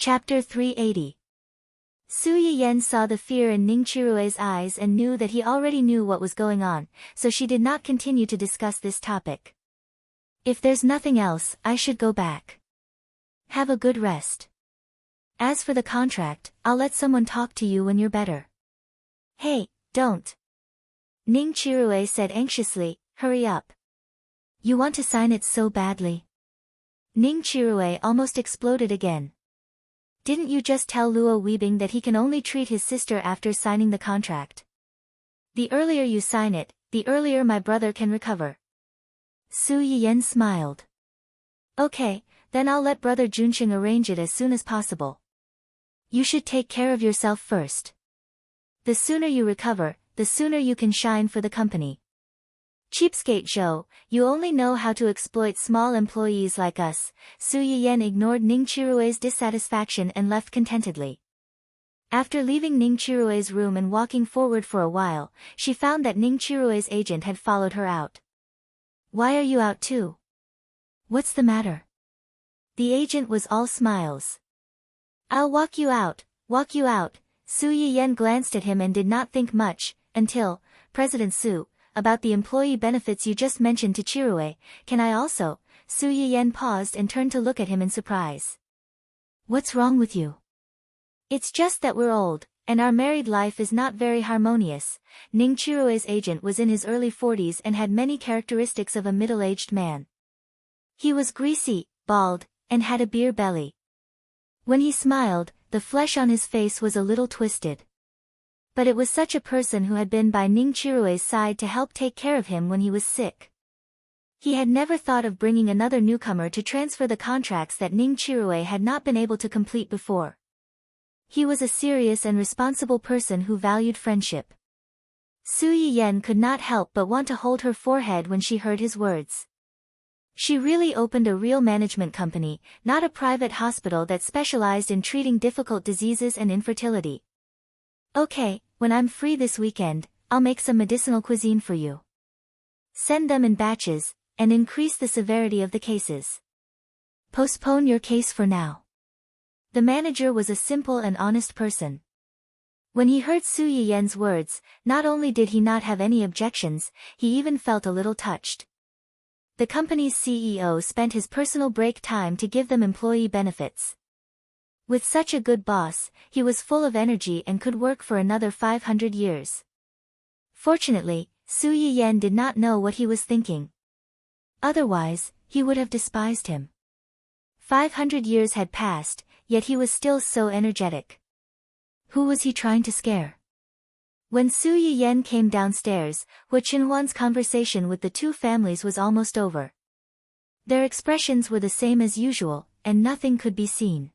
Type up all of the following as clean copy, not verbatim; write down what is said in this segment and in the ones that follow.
Chapter 380. Su Yiyen saw the fear in Ning Chirue's eyes and knew that he already knew what was going on, so she did not continue to discuss this topic. If there's nothing else, I should go back. Have a good rest. As for the contract, I'll let someone talk to you when you're better. Hey, don't. Ning Chirue said anxiously, hurry up. You want to sign it so badly. Ning Chirue almost exploded again. Didn't you just tell Luo Weibing that he can only treat his sister after signing the contract? The earlier you sign it, the earlier my brother can recover. Su Yiyen smiled. Okay, then I'll let brother Junsheng arrange it as soon as possible. You should take care of yourself first. The sooner you recover, the sooner you can shine for the company. Cheapskate Zhou, you only know how to exploit small employees like us. Su Yiyen ignored Ning Chirue's dissatisfaction and left contentedly. After leaving Ning Chirue's room and walking forward for a while, she found that Ning Chirue's agent had followed her out. Why are you out too? What's the matter? The agent was all smiles. I'll walk you out, walk you out. Su Yiyen glanced at him and did not think much, until, President Su, about the employee benefits you just mentioned to Chirue, can I also? Su Yiyen paused and turned to look at him in surprise. What's wrong with you? It's just that we're old, and our married life is not very harmonious. Ning Chirue's agent was in his early 40s and had many characteristics of a middle-aged man. He was greasy, bald, and had a beer belly. When he smiled, the flesh on his face was a little twisted. But it was such a person who had been by Ning Chirue's side to help take care of him when he was sick. He had never thought of bringing another newcomer to transfer the contracts that Ning Chirue had not been able to complete before. He was a serious and responsible person who valued friendship. Su Yiyen could not help but want to hold her forehead when she heard his words. She really opened a real management company, not a private hospital that specialized in treating difficult diseases and infertility. Okay, when I'm free this weekend, I'll make some medicinal cuisine for you. Send them in batches, and increase the severity of the cases. Postpone your case for now. The manager was a simple and honest person. When he heard Su Yiyen's words, not only did he not have any objections, he even felt a little touched. The company's CEO spent his personal break time to give them employee benefits. With such a good boss, he was full of energy and could work for another 500 years. Fortunately, Su Yiyen did not know what he was thinking. Otherwise, he would have despised him. 500 years had passed, yet he was still so energetic. Who was he trying to scare? When Su Yiyen came downstairs, Hu Qinhuan's conversation with the two families was almost over. Their expressions were the same as usual, and nothing could be seen.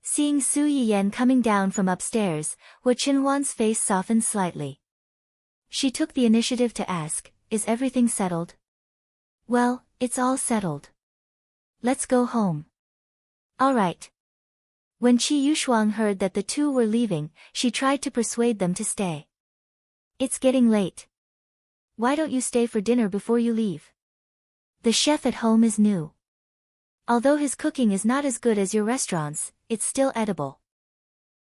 Seeing Su Yiyen coming down from upstairs, Hu Qinhuan's face softened slightly. She took the initiative to ask, is everything settled? Well, it's all settled. Let's go home. All right. When Qi Yushuang heard that the two were leaving, she tried to persuade them to stay. It's getting late. Why don't you stay for dinner before you leave? The chef at home is new. Although his cooking is not as good as your restaurant's, it's still edible.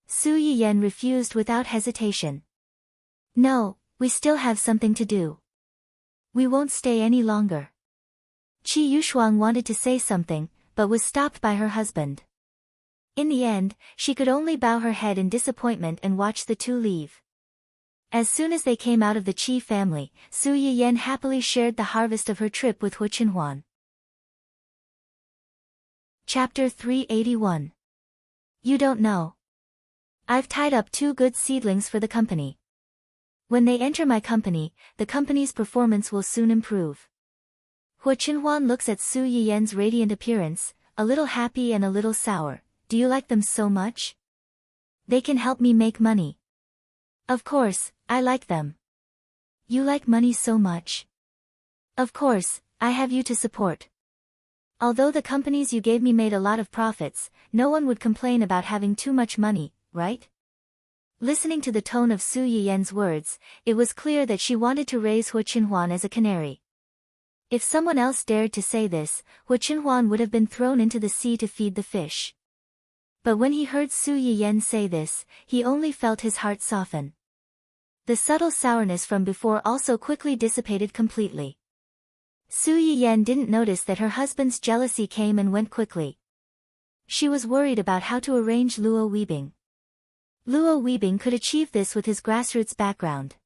Su Yiyen refused without hesitation. No, we still have something to do. We won't stay any longer. Qi Yushuang wanted to say something, but was stopped by her husband. In the end, she could only bow her head in disappointment and watch the two leave. As soon as they came out of the Qi family, Su Yiyen happily shared the harvest of her trip with Hu Qinhuan. Chapter 381. You don't know. I've tied up 2 good seedlings for the company. When they enter my company, the company's performance will soon improve. Hu Qinhuan looks at Su Yiyen's radiant appearance, a little happy and a little sour. Do you like them so much? They can help me make money. Of course, I like them. You like money so much? Of course, I have you to support. Although the companies you gave me made a lot of profits, no one would complain about having too much money, right? Listening to the tone of Su Yiyen's words, it was clear that she wanted to raise Hu Qinhuan as a canary. If someone else dared to say this, Hu Qinhuan would have been thrown into the sea to feed the fish. But when he heard Su Yiyan say this, he only felt his heart soften. The subtle sourness from before also quickly dissipated completely. Su Yiyan didn't notice that her husband's jealousy came and went quickly. She was worried about how to arrange Luo Weibing. Luo Weibing could achieve this with his grassroots background.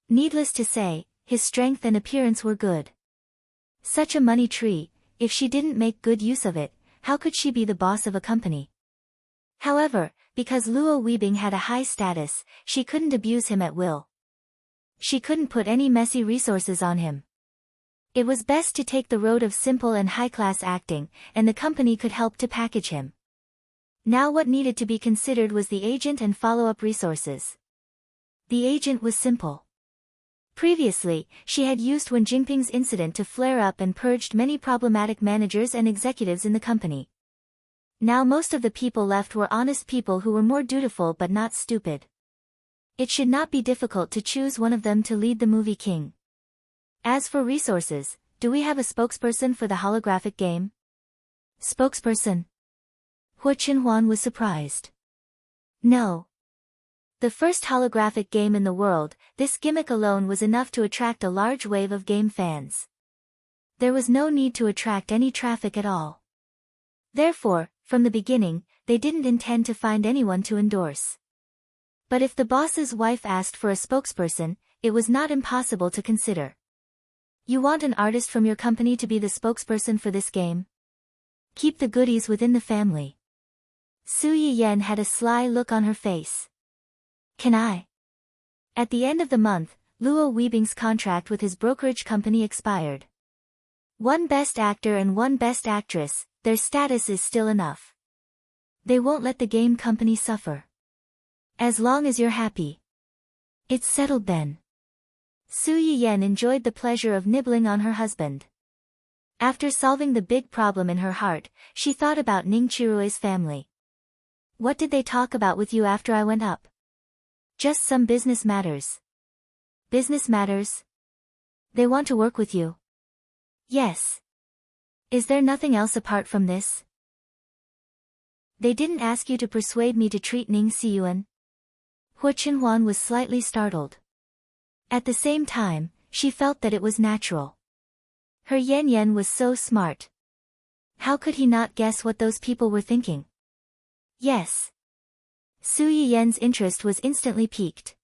Needless to say, his strength and appearance were good. Such a money tree, if she didn't make good use of it, how could she be the boss of a company? However, because Luo Weibing had a high status, she couldn't abuse him at will. She couldn't put any messy resources on him. It was best to take the road of simple and high-class acting, and the company could help to package him. Now what needed to be considered was the agent and follow-up resources. The agent was simple. Previously, she had used Wen Jingping's incident to flare up and purged many problematic managers and executives in the company. Now most of the people left were honest people who were more dutiful but not stupid. It should not be difficult to choose one of them to lead the movie King. As for resources, do we have a spokesperson for the holographic game? Spokesperson? Hu Qinhuan was surprised. No. The first holographic game in the world, this gimmick alone was enough to attract a large wave of game fans. There was no need to attract any traffic at all. Therefore, from the beginning, they didn't intend to find anyone to endorse. But if the boss's wife asked for a spokesperson, it was not impossible to consider. You want an artist from your company to be the spokesperson for this game? Keep the goodies within the family. Su Yiyan had a sly look on her face. Can I? At the end of the month, Luo Weibing's contract with his brokerage company expired. One best actor and one best actress, their status is still enough. They won't let the game company suffer. As long as you're happy. It's settled then. Su Yiyan enjoyed the pleasure of nibbling on her husband. After solving the big problem in her heart, she thought about Ning Qirue's family. What did they talk about with you after I went up? Just some business matters. Business matters? They want to work with you? Yes. Is there nothing else apart from this? They didn't ask you to persuade me to treat Ning Xiyuan? Hu Qinhuan was slightly startled. At the same time, she felt that it was natural. Her Yan Yan was so smart. How could he not guess what those people were thinking? Yes. Su Yiyan's interest was instantly piqued.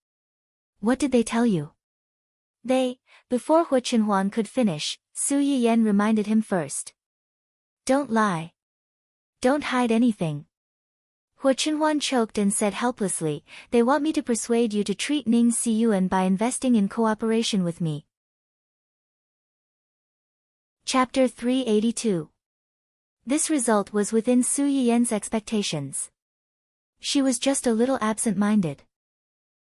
What did they tell you? Before Hu Qinhuan could finish, Su Yiyan reminded him first. Don't lie. Don't hide anything. Hu Qinhuan choked and said helplessly, they want me to persuade you to treat Ning Xiyuan by investing in cooperation with me. Chapter 382. This result was within Su Yiyan's expectations. She was just a little absent-minded.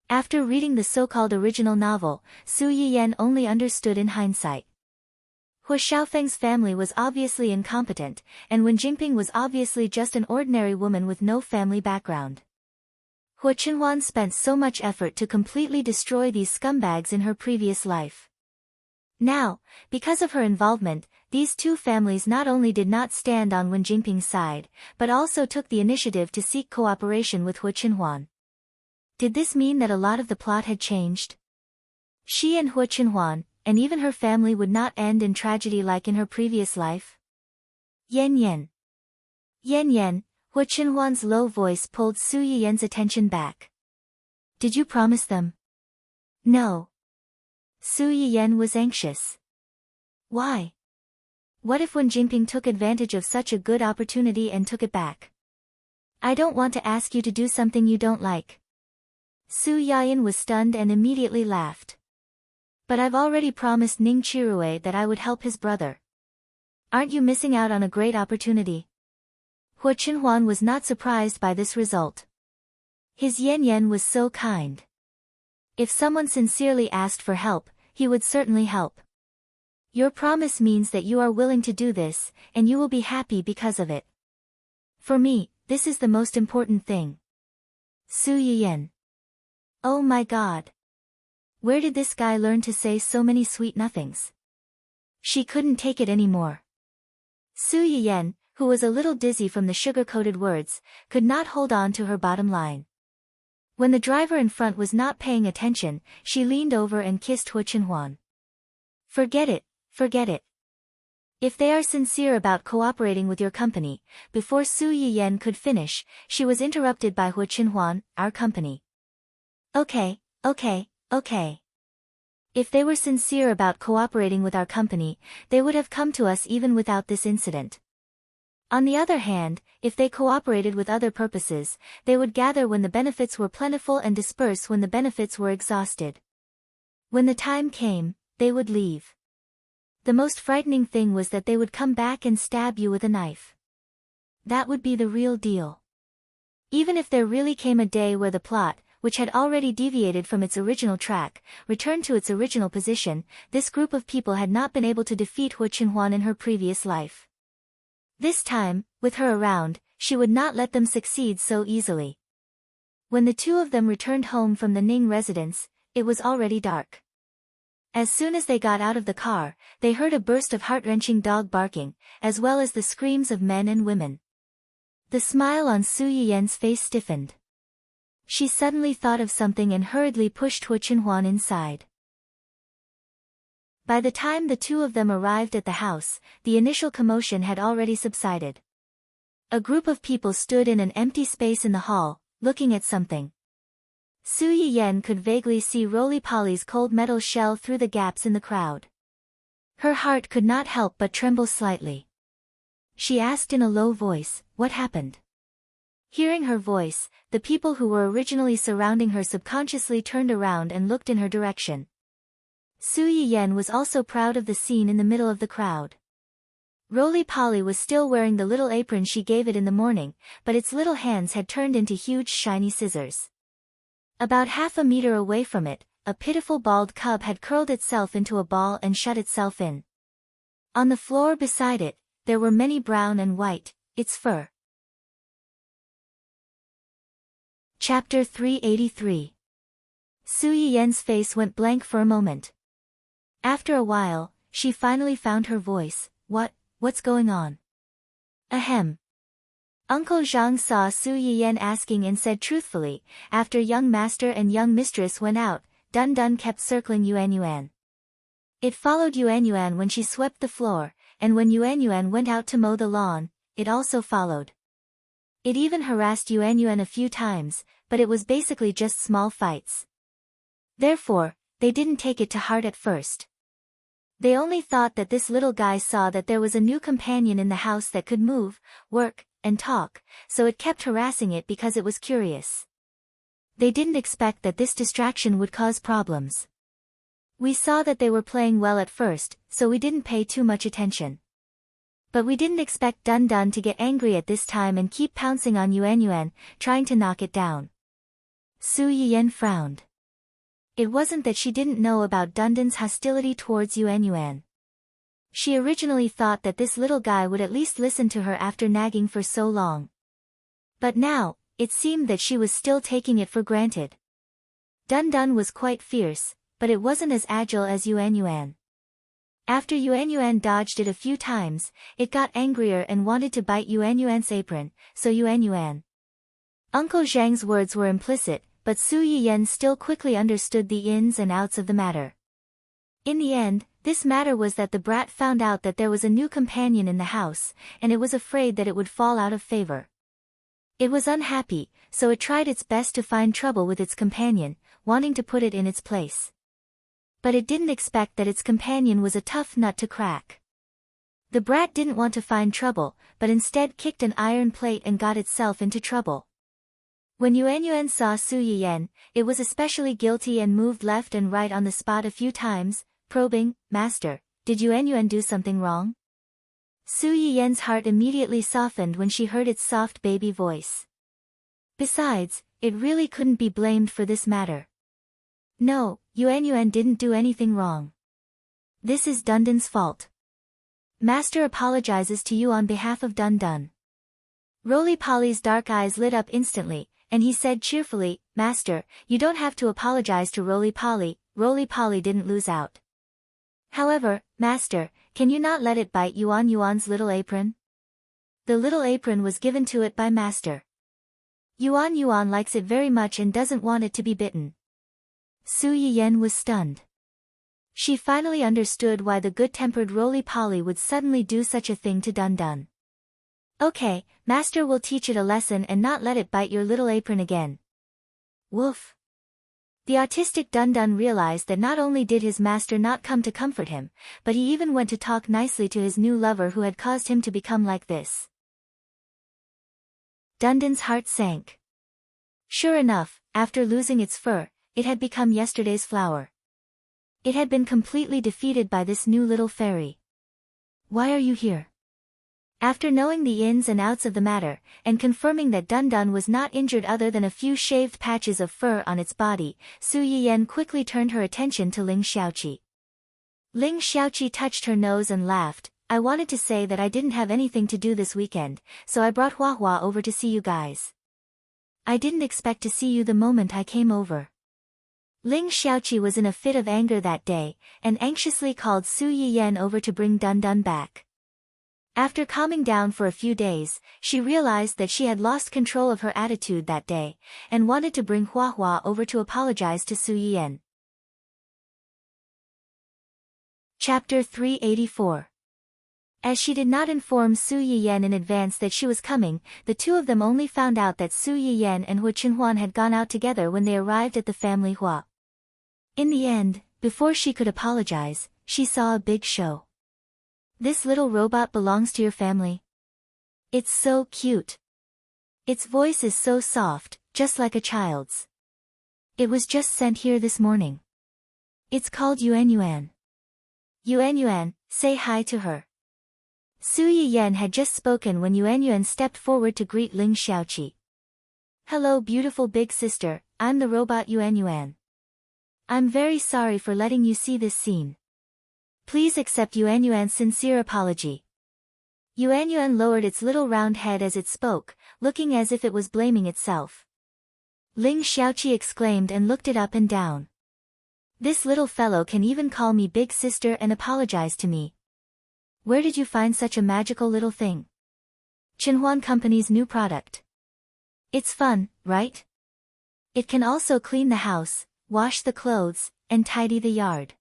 After reading the so-called original novel, Su Yiyan only understood in hindsight. Hu Xiaofeng's family was obviously incompetent, and Wen Jingping was obviously just an ordinary woman with no family background. Hu Qinhuan spent so much effort to completely destroy these scumbags in her previous life. Now, because of her involvement, these two families not only did not stand on Wen Jingping's side, but also took the initiative to seek cooperation with Hu Qinhuan. Did this mean that a lot of the plot had changed? She and Hu Qinhuan, and even her family would not end in tragedy like in her previous life? Yan Yan. Yan Yan, Hu Qinhuan's low voice pulled Su Yiyan's attention back. Did you promise them? No. Su Yiyan was anxious. Why? What if Wen Jingping took advantage of such a good opportunity and took it back? I don't want to ask you to do something you don't like. Su Yiyan was stunned and immediately laughed. But I've already promised Ning Qirue that I would help his brother. Aren't you missing out on a great opportunity? Hu Qinhuan was not surprised by this result. His Yan Yan was so kind. If someone sincerely asked for help, he would certainly help. Your promise means that you are willing to do this, and you will be happy because of it. For me, this is the most important thing. Su Yiyan. Oh my God. Where did this guy learn to say so many sweet nothings? She couldn't take it anymore. Su Yiyan, who was a little dizzy from the sugar-coated words, could not hold on to her bottom line. When the driver in front was not paying attention, she leaned over and kissed Hu Chenhuan. Forget it, forget it. If they are sincere about cooperating with your company, before Su Yiyan could finish, she was interrupted by Hu Chenhuan, our company. Okay. If they were sincere about cooperating with our company, they would have come to us even without this incident. On the other hand, if they cooperated with other purposes, they would gather when the benefits were plentiful and disperse when the benefits were exhausted. When the time came, they would leave. The most frightening thing was that they would come back and stab you with a knife. That would be the real deal. Even if there really came a day where the plot, which had already deviated from its original track, returned to its original position, this group of people had not been able to defeat Hu Chenhuan in her previous life. This time, with her around, she would not let them succeed so easily. When the two of them returned home from the Ning residence, it was already dark. As soon as they got out of the car, they heard a burst of heart-wrenching dog barking, as well as the screams of men and women. The smile on Su Yiyan's face stiffened. She suddenly thought of something and hurriedly pushed Hu Chenhuan inside. By the time the two of them arrived at the house, the initial commotion had already subsided. A group of people stood in an empty space in the hall, looking at something. Su Yiyan could vaguely see Roly-Poly's cold metal shell through the gaps in the crowd. Her heart could not help but tremble slightly. She asked in a low voice, "What happened?" Hearing her voice, the people who were originally surrounding her subconsciously turned around and looked in her direction. Su Yiyan was also proud of the scene in the middle of the crowd. Roly-Poly was still wearing the little apron she gave it in the morning, but its little hands had turned into huge shiny scissors. About half a meter away from it, a pitiful bald cub had curled itself into a ball and shut itself in. On the floor beside it, there were many brown and white, its fur. Chapter 383. Su Yiyan's face went blank for a moment. After a while, she finally found her voice. What's going on? Ahem. Uncle Zhang saw Su Yiyan asking and said truthfully, after young master and young mistress went out, Dun Dun kept circling Yuan Yuan. It followed Yuan Yuan when she swept the floor, and when Yuan Yuan went out to mow the lawn, it also followed. It even harassed Yuan Yuan a few times, but it was basically just small fights. Therefore, they didn't take it to heart at first. They only thought that this little guy saw that there was a new companion in the house that could move, work, and talk, so it kept harassing it because it was curious. They didn't expect that this distraction would cause problems. We saw that they were playing well at first, so we didn't pay too much attention. But we didn't expect Dun Dun to get angry at this time and keep pouncing on Yuan Yuan, trying to knock it down. Su Yiyan frowned. It wasn't that she didn't know about Dun Dun's hostility towards Yuan Yuan. She originally thought that this little guy would at least listen to her after nagging for so long. But now, it seemed that she was still taking it for granted. Dun Dun was quite fierce, but it wasn't as agile as Yuan Yuan. After Yuan Yuan dodged it a few times, it got angrier and wanted to bite Yuan Yuan's apron, so Yuan Yuan. Uncle Zhang's words were implicit, but Su Yiyan still quickly understood the ins and outs of the matter. In the end, this matter was that the brat found out that there was a new companion in the house, and it was afraid that it would fall out of favor. It was unhappy, so it tried its best to find trouble with its companion, wanting to put it in its place. But it didn't expect that its companion was a tough nut to crack. The brat didn't want to find trouble, but instead kicked an iron plate and got itself into trouble. When Yuan Yuan saw Su Yiyan, it was especially guilty and moved left and right on the spot a few times, probing, "Master, did Yuan Yuan do something wrong?" Su Yiyan's heart immediately softened when she heard its soft baby voice. Besides, it really couldn't be blamed for this matter. No, Yuan Yuan didn't do anything wrong. This is Dun Dun's fault. Master apologizes to you on behalf of Dun Dun. Roly-Poly's dark eyes lit up instantly, and he said cheerfully, "Master, you don't have to apologize to Roly-Poly, Roly-Poly didn't lose out. However, Master, can you not let it bite Yuan Yuan's little apron?" The little apron was given to it by Master. Yuan likes it very much and doesn't want it to be bitten. Su Yiyan was stunned. She finally understood why the good-tempered roly-poly would suddenly do such a thing to Dun Dun. Okay, Master will teach it a lesson and not let it bite your little apron again. Woof. The autistic Dun Dun realized that not only did his master not come to comfort him, but he even went to talk nicely to his new lover who had caused him to become like this. Dun Dun's heart sank. Sure enough, after losing its fur, it had become yesterday's flower. It had been completely defeated by this new little fairy. Why are you here? After knowing the ins and outs of the matter, and confirming that Dun Dun was not injured other than a few shaved patches of fur on its body, Su Yiyan quickly turned her attention to Ling Xiaoqi. Ling Xiaoqi touched her nose and laughed. I wanted to say that I didn't have anything to do this weekend, so I brought Hua Hua over to see you guys. I didn't expect to see you the moment I came over. Ling Xiaoqi was in a fit of anger that day, and anxiously called Su Yiyan over to bring Dun Dun back. After calming down for a few days, she realized that she had lost control of her attitude that day, and wanted to bring Hua Hua over to apologize to Su Yiyan. Chapter 384. As she did not inform Su Yiyan in advance that she was coming, the two of them only found out that Su Yiyan and Hua Qinhuan had gone out together when they arrived at the family Hua. In the end, before she could apologize, she saw a big show. This little robot belongs to your family. It's so cute. Its voice is so soft, just like a child's. It was just sent here this morning. It's called Yuan Yuan. Yuan Yuan, say hi to her. Su Yiyan had just spoken when Yuan Yuan stepped forward to greet Ling Xiaoqi. Hello beautiful big sister, I'm the robot Yuan Yuan. I'm very sorry for letting you see this scene. Please accept Yuan Yuan's sincere apology. Yuan Yuan lowered its little round head as it spoke, looking as if it was blaming itself. Ling Xiaoqi exclaimed and looked it up and down. This little fellow can even call me big sister and apologize to me. Where did you find such a magical little thing? Qinhuan Company's new product. It's fun, right? It can also clean the house, wash the clothes, and tidy the yard.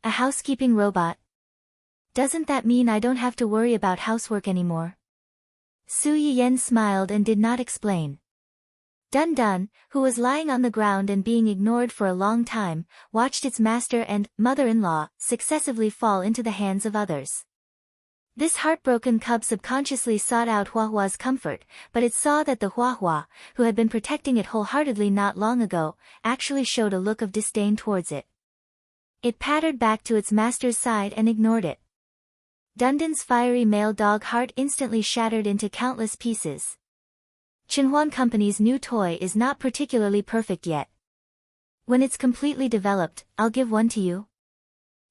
A housekeeping robot? Doesn't that mean I don't have to worry about housework anymore? Su Yiyan smiled and did not explain. Dun Dun, who was lying on the ground and being ignored for a long time, watched its master and mother-in-law successively fall into the hands of others. This heartbroken cub subconsciously sought out Hua Hua's comfort, but it saw that the Hua Hua, who had been protecting it wholeheartedly not long ago, actually showed a look of disdain towards it. It pattered back to its master's side and ignored it. Dun Dun's fiery male dog heart instantly shattered into countless pieces. Qinhuan Company's new toy is not particularly perfect yet. When it's completely developed, I'll give one to you.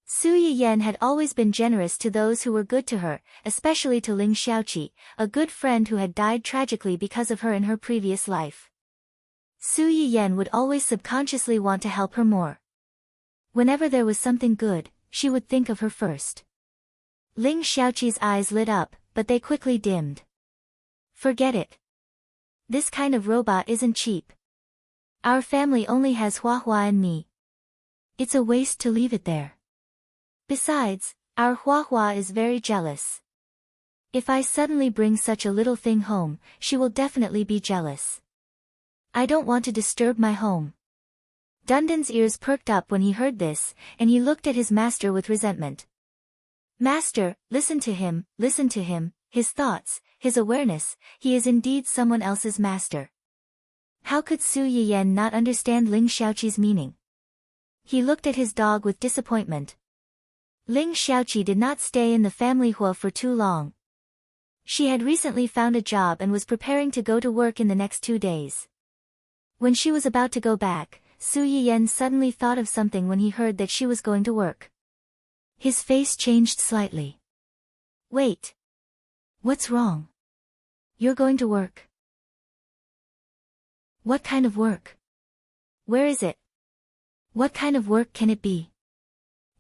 Su Yiyan had always been generous to those who were good to her, especially to Ling Xiaoqi, a good friend who had died tragically because of her in her previous life. Su Yiyan would always subconsciously want to help her more. Whenever there was something good, she would think of her first. Ling Xiaoqi's eyes lit up, but they quickly dimmed. Forget it. This kind of robot isn't cheap. Our family only has Hua Hua and me. It's a waste to leave it there. Besides, our Hua Hua is very jealous. If I suddenly bring such a little thing home, she will definitely be jealous. I don't want to disturb my home. Dun Dun's ears perked up when he heard this, and he looked at his master with resentment. Master, listen to him, his thoughts, his awareness, he is indeed someone else's master. How could Su Yiyan not understand Ling Xiaoqi's meaning? He looked at his dog with disappointment. Ling Xiaoqi did not stay in the family Hua for too long. She had recently found a job and was preparing to go to work in the next 2 days. When she was about to go back, Su Yiyan suddenly thought of something when he heard that she was going to work. His face changed slightly. Wait. What's wrong? You're going to work? What kind of work? Where is it? What kind of work can it be?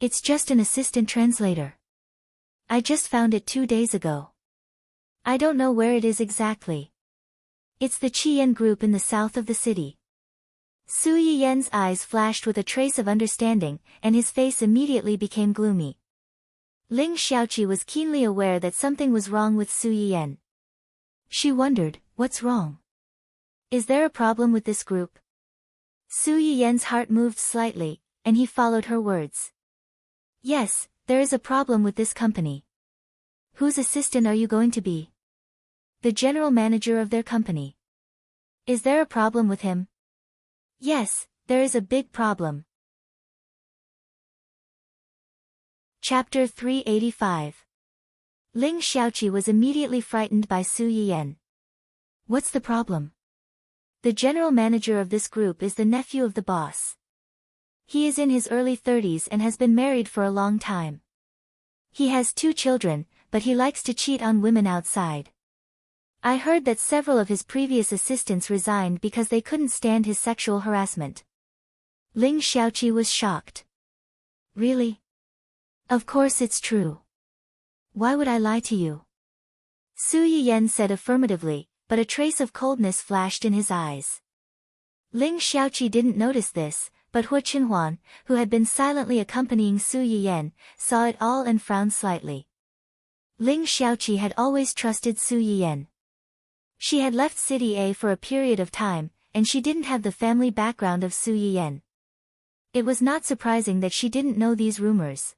It's just an assistant translator. I just found it 2 days ago. I don't know where it is exactly. It's the Qian group in the south of the city. Su Yiyan's eyes flashed with a trace of understanding, and his face immediately became gloomy. Ling Xiaoqi was keenly aware that something was wrong with Su Yiyan. She wondered, what's wrong? Is there a problem with this group? Su Yiyan's heart moved slightly, and he followed her words. Yes, there is a problem with this company. Whose assistant are you going to be? The general manager of their company. Is there a problem with him? Yes, there is a big problem. Chapter 385. Ling Xiaoqi was immediately frightened by Su Yiyan. What's the problem? The general manager of this group is the nephew of the boss. He is in his early 30s and has been married for a long time. He has 2 children, but he likes to cheat on women outside. I heard that several of his previous assistants resigned because they couldn't stand his sexual harassment. Ling Xiaoqi was shocked. Really? Of course it's true. Why would I lie to you? Su Yiyan said affirmatively, but a trace of coldness flashed in his eyes. Ling Xiaoqi didn't notice this, but Hu Qinhuan, who had been silently accompanying Su Yiyan, saw it all and frowned slightly. Ling Xiaoqi had always trusted Su Yiyan. She had left City A for a period of time, and she didn't have the family background of Su Yiyan. It was not surprising that she didn't know these rumors.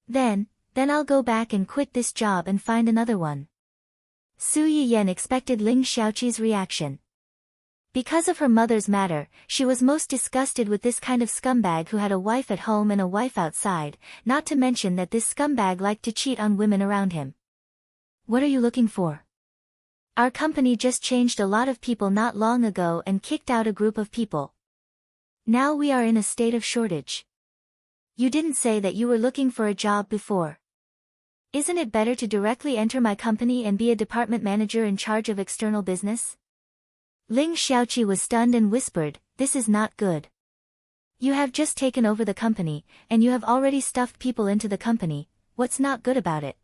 Then I'll go back and quit this job and find another one. Su Yiyan expected Ling Xiaoqi's reaction. Because of her mother's matter, she was most disgusted with this kind of scumbag who had a wife at home and a wife outside, not to mention that this scumbag liked to cheat on women around him. What are you looking for? Our company just changed a lot of people not long ago and kicked out a group of people. Now we are in a state of shortage. You didn't say that you were looking for a job before. Isn't it better to directly enter my company and be a department manager in charge of external business? Ling Xiaoqi was stunned and whispered, this is not good. You have just taken over the company, and you have already stuffed people into the company, what's not good about it?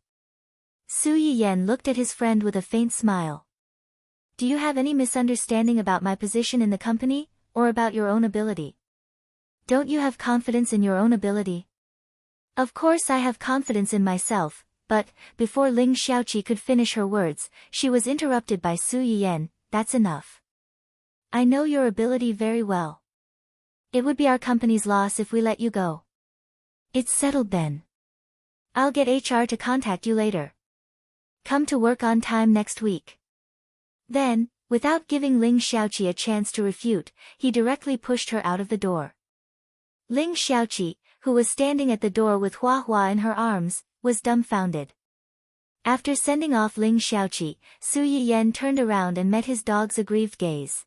Su Yiyan looked at his friend with a faint smile. Do you have any misunderstanding about my position in the company, or about your own ability? Don't you have confidence in your own ability? Of course I have confidence in myself, but, before Ling Xiaoqi could finish her words, she was interrupted by Su Yiyan, that's enough. I know your ability very well. It would be our company's loss if we let you go. It's settled then. I'll get HR to contact you later. Come to work on time next week. Then, without giving Ling Xiaoqi a chance to refute, he directly pushed her out of the door. Ling Xiaoqi, who was standing at the door with Hua Hua in her arms, was dumbfounded. After sending off Ling Xiaoqi, Su Yiyan turned around and met his dog's aggrieved gaze.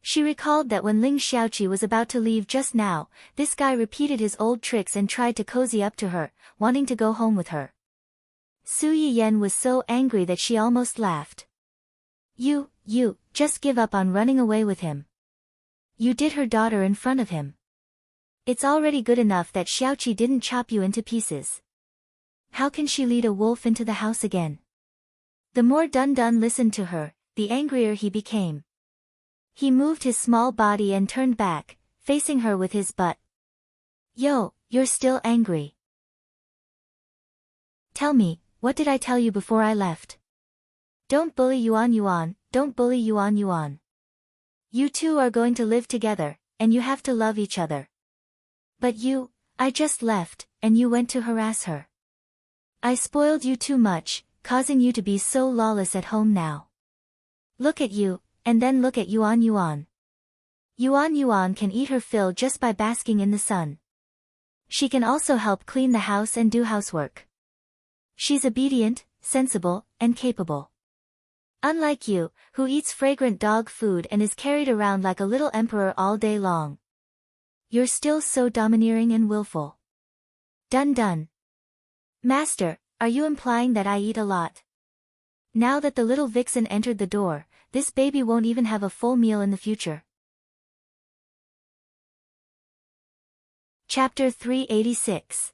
She recalled that when Ling Xiaoqi was about to leave just now, this guy repeated his old tricks and tried to cozy up to her, wanting to go home with her. Su Yiyan was so angry that she almost laughed. You, just give up on running away with him. You did her daughter in front of him. It's already good enough that Xiaoqi didn't chop you into pieces. How can she lead a wolf into the house again? The more Dun Dun listened to her, the angrier he became. He moved his small body and turned back, facing her with his butt. Yo, you're still angry. Tell me, what did I tell you before I left? Don't bully Yuan, don't bully Yuan. You two are going to live together, and you have to love each other. But I just left, and you went to harass her. I spoiled you too much, causing you to be so lawless at home now. Look at you, and then look at Yuan. Yuan can eat her fill just by basking in the sun. She can also help clean the house and do housework. She's obedient, sensible, and capable. Unlike you, who eats fragrant dog food and is carried around like a little emperor all day long. You're still so domineering and willful. Dun Dun. Master, are you implying that I eat a lot? Now that the little vixen entered the door, this baby won't even have a full meal in the future. Chapter 386.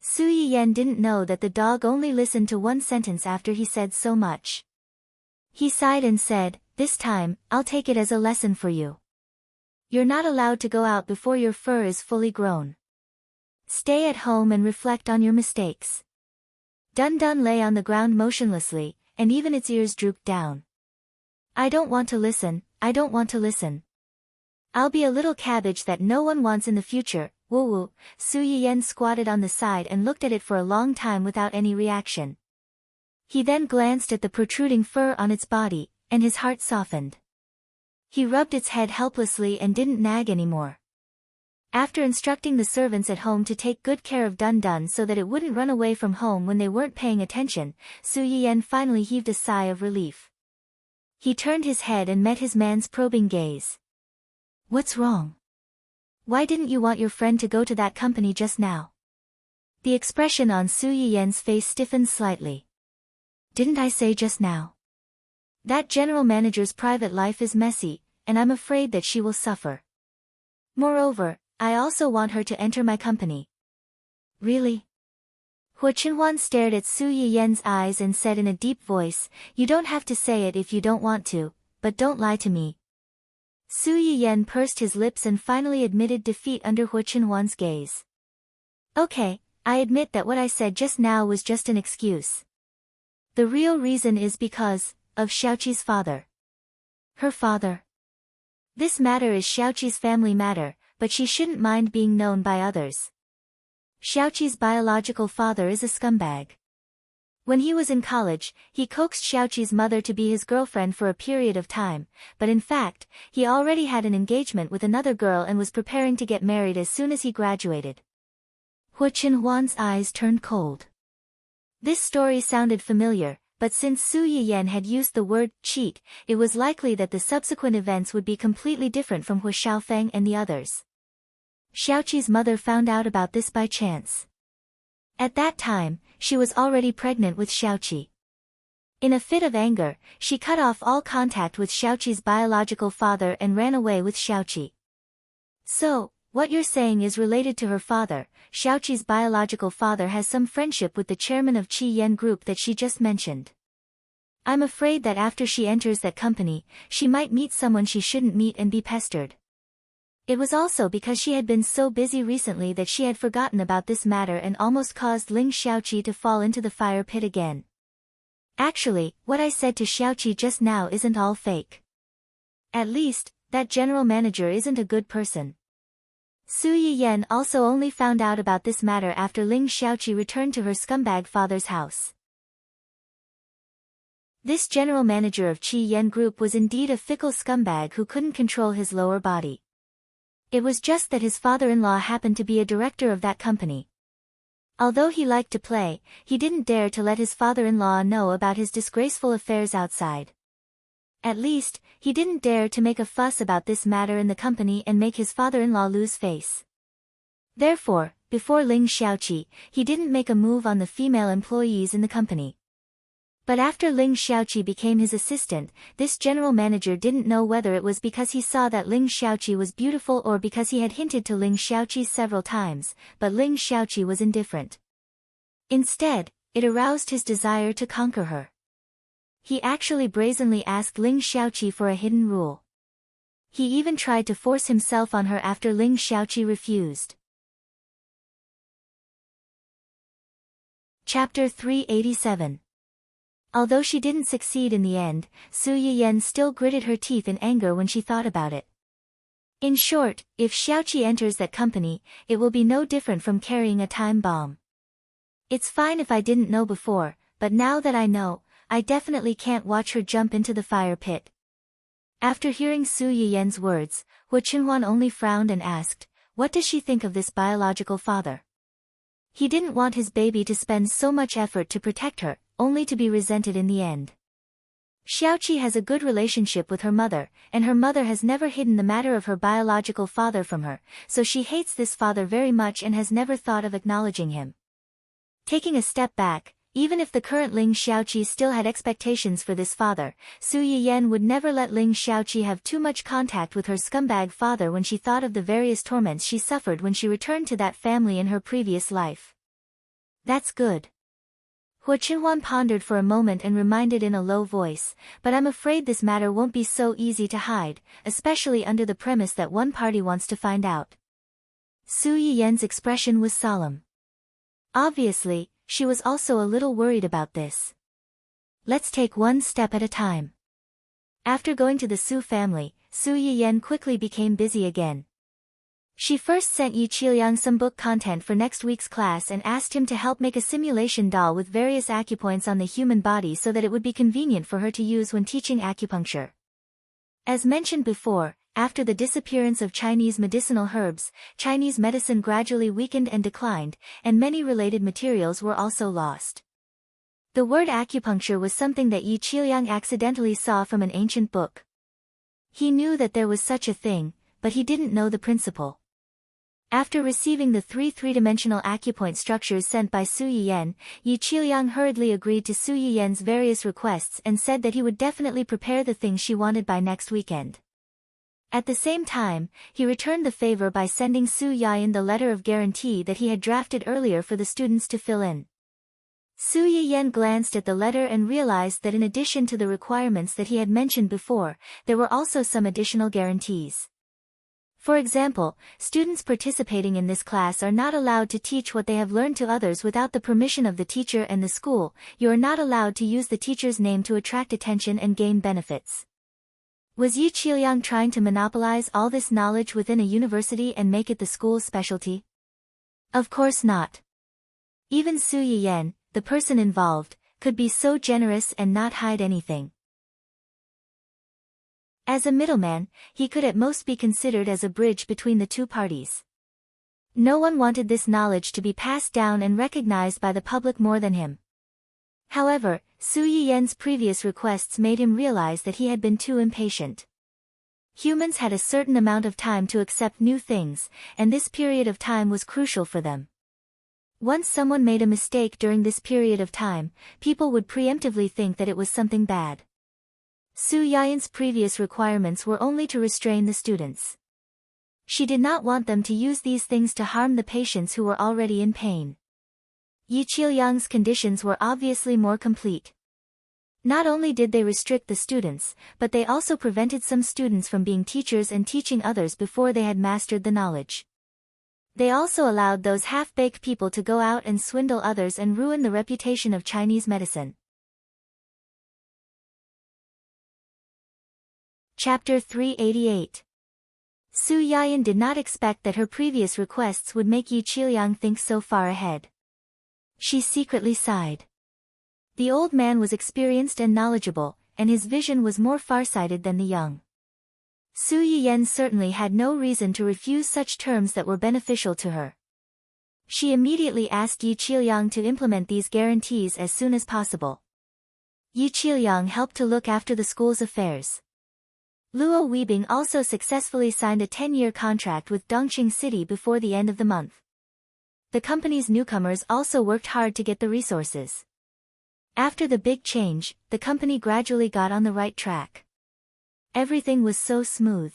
Su Yiyan didn't know that the dog only listened to one sentence after he said so much. He sighed and said, "This time, I'll take it as a lesson for you. You're not allowed to go out before your fur is fully grown. Stay at home and reflect on your mistakes." Dun Dun lay on the ground motionlessly, and even its ears drooped down. "I don't want to listen, I don't want to listen. I'll be a little cabbage that no one wants in the future, woo woo." Su Yiyan squatted on the side and looked at it for a long time without any reaction. He then glanced at the protruding fur on its body, and his heart softened. He rubbed its head helplessly and didn't nag anymore. After instructing the servants at home to take good care of Dun Dun so that it wouldn't run away from home when they weren't paying attention, Su Yiyan finally heaved a sigh of relief. He turned his head and met his man's probing gaze. "What's wrong? Why didn't you want your friend to go to that company just now?" The expression on Su Yiyan's face stiffened slightly. "Didn't I say just now? That general manager's private life is messy, and I'm afraid that she will suffer. Moreover, I also want her to enter my company." "Really?" Hua Chenhuan stared at Su Yiyan's eyes and said in a deep voice, "You don't have to say it if you don't want to, but don't lie to me." Su Yiyan pursed his lips and finally admitted defeat under Hua Chenhuan's gaze. "Okay, I admit that what I said just now was just an excuse. The real reason is because of Xiaoqi's father." "Her father?" "This matter is Xiaoqi's family matter, but she shouldn't mind being known by others. Xiaoqi's biological father is a scumbag. When he was in college, he coaxed Xiaoqi's mother to be his girlfriend for a period of time, but in fact, he already had an engagement with another girl and was preparing to get married as soon as he graduated." Hua Chenhuan's eyes turned cold. This story sounded familiar, but since Su Yiyan had used the word cheat, it was likely that the subsequent events would be completely different from Hua Xiaofeng and the others. Xiaoqi's mother found out about this by chance. At that time, she was already pregnant with Xiaoqi. In a fit of anger, she cut off all contact with Xiaoqi's biological father and ran away with Xiaoqi. "So, what you're saying is related to her father. Xiaoqi's biological father has some friendship with the chairman of Qi Yan Group that she just mentioned. I'm afraid that after she enters that company, she might meet someone she shouldn't meet and be pestered." It was also because she had been so busy recently that she had forgotten about this matter and almost caused Ling Xiaoqi to fall into the fire pit again. "Actually, what I said to Xiaoqi just now isn't all fake. At least, that general manager isn't a good person." Su Yiyan also only found out about this matter after Ling Xiaoqi returned to her scumbag father's house. This general manager of Qi Yan Group was indeed a fickle scumbag who couldn't control his lower body. It was just that his father-in-law happened to be a director of that company. Although he liked to play, he didn't dare to let his father-in-law know about his disgraceful affairs outside. At least, he didn't dare to make a fuss about this matter in the company and make his father-in-law lose face. Therefore, before Ling Xiaoqi, he didn't make a move on the female employees in the company. But after Ling Xiaoqi became his assistant, this general manager didn't know whether it was because he saw that Ling Xiaoqi was beautiful or because he had hinted to Ling Xiaoqi several times, but Ling Xiaoqi was indifferent. Instead, it aroused his desire to conquer her. He actually brazenly asked Ling Xiaoqi for a hidden rule. He even tried to force himself on her after Ling Xiaoqi refused. Chapter 387. Although she didn't succeed in the end, Su Yiyan still gritted her teeth in anger when she thought about it. In short, if Xiaoqi enters that company, it will be no different from carrying a time bomb. It's fine if I didn't know before, but now that I know, I definitely can't watch her jump into the fire pit. After hearing Su Yiyan's words, Hua Chenhuan only frowned and asked, what does she think of this biological father? He didn't want his baby to spend so much effort to protect her, only to be resented in the end. Xiaoqi has a good relationship with her mother, and her mother has never hidden the matter of her biological father from her, so she hates this father very much and has never thought of acknowledging him. Taking a step back, even if the current Ling Xiaoqi still had expectations for this father, Su Yiyan would never let Ling Xiaoqi have too much contact with her scumbag father when she thought of the various torments she suffered when she returned to that family in her previous life. That's good. Hu Qinhuan pondered for a moment and reminded in a low voice, but I'm afraid this matter won't be so easy to hide, especially under the premise that one party wants to find out. Su Yiyan's expression was solemn. Obviously, she was also a little worried about this. Let's take one step at a time. After going to the Su family, Su Yiyan quickly became busy again. She first sent Yi Qiliang some book content for next week's class and asked him to help make a simulation doll with various acupoints on the human body so that it would be convenient for her to use when teaching acupuncture. As mentioned before, after the disappearance of Chinese medicinal herbs, Chinese medicine gradually weakened and declined, and many related materials were also lost. The word acupuncture was something that Yi Qiliang accidentally saw from an ancient book. He knew that there was such a thing, but he didn't know the principle. After receiving the three-dimensional acupoint structures sent by Su Yiyan, Yi Qiliang hurriedly agreed to Su Yiyan's various requests and said that he would definitely prepare the things she wanted by next weekend. At the same time, he returned the favor by sending Su Yiyan the letter of guarantee that he had drafted earlier for the students to fill in. Su Yiyan glanced at the letter and realized that in addition to the requirements that he had mentioned before, there were also some additional guarantees. For example, students participating in this class are not allowed to teach what they have learned to others without the permission of the teacher and the school. You are not allowed to use the teacher's name to attract attention and gain benefits. Was Yi Qiliang trying to monopolize all this knowledge within a university and make it the school's specialty? Of course not. Even Su Yiyan, the person involved, could be so generous and not hide anything. As a middleman, he could at most be considered as a bridge between the two parties. No one wanted this knowledge to be passed down and recognized by the public more than him. However, Su Yiyan's previous requests made him realize that he had been too impatient. Humans had a certain amount of time to accept new things, and this period of time was crucial for them. Once someone made a mistake during this period of time, people would preemptively think that it was something bad. Su Yiyan's previous requirements were only to restrain the students. She did not want them to use these things to harm the patients who were already in pain. Yi Qiliang's conditions were obviously more complete. Not only did they restrict the students, but they also prevented some students from being teachers and teaching others before they had mastered the knowledge. They also allowed those half-baked people to go out and swindle others and ruin the reputation of Chinese medicine. Chapter 388. Su Yiyan did not expect that her previous requests would make Yi Qiliang think so far ahead. She secretly sighed. The old man was experienced and knowledgeable, and his vision was more farsighted than the young. Su Yiyan certainly had no reason to refuse such terms that were beneficial to her. She immediately asked Yi Qiliang to implement these guarantees as soon as possible. Yi Qiliang helped to look after the school's affairs. Luo Weibing also successfully signed a 10-year contract with Dongqing City before the end of the month. The company's newcomers also worked hard to get the resources. After the big change, the company gradually got on the right track. Everything was so smooth.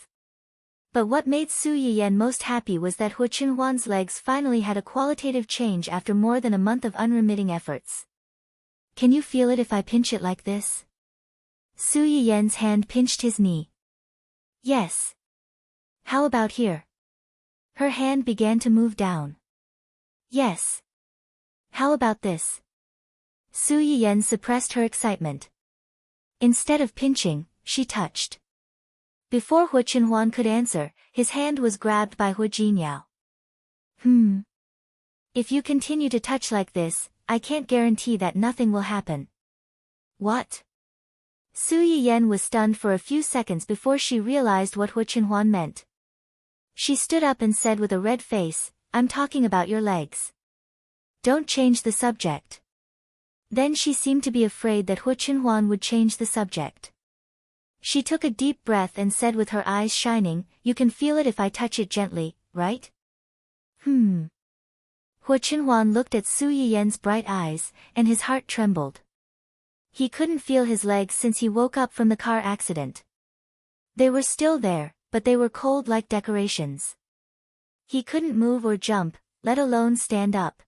But what made Su Yiyan most happy was that Hu Qinhuan's legs finally had a qualitative change after more than a month of unremitting efforts. Can you feel it if I pinch it like this? Su Yiyan's hand pinched his knee. Yes. How about here? Her hand began to move down. Yes. How about this? Su Yiyan suppressed her excitement. Instead of pinching, she touched. Before Hu Qinhuan could answer, his hand was grabbed by Hu Jinyao. If you continue to touch like this, I can't guarantee that nothing will happen. What? Su Yiyan was stunned for a few seconds before she realized what Hu Qinhuan meant. She stood up and said with a red face, I'm talking about your legs. Don't change the subject. Then she seemed to be afraid that Hu Qinhuan would change the subject. She took a deep breath and said with her eyes shining, you can feel it if I touch it gently, right? Hu Qinhuan looked at Su Yiyan's bright eyes, and his heart trembled. He couldn't feel his legs since he woke up from the car accident. They were still there, but they were cold like decorations. He couldn't move or jump, let alone stand up.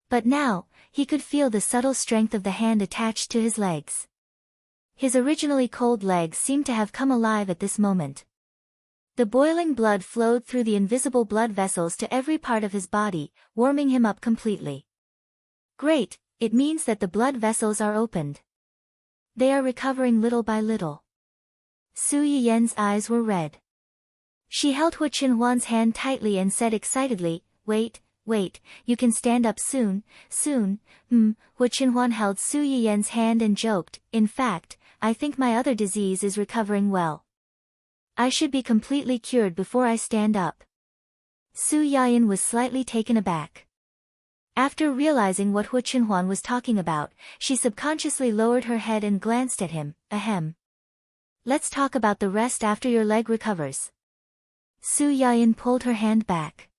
But now, he could feel the subtle strength of the hand attached to his legs. His originally cold legs seemed to have come alive at this moment. The boiling blood flowed through the invisible blood vessels to every part of his body, warming him up completely. Great, it means that the blood vessels are opened. They are recovering little by little. Su Yiyen's eyes were red. She held Hu Qinhuan's hand tightly and said excitedly, "Wait, wait, you can stand up soon, soon." Hu Qinhuan held Su Yiyen's hand and joked, "In fact, I think my other disease is recovering well. I should be completely cured before I stand up." Su Yiyen was slightly taken aback. After realizing what Hu Qinhuan was talking about, she subconsciously lowered her head and glanced at him. Ahem. "Let's talk about the rest after your leg recovers." Su Yiyen pulled her hand back.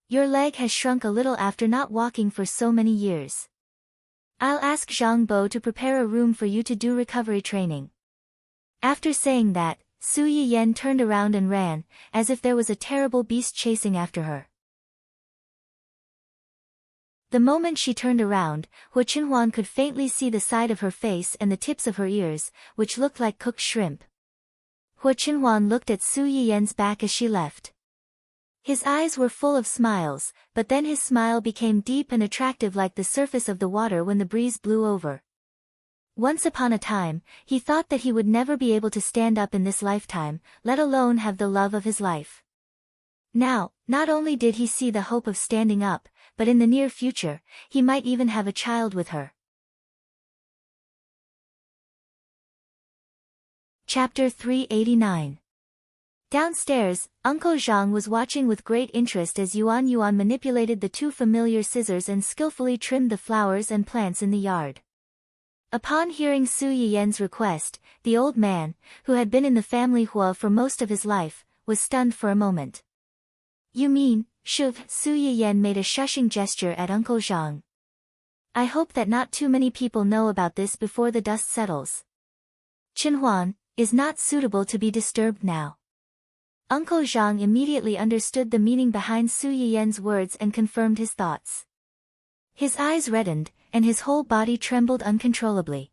"Your leg has shrunk a little after not walking for so many years. I'll ask Zhang Bo to prepare a room for you to do recovery training." After saying that, Su Yiyen turned around and ran, as if there was a terrible beast chasing after her. The moment she turned around, Hu Qinhuan could faintly see the side of her face and the tips of her ears, which looked like cooked shrimp. Hu Qinhuan looked at Su Yiyen's back as she left. His eyes were full of smiles, but then his smile became deep and attractive like the surface of the water when the breeze blew over. Once upon a time, he thought that he would never be able to stand up in this lifetime, let alone have the love of his life. Now, not only did he see the hope of standing up, but in the near future, he might even have a child with her. Chapter 389. Downstairs, Uncle Zhang was watching with great interest as Yuan manipulated the two familiar scissors and skillfully trimmed the flowers and plants in the yard. Upon hearing Su Yiyen's request, the old man, who had been in the family Hua for most of his life, was stunned for a moment. "You mean, Shuv?" Su Yiyen made a shushing gesture at Uncle Zhang. "I hope that not too many people know about this before the dust settles. Qinhuan is not suitable to be disturbed now." Uncle Zhang immediately understood the meaning behind Su Yiyen's words and confirmed his thoughts. His eyes reddened, and his whole body trembled uncontrollably.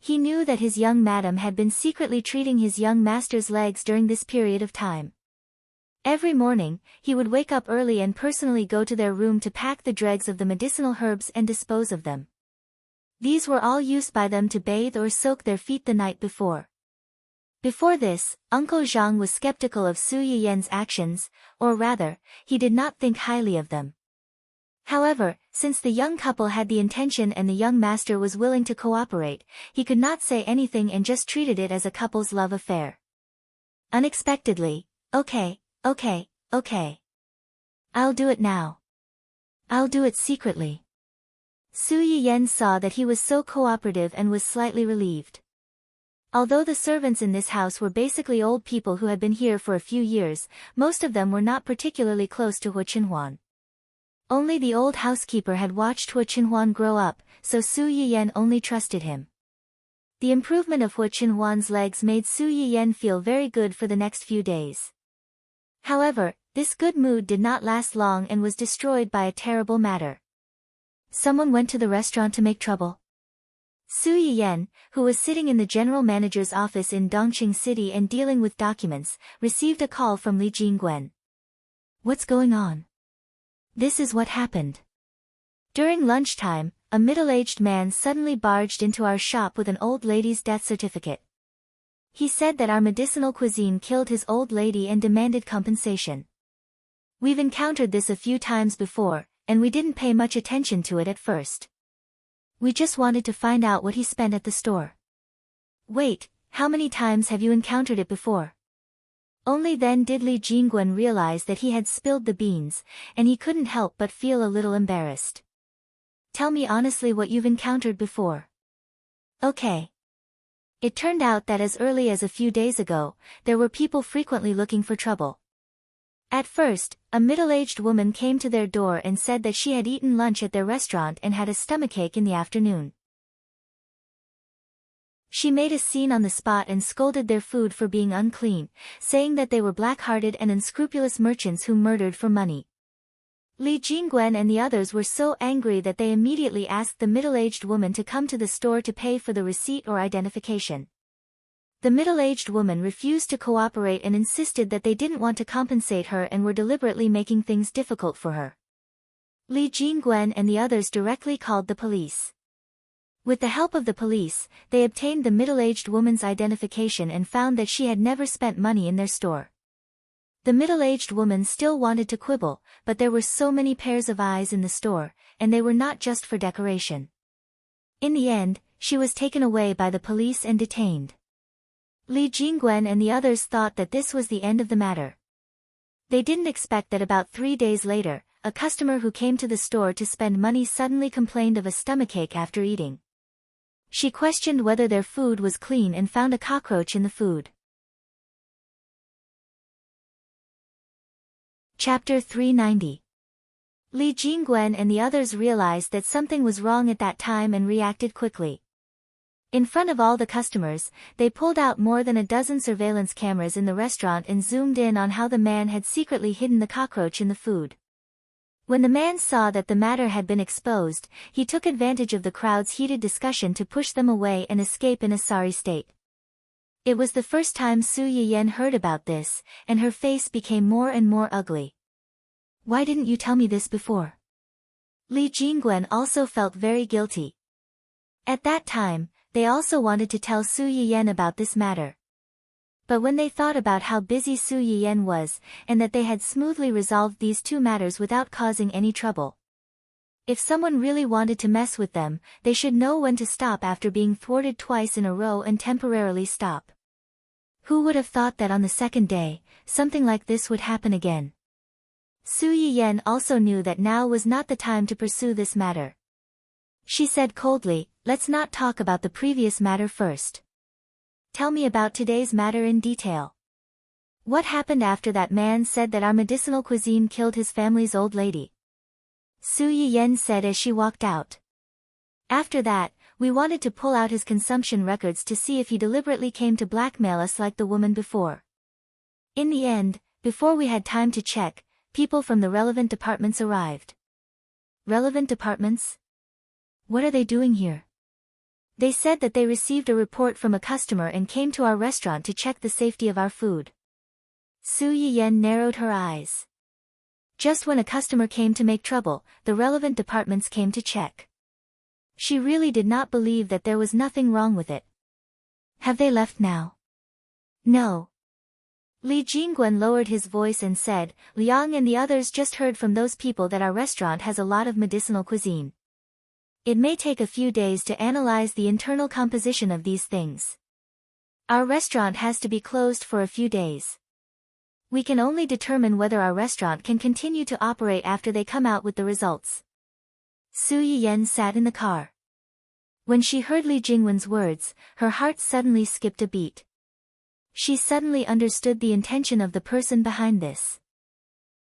He knew that his young madam had been secretly treating his young master's legs during this period of time. Every morning, he would wake up early and personally go to their room to pack the dregs of the medicinal herbs and dispose of them. These were all used by them to bathe or soak their feet the night before. Before this, Uncle Zhang was skeptical of Su Yiyen's actions, or rather, he did not think highly of them. However, since the young couple had the intention and the young master was willing to cooperate, he could not say anything and just treated it as a couple's love affair. Unexpectedly, okay. I'll do it now. I'll do it secretly." Su Yiyen saw that he was so cooperative and was slightly relieved. Although the servants in this house were basically old people who had been here for a few years, most of them were not particularly close to Hu Qinhuan. Only the old housekeeper had watched Hu Qinhuan grow up, so Su Yiyen only trusted him. The improvement of Hu Qinhuan's legs made Su Yiyen feel very good for the next few days. However, this good mood did not last long and was destroyed by a terrible matter. Someone went to the restaurant to make trouble. Su Yiyen, who was sitting in the general manager's office in Dongqing City and dealing with documents, received a call from Li Jingguan. "What's going on?" "This is what happened. During lunchtime, a middle-aged man suddenly barged into our shop with an old lady's death certificate. He said that our medicinal cuisine killed his old lady and demanded compensation. We've encountered this a few times before, and we didn't pay much attention to it at first. We just wanted to find out what he spent at the store." "Wait, how many times have you encountered it before?" Only then did Li Jingguan realize that he had spilled the beans, and he couldn't help but feel a little embarrassed. "Tell me honestly what you've encountered before." "Okay." It turned out that as early as a few days ago, there were people frequently looking for trouble. At first, a middle-aged woman came to their door and said that she had eaten lunch at their restaurant and had a stomachache in the afternoon. She made a scene on the spot and scolded their food for being unclean, saying that they were black-hearted and unscrupulous merchants who murdered for money. Li Jingwen and the others were so angry that they immediately asked the middle-aged woman to come to the store to pay for the receipt or identification. The middle-aged woman refused to cooperate and insisted that they didn't want to compensate her and were deliberately making things difficult for her. Li Jingwen and the others directly called the police. With the help of the police, they obtained the middle-aged woman's identification and found that she had never spent money in their store. The middle-aged woman still wanted to quibble, but there were so many pairs of eyes in the store, and they were not just for decoration. In the end, she was taken away by the police and detained. Li Jingwen and the others thought that this was the end of the matter. They didn't expect that about 3 days later, a customer who came to the store to spend money suddenly complained of a stomachache after eating. She questioned whether their food was clean and found a cockroach in the food. Chapter 390. Li Jingwen and the others realized that something was wrong at that time and reacted quickly. In front of all the customers, they pulled out more than a dozen surveillance cameras in the restaurant and zoomed in on how the man had secretly hidden the cockroach in the food. When the man saw that the matter had been exposed, he took advantage of the crowd's heated discussion to push them away and escape in a sorry state. It was the first time Su Yiyen heard about this, and her face became more and more ugly. Why didn't you tell me this before? Li Jingwen also felt very guilty. At that time, they also wanted to tell Su Yiyen about this matter. But when they thought about how busy Su Yiyen was, and that they had smoothly resolved these two matters without causing any trouble. If someone really wanted to mess with them, they should know when to stop after being thwarted twice in a row and temporarily stop. Who would have thought that on the second day, something like this would happen again? Su Yiyen also knew that now was not the time to pursue this matter. She said coldly, "Let's not talk about the previous matter first. Tell me about today's matter in detail. What happened after that man said that our medicinal cuisine killed his family's old lady?" Su Yiyen said as she walked out. "After that, we wanted to pull out his consumption records to see if he deliberately came to blackmail us like the woman before. In the end, before we had time to check, people from the relevant departments arrived." Relevant departments? What are they doing here? They said that they received a report from a customer and came to our restaurant to check the safety of our food. Su Yiyen narrowed her eyes. Just when a customer came to make trouble, the relevant departments came to check. She really did not believe that there was nothing wrong with it. Have they left now? No. Li Jingwen lowered his voice and said, "Liang and the others just heard from those people that our restaurant has a lot of medicinal cuisine. It may take a few days to analyze the internal composition of these things. Our restaurant has to be closed for a few days. We can only determine whether our restaurant can continue to operate after they come out with the results." Su Yiyen sat in the car. When she heard Li Jingwen's words, her heart suddenly skipped a beat. She suddenly understood the intention of the person behind this.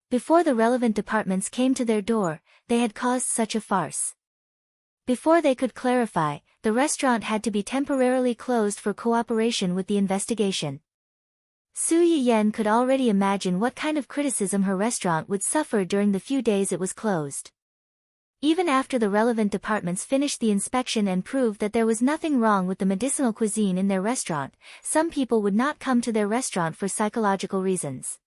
Before the relevant departments came to their door, they had caused such a farce. Before they could clarify, the restaurant had to be temporarily closed for cooperation with the investigation. Su Yiyen could already imagine what kind of criticism her restaurant would suffer during the few days it was closed. Even after the relevant departments finished the inspection and proved that there was nothing wrong with the medicinal cuisine in their restaurant, some people would not come to their restaurant for psychological reasons.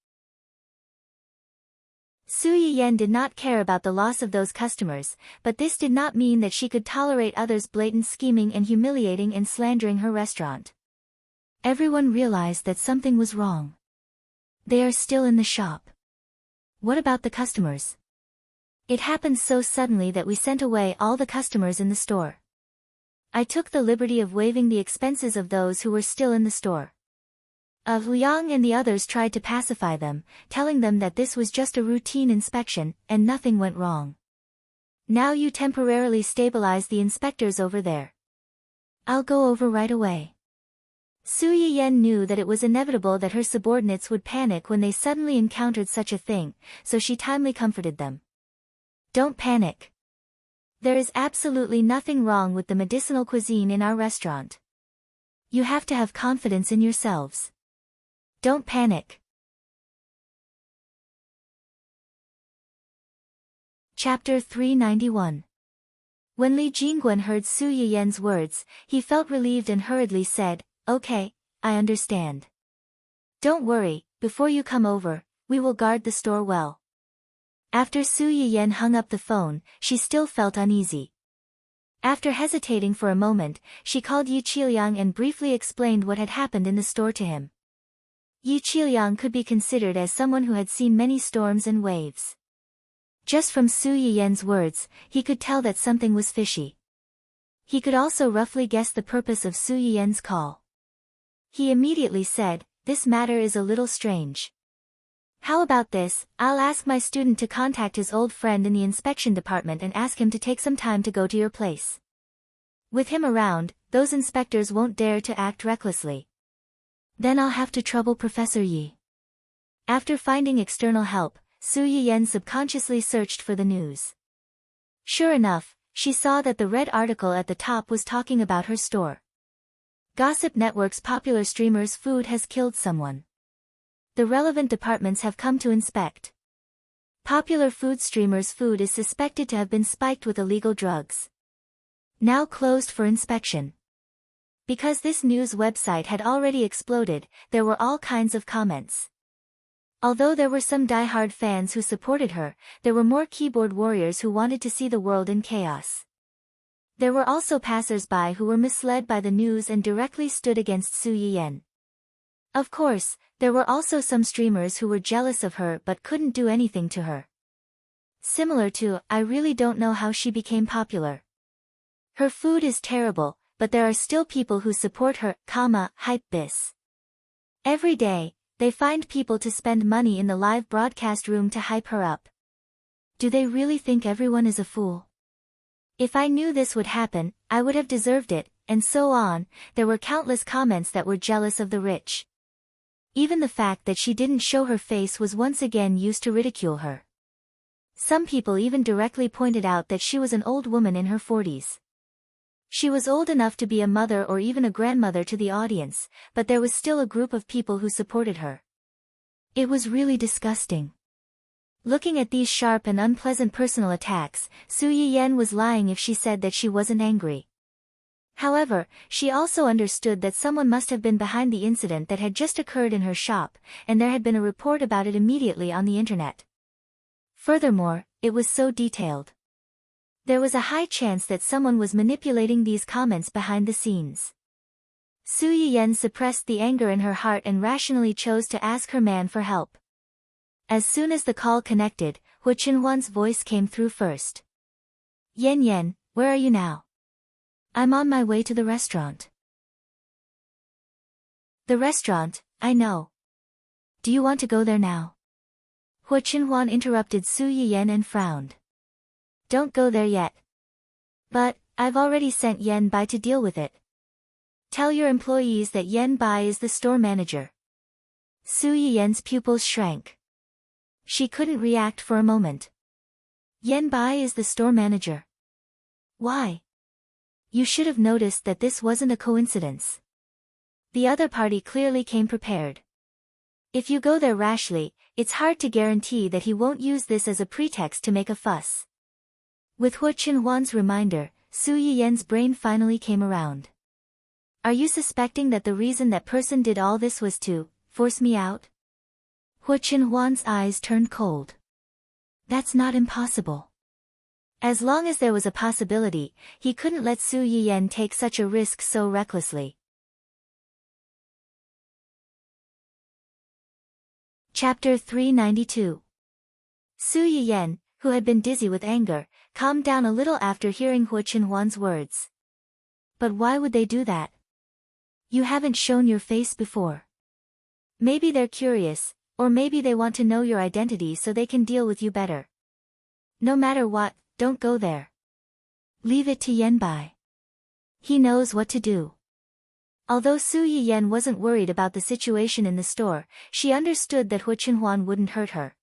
Su Yiyen did not care about the loss of those customers, but this did not mean that she could tolerate others' blatant scheming and humiliating and slandering her restaurant. Everyone realized that something was wrong. They are still in the shop. What about the customers? It happened so suddenly that we sent away all the customers in the store. I took the liberty of waiving the expenses of those who were still in the store. Liang and the others tried to pacify them, telling them that this was just a routine inspection, and nothing went wrong. Now you temporarily stabilize the inspectors over there. I'll go over right away. Su Yiyen knew that it was inevitable that her subordinates would panic when they suddenly encountered such a thing, so she timely comforted them. Don't panic. There is absolutely nothing wrong with the medicinal cuisine in our restaurant. You have to have confidence in yourselves. Don't panic. Chapter 391. When Li Jingguan heard Su Yiyan's words, he felt relieved and hurriedly said, "Okay, I understand. Don't worry, before you come over, we will guard the store well." After Su Yiyan hung up the phone, she still felt uneasy. After hesitating for a moment, she called Yi Qiliang and briefly explained what had happened in the store to him. Yi Qiliang could be considered as someone who had seen many storms and waves. Just from Su Yiyan's words, he could tell that something was fishy. He could also roughly guess the purpose of Su Yiyan's call. He immediately said, "This matter is a little strange. How about this, I'll ask my student to contact his old friend in the inspection department and ask him to take some time to go to your place. With him around, those inspectors won't dare to act recklessly. Then I'll have to trouble Professor Yi." After finding external help, Su Yiyan subconsciously searched for the news. Sure enough, she saw that the red article at the top was talking about her store. Gossip Network's popular streamer's food has killed someone. The relevant departments have come to inspect. Popular food streamer's food is suspected to have been spiked with illegal drugs. Now closed for inspection. Because this news website had already exploded, there were all kinds of comments. Although there were some die-hard fans who supported her, there were more keyboard warriors who wanted to see the world in chaos. There were also passers-by who were misled by the news and directly stood against Su Yiyan. Of course, there were also some streamers who were jealous of her but couldn't do anything to her. Similar to, "I really don't know how she became popular. Her food is terrible, but there are still people who support her, hype bis. Every day, they find people to spend money in the live broadcast room to hype her up. Do they really think everyone is a fool? If I knew this would happen, I would have deserved it," and so on. There were countless comments that were jealous of the rich. Even the fact that she didn't show her face was once again used to ridicule her. Some people even directly pointed out that she was an old woman in her 40s. She was old enough to be a mother or even a grandmother to the audience, but there was still a group of people who supported her. It was really disgusting. Looking at these sharp and unpleasant personal attacks, Su Yiyan was lying if she said that she wasn't angry. However, she also understood that someone must have been behind the incident that had just occurred in her shop, and there had been a report about it immediately on the internet. Furthermore, it was so detailed. There was a high chance that someone was manipulating these comments behind the scenes. Su Yiyan suppressed the anger in her heart and rationally chose to ask her man for help. As soon as the call connected, Hu Qinhuan's voice came through first. "Yan, where are you now?" "I'm on my way to the restaurant." "The restaurant, I know. Do you want to go there now?" Hu Qinhuan interrupted Su Yiyan and frowned. "Don't go there yet. But, I've already sent Yan Bai to deal with it. Tell your employees that Yan Bai is the store manager." Su Yiyan's pupils shrank. She couldn't react for a moment. Yan Bai is the store manager. Why? You should have noticed that this wasn't a coincidence. The other party clearly came prepared. If you go there rashly, it's hard to guarantee that he won't use this as a pretext to make a fuss. With Hu Qinhuan's reminder, Su Yiyan's brain finally came around. "Are you suspecting that the reason that person did all this was to force me out?" Hu Qinhuan's eyes turned cold. "That's not impossible." As long as there was a possibility, he couldn't let Su Yiyan take such a risk so recklessly. Chapter 392. Su Yiyan, who had been dizzy with anger, calmed down a little after hearing Hu Qinhuan's words. "But why would they do that? You haven't shown your face before. Maybe they're curious, or maybe they want to know your identity so they can deal with you better. No matter what, don't go there. Leave it to Yan Bai. He knows what to do." Although Su Yiyan wasn't worried about the situation in the store, she understood that Hu Qinhuan wouldn't hurt her.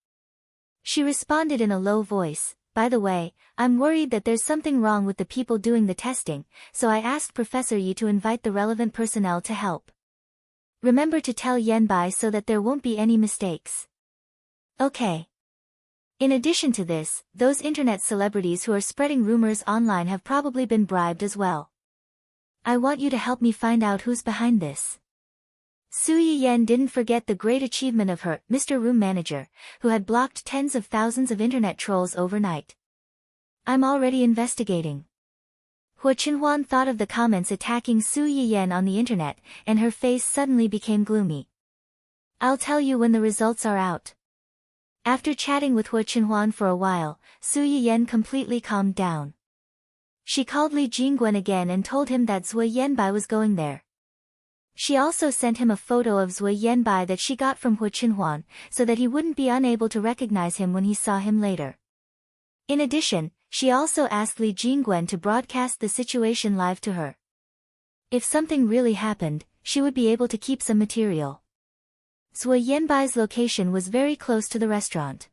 She responded in a low voice, "By the way, I'm worried that there's something wrong with the people doing the testing, so I asked Professor Yi to invite the relevant personnel to help. Remember to tell Yan Bai so that there won't be any mistakes." "Okay." In addition to this, those internet celebrities who are spreading rumors online have probably been bribed as well. I want you to help me find out who's behind this. Su Yiyan didn't forget the great achievement of her, Mr. Room Manager, who had blocked tens of thousands of internet trolls overnight. I'm already investigating. Hua Qinhuan thought of the comments attacking Su Yiyan on the internet, and her face suddenly became gloomy. I'll tell you when the results are out. After chatting with Hua Qinhuan for a while, Su Yiyan completely calmed down. She called Li Jingguan again and told him that Zui Yanbai was going there. She also sent him a photo of Zui Yanbai that she got from Hua Qinhuan, so that he wouldn't be unable to recognize him when he saw him later. In addition, she also asked Li Jingguan to broadcast the situation live to her. If something really happened, she would be able to keep some material. Zui Yanbai's location was very close to the restaurant.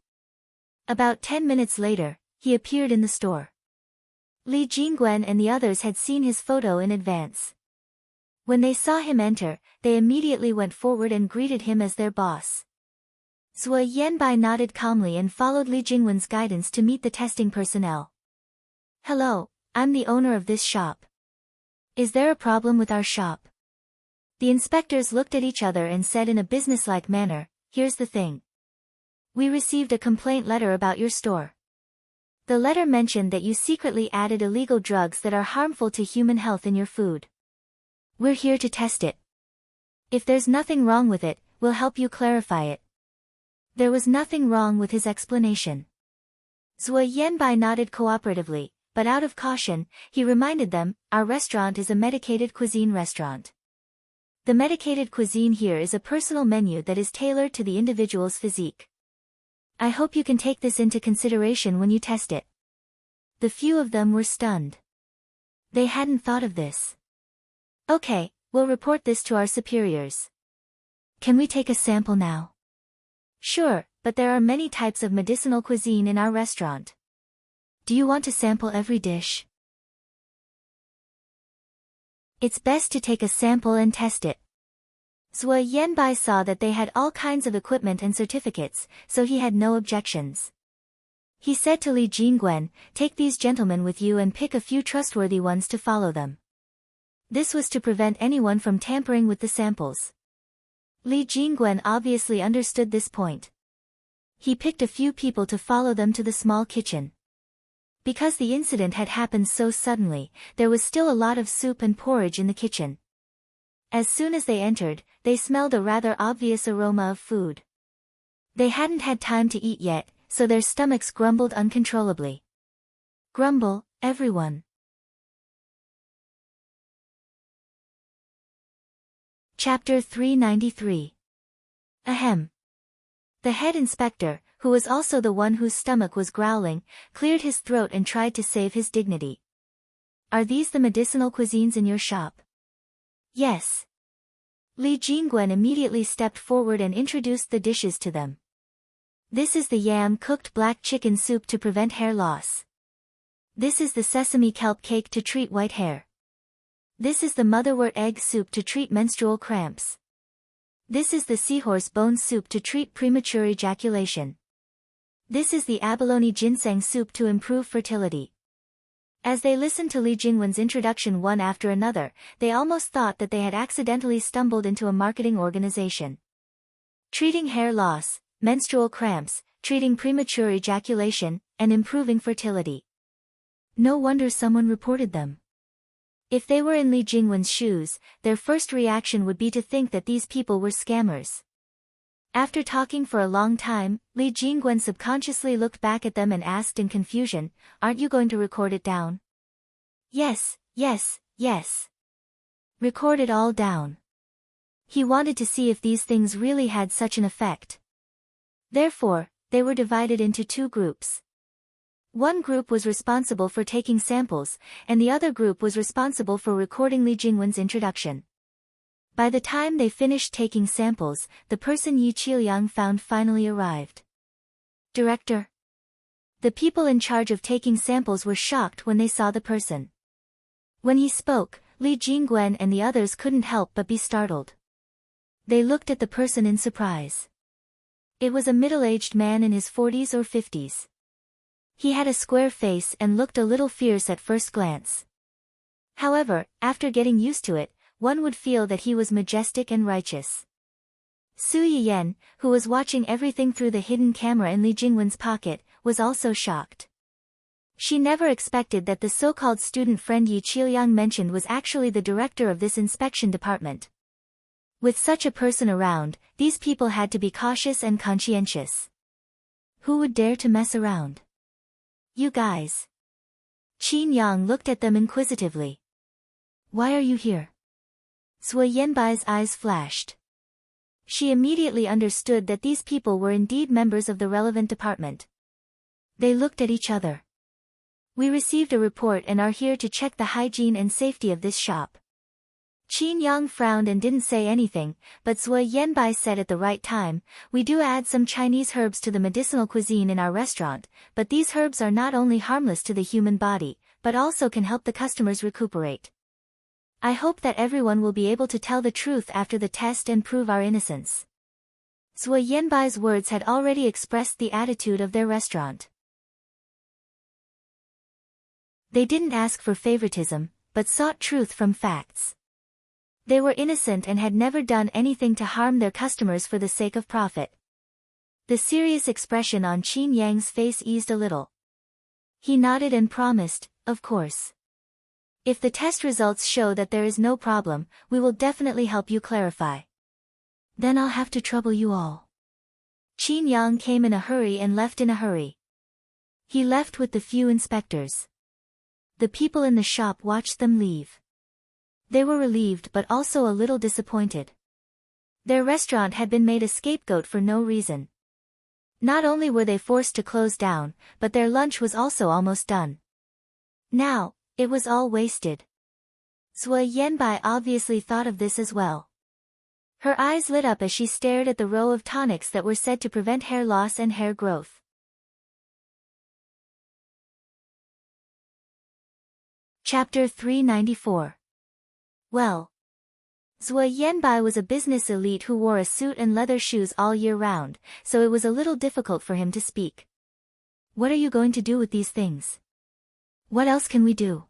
About 10 minutes later, he appeared in the store. Li Jingguan and the others had seen his photo in advance. When they saw him enter, they immediately went forward and greeted him as their boss. Zui Yanbai nodded calmly and followed Li Jingguan's guidance to meet the testing personnel. Hello, I'm the owner of this shop. Is there a problem with our shop? The inspectors looked at each other and said in a businesslike manner, here's the thing. We received a complaint letter about your store. The letter mentioned that you secretly added illegal drugs that are harmful to human health in your food. We're here to test it. If there's nothing wrong with it, we'll help you clarify it. There was nothing wrong with his explanation. Zui Yanbai nodded cooperatively, but out of caution, he reminded them, our restaurant is a medicated cuisine restaurant. The medicated cuisine here is a personal menu that is tailored to the individual's physique. I hope you can take this into consideration when you test it. The few of them were stunned. They hadn't thought of this. Okay, we'll report this to our superiors. Can we take a sample now? Sure, but there are many types of medicinal cuisine in our restaurant. Do you want to sample every dish? It's best to take a sample and test it. Zui Yanbai saw that they had all kinds of equipment and certificates, so he had no objections. He said to Li Jingguan, take these gentlemen with you and pick a few trustworthy ones to follow them. This was to prevent anyone from tampering with the samples. Li Jingguan obviously understood this point. He picked a few people to follow them to the small kitchen. Because the incident had happened so suddenly, there was still a lot of soup and porridge in the kitchen. As soon as they entered, they smelled a rather obvious aroma of food. They hadn't had time to eat yet, so their stomachs grumbled uncontrollably. Grumble, everyone. Chapter 393. Ahem. The head inspector, who was also the one whose stomach was growling, cleared his throat and tried to save his dignity. Are these the medicinal cuisines in your shop? Yes. Li Jingguan immediately stepped forward and introduced the dishes to them. This is the yam-cooked black chicken soup to prevent hair loss. This is the sesame kelp cake to treat white hair. This is the motherwort egg soup to treat menstrual cramps. This is the seahorse bone soup to treat premature ejaculation. This is the abalone ginseng soup to improve fertility. As they listened to Li Jingguan's introduction one after another, they almost thought that they had accidentally stumbled into a marketing organization. Treating hair loss, menstrual cramps, treating premature ejaculation, and improving fertility. No wonder someone reported them. If they were in Li Jingguan's shoes, their first reaction would be to think that these people were scammers. After talking for a long time, Li Jingguan subconsciously looked back at them and asked in confusion, aren't you going to record it down? Yes, yes, yes. Record it all down. He wanted to see if these things really had such an effect. Therefore, they were divided into two groups. One group was responsible for taking samples, and the other group was responsible for recording Li Jingguan's introduction. By the time they finished taking samples, the person Yi Qiliang found finally arrived. Director. The people in charge of taking samples were shocked when they saw the person. When he spoke, Li Jingguan and the others couldn't help but be startled. They looked at the person in surprise. It was a middle-aged man in his 40s or 50s. He had a square face and looked a little fierce at first glance. However, after getting used to it, one would feel that he was majestic and righteous. Su Yiyan, who was watching everything through the hidden camera in Li Jingwen's pocket, was also shocked. She never expected that the so-called student friend Yi Qiuyang mentioned was actually the director of this inspection department. With such a person around, these people had to be cautious and conscientious. Who would dare to mess around? You guys. Qin Yang looked at them inquisitively. Why are you here? Sui Yanbai's eyes flashed. She immediately understood that these people were indeed members of the relevant department. They looked at each other. We received a report and are here to check the hygiene and safety of this shop. Qin Yang frowned and didn't say anything, but Sui Yanbai said at the right time, we do add some Chinese herbs to the medicinal cuisine in our restaurant, but these herbs are not only harmless to the human body, but also can help the customers recuperate. I hope that everyone will be able to tell the truth after the test and prove our innocence. Sui Yanbai's words had already expressed the attitude of their restaurant. They didn't ask for favoritism, but sought truth from facts. They were innocent and had never done anything to harm their customers for the sake of profit. The serious expression on Qin Yang's face eased a little. He nodded and promised, of course. If the test results show that there is no problem, we will definitely help you clarify. Then I'll have to trouble you all. Qin Yang came in a hurry and left in a hurry. He left with the few inspectors. The people in the shop watched them leave. They were relieved but also a little disappointed. Their restaurant had been made a scapegoat for no reason. Not only were they forced to close down, but their lunch was also almost done. Now, it was all wasted. Sui Yanbai obviously thought of this as well. Her eyes lit up as she stared at the row of tonics that were said to prevent hair loss and hair growth. Chapter 394. Well. Sui Yanbai was a business elite who wore a suit and leather shoes all year round, so it was a little difficult for him to speak. What are you going to do with these things? What else can we do?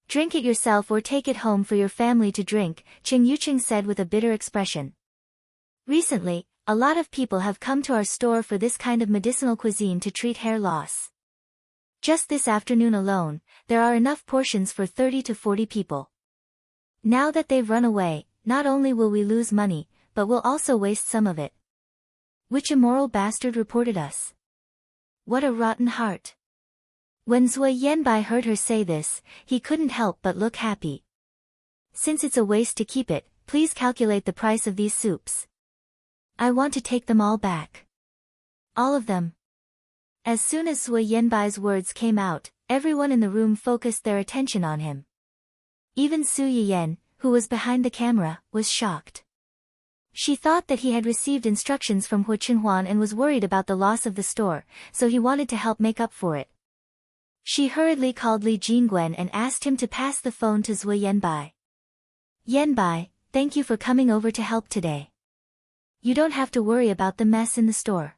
Drink it yourself or take it home for your family to drink, Qing Yuqing said with a bitter expression. Recently, a lot of people have come to our store for this kind of medicinal cuisine to treat hair loss. Just this afternoon alone, there are enough portions for 30 to 40 people. Now that they've run away, not only will we lose money, but we'll also waste some of it. Which immoral bastard reported us? What a rotten heart. When Sui Yanbai heard her say this, he couldn't help but look happy. Since it's a waste to keep it, please calculate the price of these soups. I want to take them all back. All of them. As soon as Sui Yanbai's words came out, everyone in the room focused their attention on him. Even Su Yiyan, who was behind the camera, was shocked. She thought that he had received instructions from Hu Chenhuan and was worried about the loss of the store, so he wanted to help make up for it. She hurriedly called Li Jingwen and asked him to pass the phone to Sui Yanbai. Yanbai, thank you for coming over to help today. You don't have to worry about the mess in the store.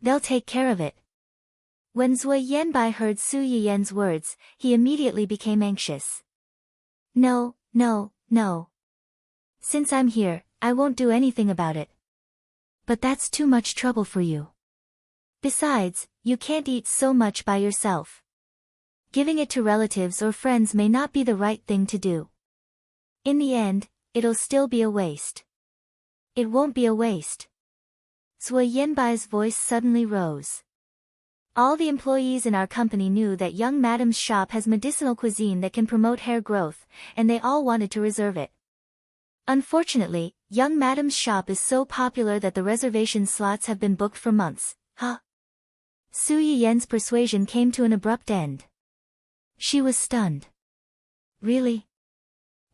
They'll take care of it. When Sui Yanbai heard Su Yiyan's words, he immediately became anxious. No. Since I'm here, I won't do anything about it. But that's too much trouble for you. Besides, you can't eat so much by yourself. Giving it to relatives or friends may not be the right thing to do. In the end, it'll still be a waste. It won't be a waste. Sui Yanbai's voice suddenly rose. All the employees in our company knew that young madam's shop has medicinal cuisine that can promote hair growth, and they all wanted to reserve it. Unfortunately, young madam's shop is so popular that the reservation slots have been booked for months. Su Yiyan's persuasion came to an abrupt end. She was stunned. Really?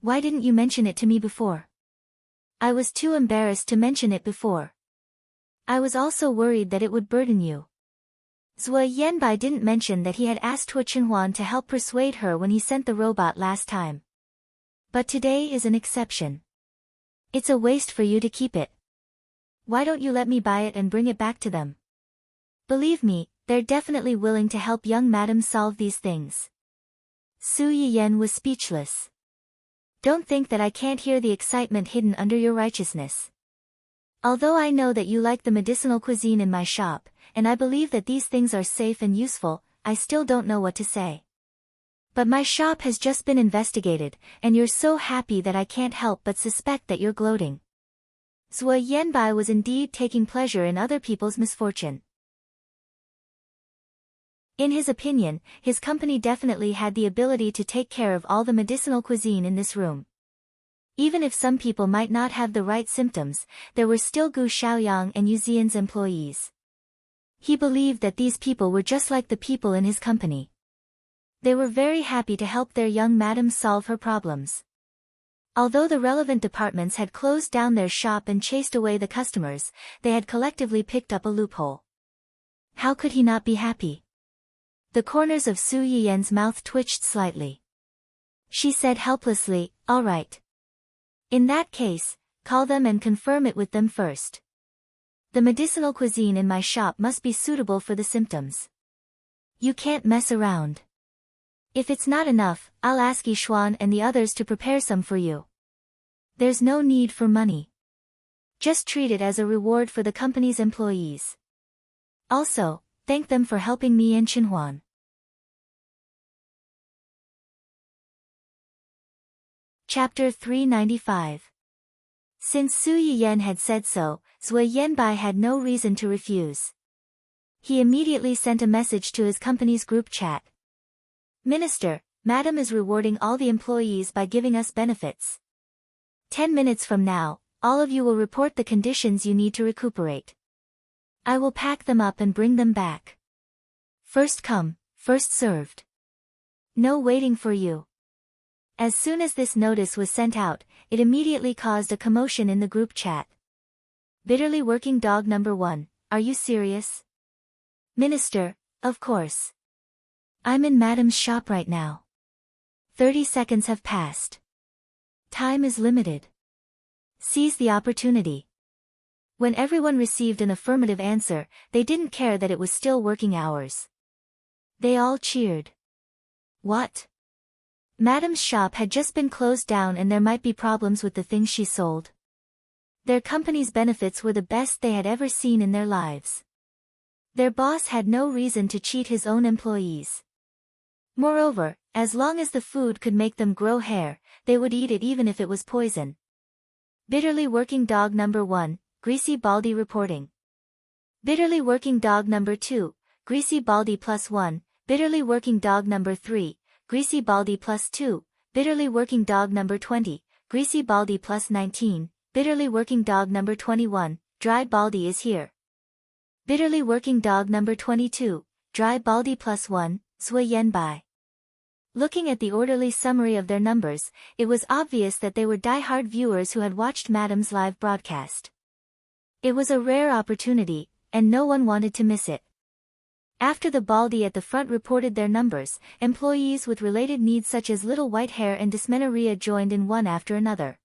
Why didn't you mention it to me before? I was too embarrassed to mention it before. I was also worried that it would burden you. Sui Yanbai didn't mention that he had asked Hu Chenhuan to help persuade her when he sent the robot last time. But today is an exception. It's a waste for you to keep it. Why don't you let me buy it and bring it back to them? Believe me, they're definitely willing to help young madam solve these things. Su Yiyen was speechless. Don't think that I can't hear the excitement hidden under your righteousness. Although I know that you like the medicinal cuisine in my shop, and I believe that these things are safe and useful, I still don't know what to say. But my shop has just been investigated, and you're so happy that I can't help but suspect that you're gloating. Zhuo Yanbai was indeed taking pleasure in other people's misfortune. In his opinion, his company definitely had the ability to take care of all the medicinal cuisine in this room. Even if some people might not have the right symptoms, there were still Gu Xiaoyang and Yu Zian's employees. He believed that these people were just like the people in his company. They were very happy to help their young madam solve her problems. Although the relevant departments had closed down their shop and chased away the customers, they had collectively picked up a loophole. How could he not be happy? The corners of Su Yiyen's mouth twitched slightly. She said helplessly, "All right. In that case, call them and confirm it with them first. The medicinal cuisine in my shop must be suitable for the symptoms. You can't mess around. If it's not enough, I'll ask Yishuan and the others to prepare some for you. There's no need for money. Just treat it as a reward for the company's employees. Also, thank them for helping me and Qinhuan." Chapter 395. Since Su Yiyen had said so, Zhuo Yanbai had no reason to refuse. He immediately sent a message to his company's group chat. "Minister, Madam is rewarding all the employees by giving us benefits. 10 minutes from now, all of you will report the conditions you need to recuperate. I will pack them up and bring them back. First come, first served. No waiting for you." As soon as this notice was sent out, it immediately caused a commotion in the group chat. Bitterly working dog number 1, are you serious? Minister, of course. I'm in Madam's shop right now. 30 seconds have passed. Time is limited. Seize the opportunity. When everyone received an affirmative answer, they didn't care that it was still working hours. They all cheered. What? Madam's shop had just been closed down and there might be problems with the things she sold. Their company's benefits were the best they had ever seen in their lives. Their boss had no reason to cheat his own employees. Moreover, as long as the food could make them grow hair, they would eat it even if it was poison. Bitterly working dog number 1, Greasy Baldy reporting. Bitterly working dog number 2, Greasy Baldy +1, bitterly working dog number 3, Greasy Baldy +2, bitterly working dog number 20, Greasy Baldy +19, bitterly working dog number 21, Dry Baldy is here. Bitterly working dog number 22, Dry Baldy +1, Zhuo Yanbai. Looking at the orderly summary of their numbers, it was obvious that they were die-hard viewers who had watched Madam's live broadcast. It was a rare opportunity, and no one wanted to miss it. After the Baldy at the front reported their numbers, employees with related needs such as little white hair and dysmenorrhea joined in one after another.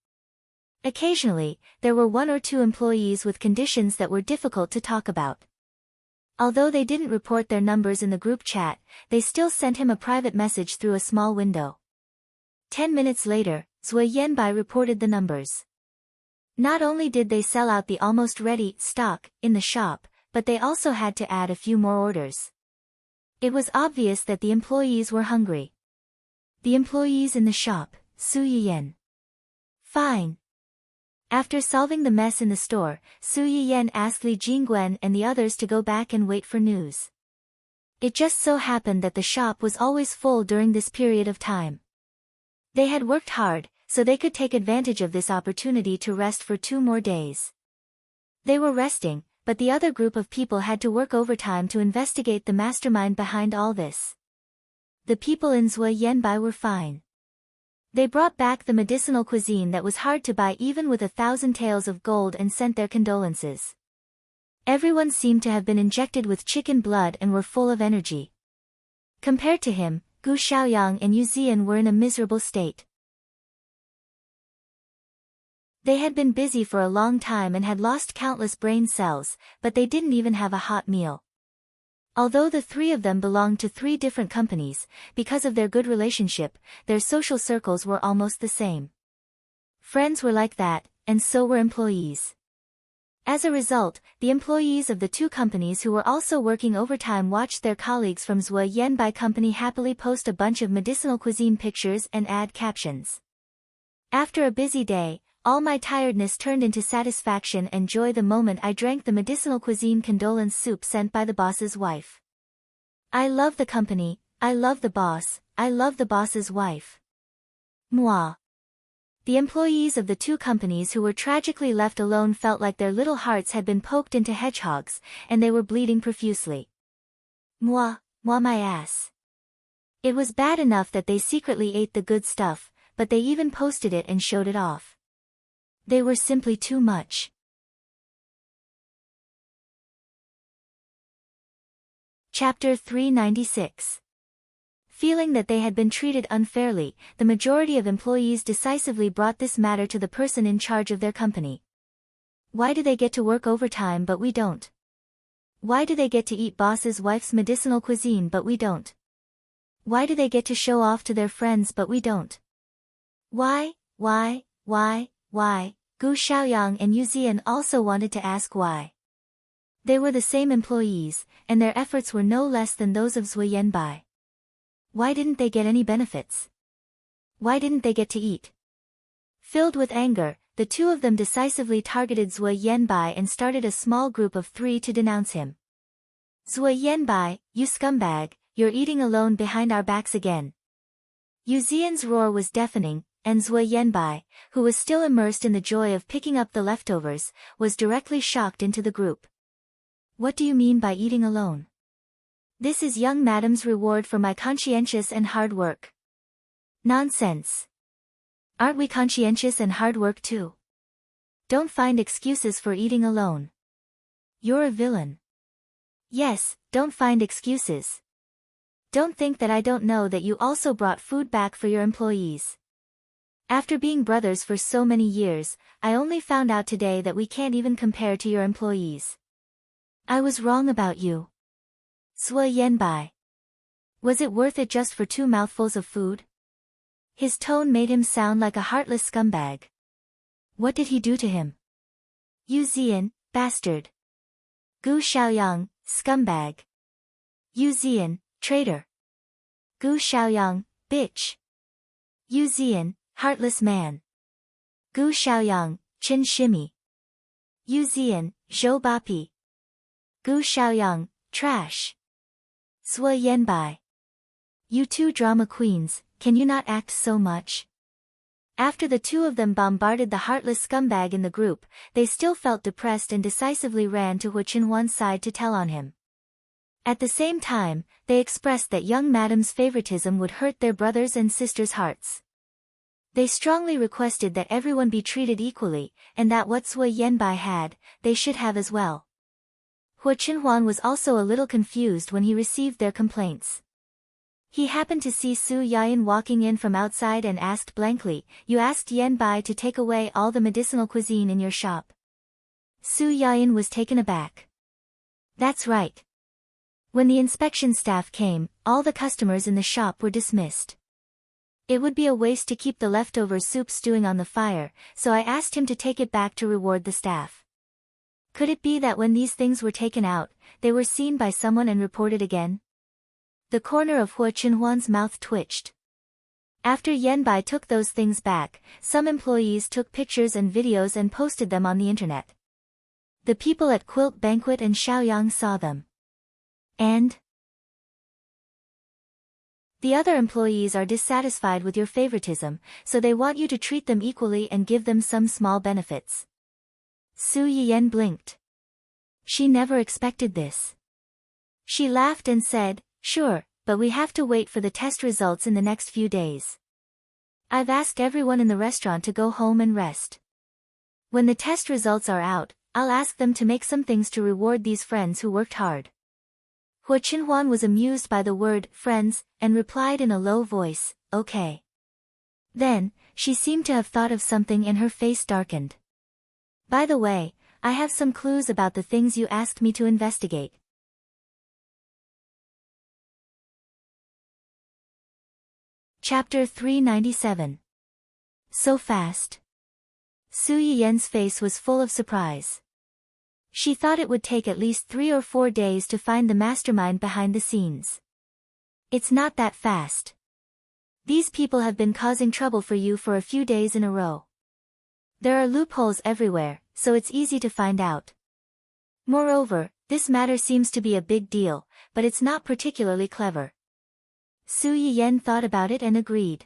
Occasionally, there were 1 or 2 employees with conditions that were difficult to talk about. Although they didn't report their numbers in the group chat, they still sent him a private message through a small window. 10 minutes later, Zhuo Yanbai reported the numbers. Not only did they sell out the almost ready stock in the shop, but they also had to add a few more orders. It was obvious that the employees were hungry. The employees in the shop, Su Yiyen. Fine. After solving the mess in the store, Su Yiyen asked Li Jingguan and the others to go back and wait for news. It just so happened that the shop was always full during this period of time. They had worked hard, so they could take advantage of this opportunity to rest for 2 more days. They were resting, but the other group of people had to work overtime to investigate the mastermind behind all this. The people in Zhuo Yanbai were fine. They brought back the medicinal cuisine that was hard to buy even with 1,000 taels of gold and sent their condolences. Everyone seemed to have been injected with chicken blood and were full of energy. Compared to him, Gu Xiaoyang and Yu Zian were in a miserable state. They had been busy for a long time and had lost countless brain cells, but they didn't even have a hot meal. Although the three of them belonged to three different companies, because of their good relationship, their social circles were almost the same. Friends were like that, and so were employees. As a result, the employees of the two companies who were also working overtime watched their colleagues from Zhuo Yanbai company happily post a bunch of medicinal cuisine pictures and add captions. After a busy day, all my tiredness turned into satisfaction and joy the moment I drank the medicinal cuisine condolence soup sent by the boss's wife. I love the company, I love the boss, I love the boss's wife. Moi. The employees of the two companies who were tragically left alone felt like their little hearts had been poked into hedgehogs, and they were bleeding profusely. Moi my ass. It was bad enough that they secretly ate the good stuff, but they even posted it and showed it off. They were simply too much. Chapter 396. Feeling that they had been treated unfairly, the majority of employees decisively brought this matter to the person in charge of their company. Why do they get to work overtime but we don't? Why do they get to eat boss's wife's medicinal cuisine but we don't? Why do they get to show off to their friends but we don't? Why? Gu Xiaoyang and Yu Zian also wanted to ask why. They were the same employees, and their efforts were no less than those of Zui Yanbai. Why didn't they get any benefits? Why didn't they get to eat? Filled with anger, the two of them decisively targeted Zui Yanbai and started a small group of 3 to denounce him. Zui Yanbai, you scumbag, you're eating alone behind our backs again. Yu Zian's roar was deafening, and Zui Yanbai, who was still immersed in the joy of picking up the leftovers, was directly shocked into the group. What do you mean by eating alone? This is young madam's reward for my conscientious and hard work. Nonsense. Aren't we conscientious and hard work too? Don't find excuses for eating alone. You're a villain. Yes, don't find excuses. Don't think that I don't know that you also brought food back for your employees. After being brothers for so many years, I only found out today that we can't even compare to your employees. I was wrong about you. Zui Yanbai. Was it worth it just for 2 mouthfuls of food? His tone made him sound like a heartless scumbag. What did he do to him? Yu Zian, bastard. Gu Xiaoyang, scumbag. Yu Zian, traitor. Gu Xiaoyang, bitch. Yu Zian, heartless man. Gu Xiaoyang, chin shimmy. Yu Zian, zhou bapi. Gu Xiaoyang, trash. Zui Yanbai. You two drama queens, can you not act so much? After the two of them bombarded the heartless scumbag in the group, they still felt depressed and decisively ran to Hu Qinhuan's side to tell on him. At the same time, they expressed that young madam's favoritism would hurt their brothers' and sisters' hearts. They strongly requested that everyone be treated equally, and that what Zui Yanbai had, they should have as well. Hu Qinhuan was also a little confused when he received their complaints. He happened to see Su Yayan walking in from outside and asked blankly, "You asked Yanbai to take away all the medicinal cuisine in your shop?" Su Yayan was taken aback. That's right. When the inspection staff came, all the customers in the shop were dismissed. It would be a waste to keep the leftover soup stewing on the fire, so I asked him to take it back to reward the staff. Could it be that when these things were taken out, they were seen by someone and reported again? The corner of Hu Qinhuan's mouth twitched. After Yanbai took those things back, some employees took pictures and videos and posted them on the internet. The people at Quilt Banquet and Xiaoyang saw them. And the other employees are dissatisfied with your favoritism, so they want you to treat them equally and give them some small benefits. Su Yiyan blinked. She never expected this. She laughed and said, "Sure, but we have to wait for the test results in the next few days. I've asked everyone in the restaurant to go home and rest. When the test results are out, I'll ask them to make some things to reward these friends who worked hard." Hu Qinhuan was amused by the word friends, and replied in a low voice, "Okay." Then, she seemed to have thought of something and her face darkened. By the way, I have some clues about the things you asked me to investigate. Chapter 397. So fast. Su Yiyen's face was full of surprise. She thought it would take at least 3 or 4 days to find the mastermind behind the scenes. It's not that fast. These people have been causing trouble for you for a few days in a row. There are loopholes everywhere, so it's easy to find out. Moreover, this matter seems to be a big deal, but it's not particularly clever. Su Yiyen thought about it and agreed.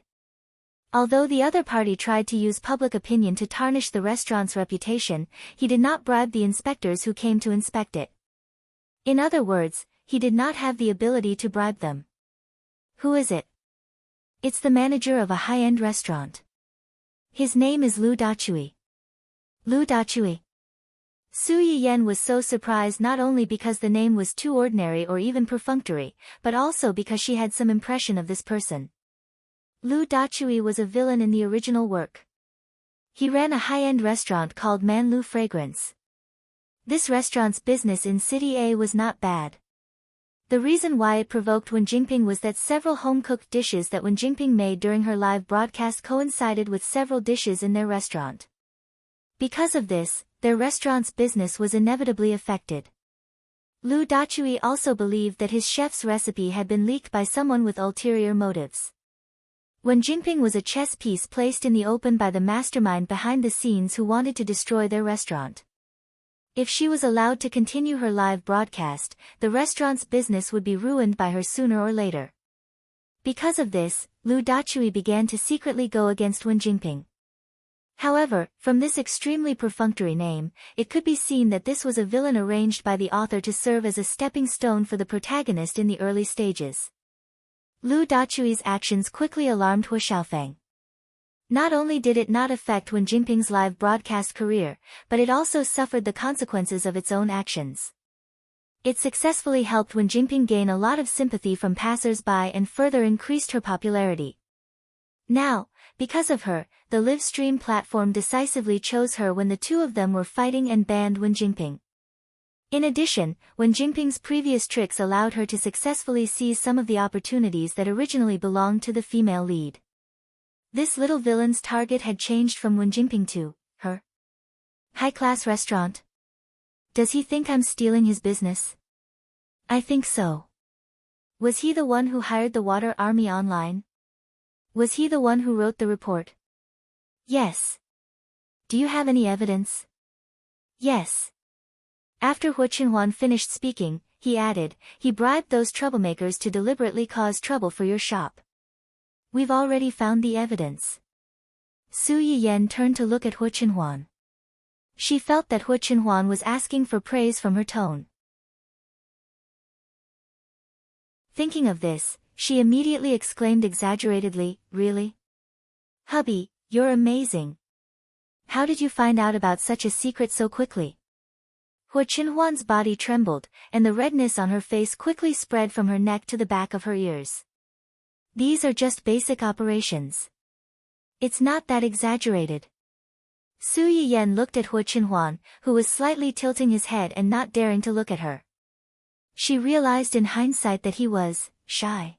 Although the other party tried to use public opinion to tarnish the restaurant's reputation, he did not bribe the inspectors who came to inspect it. In other words, he did not have the ability to bribe them. Who is it? It's the manager of a high-end restaurant. His name is Lu Dachui. Lu Dachui. Su Yiyen was so surprised not only because the name was too ordinary or even perfunctory, but also because she had some impression of this person. Lu Dachui was a villain in the original work. He ran a high-end restaurant called Man Lu Fragrance. This restaurant's business in City A was not bad. The reason why it provoked Wen Jingping was that several home-cooked dishes that Wen Jingping made during her live broadcast coincided with several dishes in their restaurant. Because of this, their restaurant's business was inevitably affected. Lu Dachui also believed that his chef's recipe had been leaked by someone with ulterior motives. Wen Jingping was a chess piece placed in the open by the mastermind behind the scenes who wanted to destroy their restaurant. If she was allowed to continue her live broadcast, the restaurant's business would be ruined by her sooner or later. Because of this, Lu Dachui began to secretly go against Wen Jingping. However, from this extremely perfunctory name, it could be seen that this was a villain arranged by the author to serve as a stepping stone for the protagonist in the early stages. Lu Dachui's actions quickly alarmed Hu Xiaofeng. Not only did it not affect Wen Jingping's live broadcast career, but it also suffered the consequences of its own actions. It successfully helped Wen Jingping gain a lot of sympathy from passers-by and further increased her popularity. Now, because of her, the live stream platform decisively chose her when the two of them were fighting and banned Wen Jingping. In addition, Wen Jingping's previous tricks allowed her to successfully seize some of the opportunities that originally belonged to the female lead. This little villain's target had changed from Wen Jingping to her high-class restaurant. Does he think I'm stealing his business? I think so. Was he the one who hired the Water Army online? Was he the one who wrote the report? Yes. Do you have any evidence? Yes. After Hu Qinhuan finished speaking, he added, he bribed those troublemakers to deliberately cause trouble for your shop. We've already found the evidence. Su Yiyen turned to look at Hu Qinhuan. She felt that Hu Qinhuan was asking for praise from her tone. Thinking of this, she immediately exclaimed exaggeratedly, really? Hubby, you're amazing. How did you find out about such a secret so quickly? Hu Qinhuan's body trembled, and the redness on her face quickly spread from her neck to the back of her ears. These are just basic operations. It's not that exaggerated. Su Yiyen looked at Hu Qinhuan, who was slightly tilting his head and not daring to look at her. She realized in hindsight that he was shy.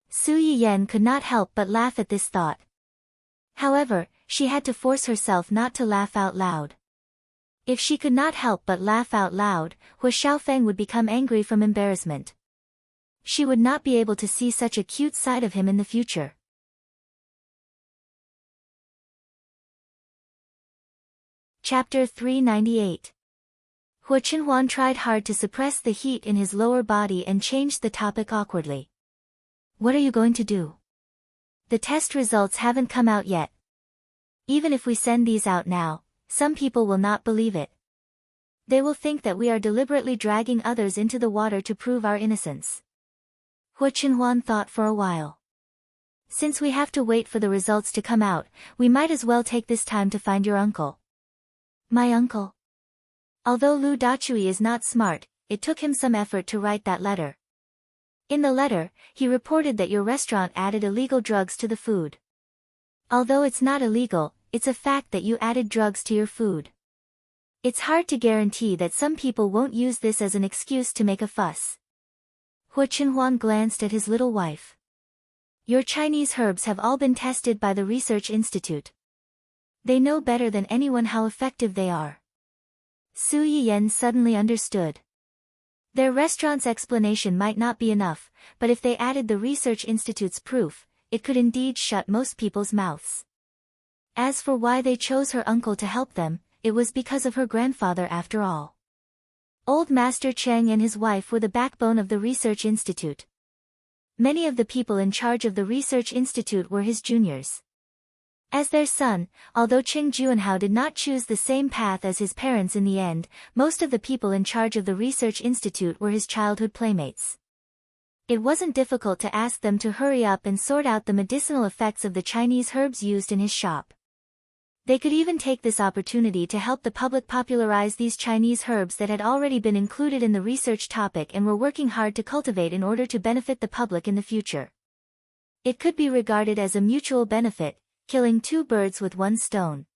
Su Yiyen could not help but laugh at this thought. However, she had to force herself not to laugh out loud. If she could not help but laugh out loud, Hu Xiaofeng would become angry from embarrassment. She would not be able to see such a cute side of him in the future. Chapter 398. Hu Qinhuan tried hard to suppress the heat in his lower body and changed the topic awkwardly. What are you going to do? The test results haven't come out yet. Even if we send these out now, some people will not believe it. They will think that we are deliberately dragging others into the water to prove our innocence. Hu Qinhuan thought for a while. Since we have to wait for the results to come out, we might as well take this time to find your uncle. My uncle? Although Lu Dachui is not smart, it took him some effort to write that letter. In the letter, he reported that your restaurant added illegal drugs to the food. Although it's not illegal, it's a fact that you added drugs to your food. It's hard to guarantee that some people won't use this as an excuse to make a fuss. Hu Chenhuan glanced at his little wife. Your Chinese herbs have all been tested by the Research Institute. They know better than anyone how effective they are. Su Yiyan suddenly understood. Their restaurant's explanation might not be enough, but if they added the Research Institute's proof, it could indeed shut most people's mouths. As for why they chose her uncle to help them, it was because of her grandfather after all. Old Master Cheng and his wife were the backbone of the Research Institute. Many of the people in charge of the Research Institute were his juniors. As their son, although Cheng Juanhao did not choose the same path as his parents in the end, most of the people in charge of the Research Institute were his childhood playmates. It wasn't difficult to ask them to hurry up and sort out the medicinal effects of the Chinese herbs used in his shop. They could even take this opportunity to help the public popularize these Chinese herbs that had already been included in the research topic and were working hard to cultivate in order to benefit the public in the future. It could be regarded as a mutual benefit, killing two birds with one stone.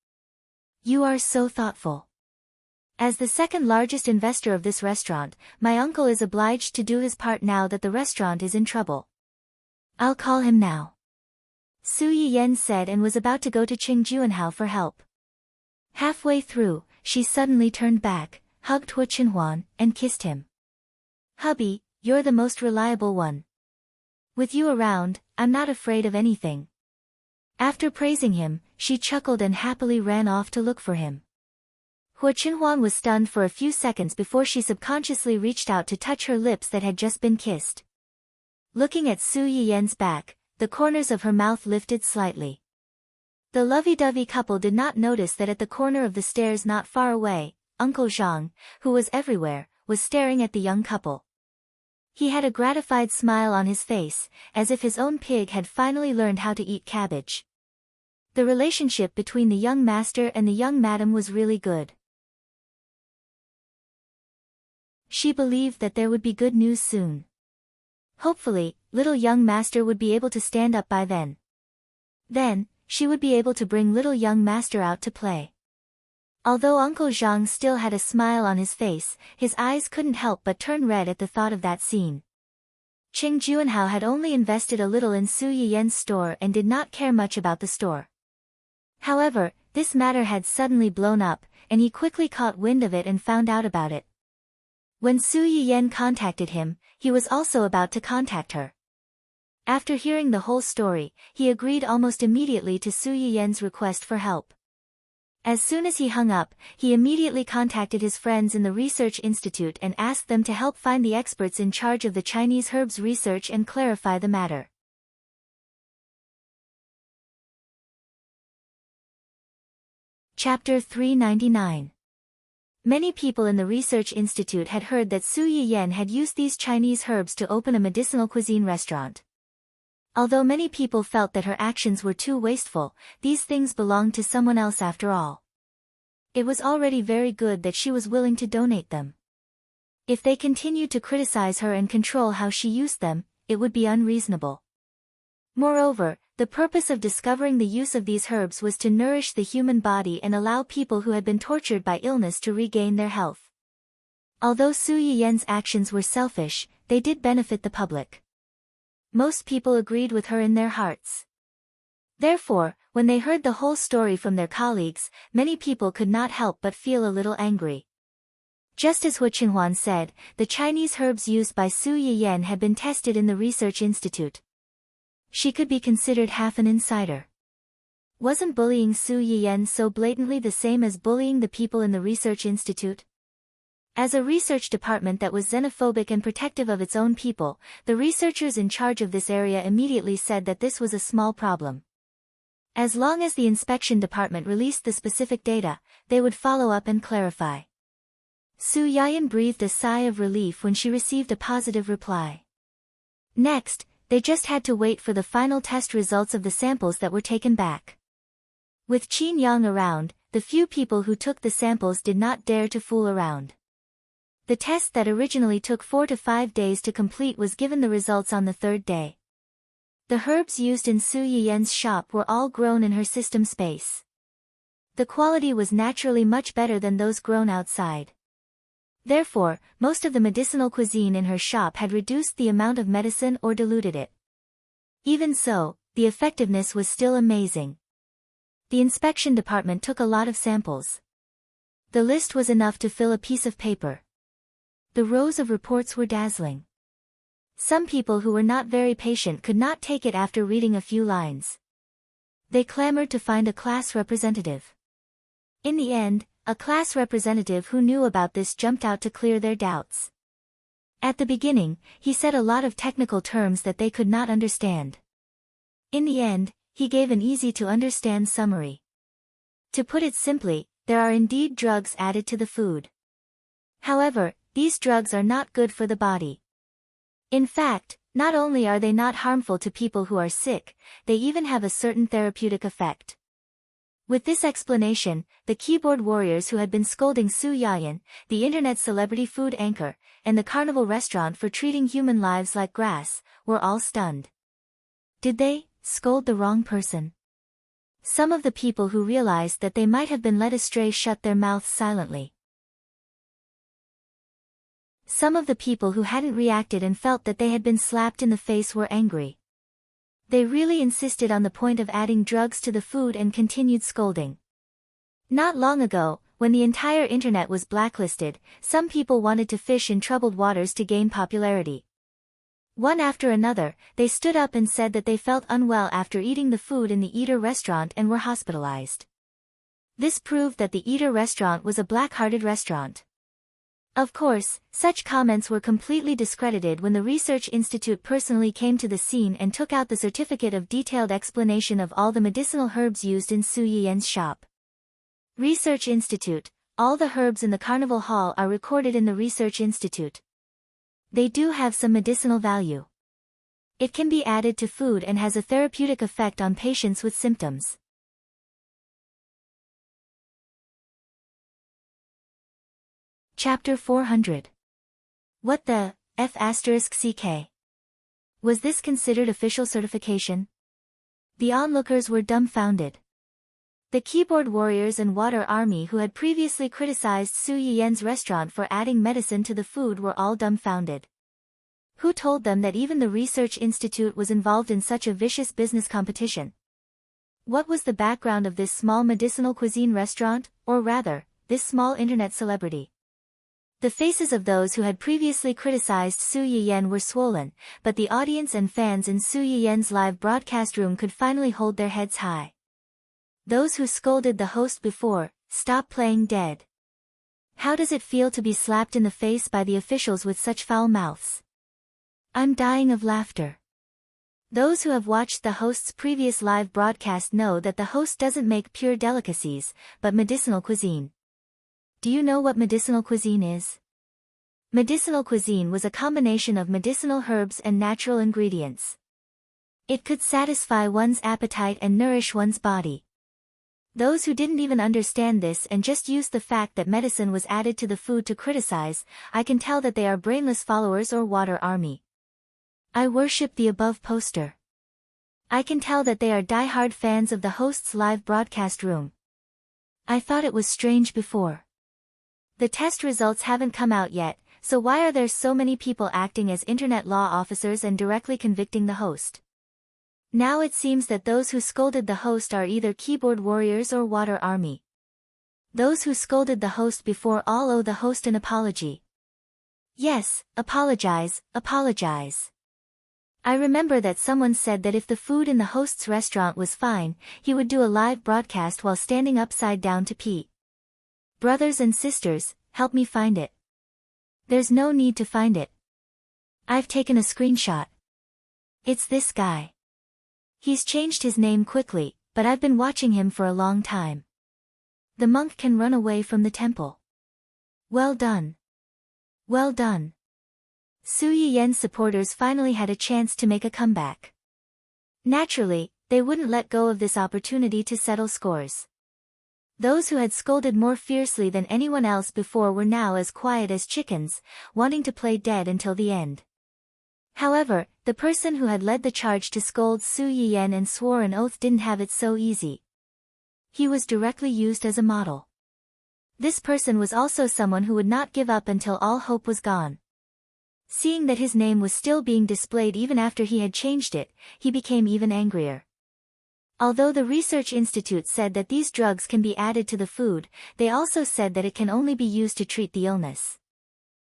You are so thoughtful. As the second largest investor of this restaurant, my uncle is obliged to do his part now that the restaurant is in trouble. I'll call him now. Su Yiyan said and was about to go to Cheng Juanhao for help. Halfway through, she suddenly turned back, hugged Hu Chenhuan, and kissed him. Hubby, you're the most reliable one. With you around, I'm not afraid of anything. After praising him, she chuckled and happily ran off to look for him. Hu Chenhuan was stunned for a few seconds before she subconsciously reached out to touch her lips that had just been kissed. Looking at Su Yiyan's back, the corners of her mouth lifted slightly. The lovey-dovey couple did not notice that at the corner of the stairs not far away, Uncle Zhang, who was everywhere, was staring at the young couple. He had a gratified smile on his face, as if his own pig had finally learned how to eat cabbage. The relationship between the young master and the young madam was really good. She believed that there would be good news soon. Hopefully, little young master would be able to stand up by then. Then, she would be able to bring little young master out to play. Although Uncle Zhang still had a smile on his face, his eyes couldn't help but turn red at the thought of that scene. Cheng Juanhao had only invested a little in Su Yiyan's store and did not care much about the store. However, this matter had suddenly blown up, and he quickly caught wind of it and found out about it. When Su Yiyan contacted him, he was also about to contact her. After hearing the whole story, he agreed almost immediately to Su Yiyan's request for help. As soon as he hung up, he immediately contacted his friends in the Research Institute and asked them to help find the experts in charge of the Chinese herbs research and clarify the matter. Chapter 399. Many people in the Research Institute had heard that Su Yiyan had used these Chinese herbs to open a medicinal cuisine restaurant. Although many people felt that her actions were too wasteful, these things belonged to someone else after all. It was already very good that she was willing to donate them. If they continued to criticize her and control how she used them, it would be unreasonable. Moreover, the purpose of discovering the use of these herbs was to nourish the human body and allow people who had been tortured by illness to regain their health. Although Su Yiyan's actions were selfish, they did benefit the public. Most people agreed with her in their hearts. Therefore, when they heard the whole story from their colleagues, many people could not help but feel a little angry. Just as Hu Chenhuan said, the Chinese herbs used by Su Yiyan had been tested in the Research Institute. She could be considered half an insider. Wasn't bullying Su Yiyan so blatantly the same as bullying the people in the Research Institute? As a research department that was xenophobic and protective of its own people, the researchers in charge of this area immediately said that this was a small problem. As long as the inspection department released the specific data, they would follow up and clarify. Su Yiyan breathed a sigh of relief when she received a positive reply. Next, they just had to wait for the final test results of the samples that were taken back. With Qin Yang around, the few people who took the samples did not dare to fool around. The test that originally took 4 to 5 days to complete was given the results on the third day. The herbs used in Su Yiyen's shop were all grown in her system space. The quality was naturally much better than those grown outside. Therefore, most of the medicinal cuisine in her shop had reduced the amount of medicine or diluted it. Even so, the effectiveness was still amazing. The inspection department took a lot of samples. The list was enough to fill a piece of paper. The rows of reports were dazzling. Some people who were not very patient could not take it after reading a few lines. They clamored to find a class representative. In the end, a class representative who knew about this jumped out to clear their doubts. At the beginning, he said a lot of technical terms that they could not understand. In the end, he gave an easy-to-understand summary. To put it simply, there are indeed drugs added to the food. However, these drugs are not good for the body. In fact, not only are they not harmful to people who are sick, they even have a certain therapeutic effect. With this explanation, the keyboard warriors who had been scolding Su Yiyen, the internet celebrity food anchor, and the carnival restaurant for treating human lives like grass, were all stunned. Did they scold the wrong person? Some of the people who realized that they might have been led astray shut their mouths silently. Some of the people who hadn't reacted and felt that they had been slapped in the face were angry. They really insisted on the point of adding drugs to the food and continued scolding. Not long ago, when the entire internet was blacklisted, some people wanted to fish in troubled waters to gain popularity. One after another, they stood up and said that they felt unwell after eating the food in the Eater restaurant and were hospitalized. This proved that the Eater restaurant was a black-hearted restaurant. Of course, such comments were completely discredited when the Research Institute personally came to the scene and took out the certificate of detailed explanation of all the medicinal herbs used in Su Yiyen's shop. Research Institute, all the herbs in the Carnival Hall are recorded in the Research Institute. They do have some medicinal value. It can be added to food and has a therapeutic effect on patients with symptoms. Chapter 400. What the F***ck? Was this considered official certification? The onlookers were dumbfounded. The keyboard warriors and water army who had previously criticized Su Yiyen's restaurant for adding medicine to the food were all dumbfounded. Who told them that even the Research Institute was involved in such a vicious business competition? What was the background of this small medicinal cuisine restaurant, or rather, this small internet celebrity? The faces of those who had previously criticized Su Yiyen were swollen, but the audience and fans in Su Yiyen's live broadcast room could finally hold their heads high. Those who scolded the host before, stop playing dead. How does it feel to be slapped in the face by the officials with such foul mouths? I'm dying of laughter. Those who have watched the host's previous live broadcast know that the host doesn't make pure delicacies, but medicinal cuisine. Do you know what medicinal cuisine is? Medicinal cuisine was a combination of medicinal herbs and natural ingredients. It could satisfy one's appetite and nourish one's body. Those who didn't even understand this and just used the fact that medicine was added to the food to criticize, I can tell that they are brainless followers or water army. I worship the above poster. I can tell that they are die-hard fans of the host's live broadcast room. I thought it was strange before. The test results haven't come out yet, so why are there so many people acting as internet law officers and directly convicting the host? Now it seems that those who scolded the host are either keyboard warriors or water army. Those who scolded the host before all owe the host an apology. Yes, apologize, apologize. I remember that someone said that if the food in the host's restaurant was fine, he would do a live broadcast while standing upside down to pee. Brothers and sisters, help me find it. There's no need to find it. I've taken a screenshot. It's this guy. He's changed his name quickly, but I've been watching him for a long time. The monk can run away from the temple. Well done. Well done. Su Yiyen's supporters finally had a chance to make a comeback. Naturally, they wouldn't let go of this opportunity to settle scores. Those who had scolded more fiercely than anyone else before were now as quiet as chickens, wanting to play dead until the end. However, the person who had led the charge to scold Su Yiyan and swore an oath didn't have it so easy. He was directly used as a model. This person was also someone who would not give up until all hope was gone. Seeing that his name was still being displayed even after he had changed it, he became even angrier. Although the research institute said that these drugs can be added to the food, they also said that it can only be used to treat the illness.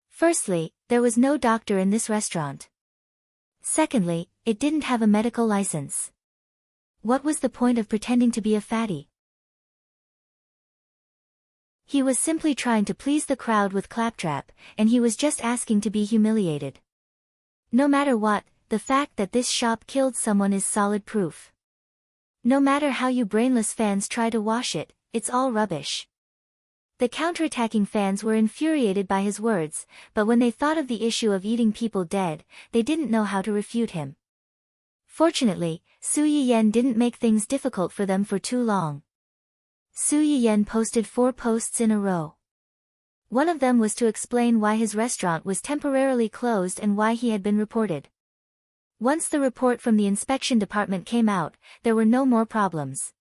Firstly, there was no doctor in this restaurant. Secondly, it didn't have a medical license. What was the point of pretending to be a fatty? He was simply trying to please the crowd with claptrap, and he was just asking to be humiliated. No matter what, the fact that this shop killed someone is solid proof. No matter how you brainless fans try to wash it, it's all rubbish. The counterattacking fans were infuriated by his words, but when they thought of the issue of eating people dead, they didn't know how to refute him. Fortunately, Su Yiyan didn't make things difficult for them for too long. Su Yiyan posted 4 posts in a row. One of them was to explain why his restaurant was temporarily closed and why he had been reported. Once the report from the inspection department came out, there were no more problems.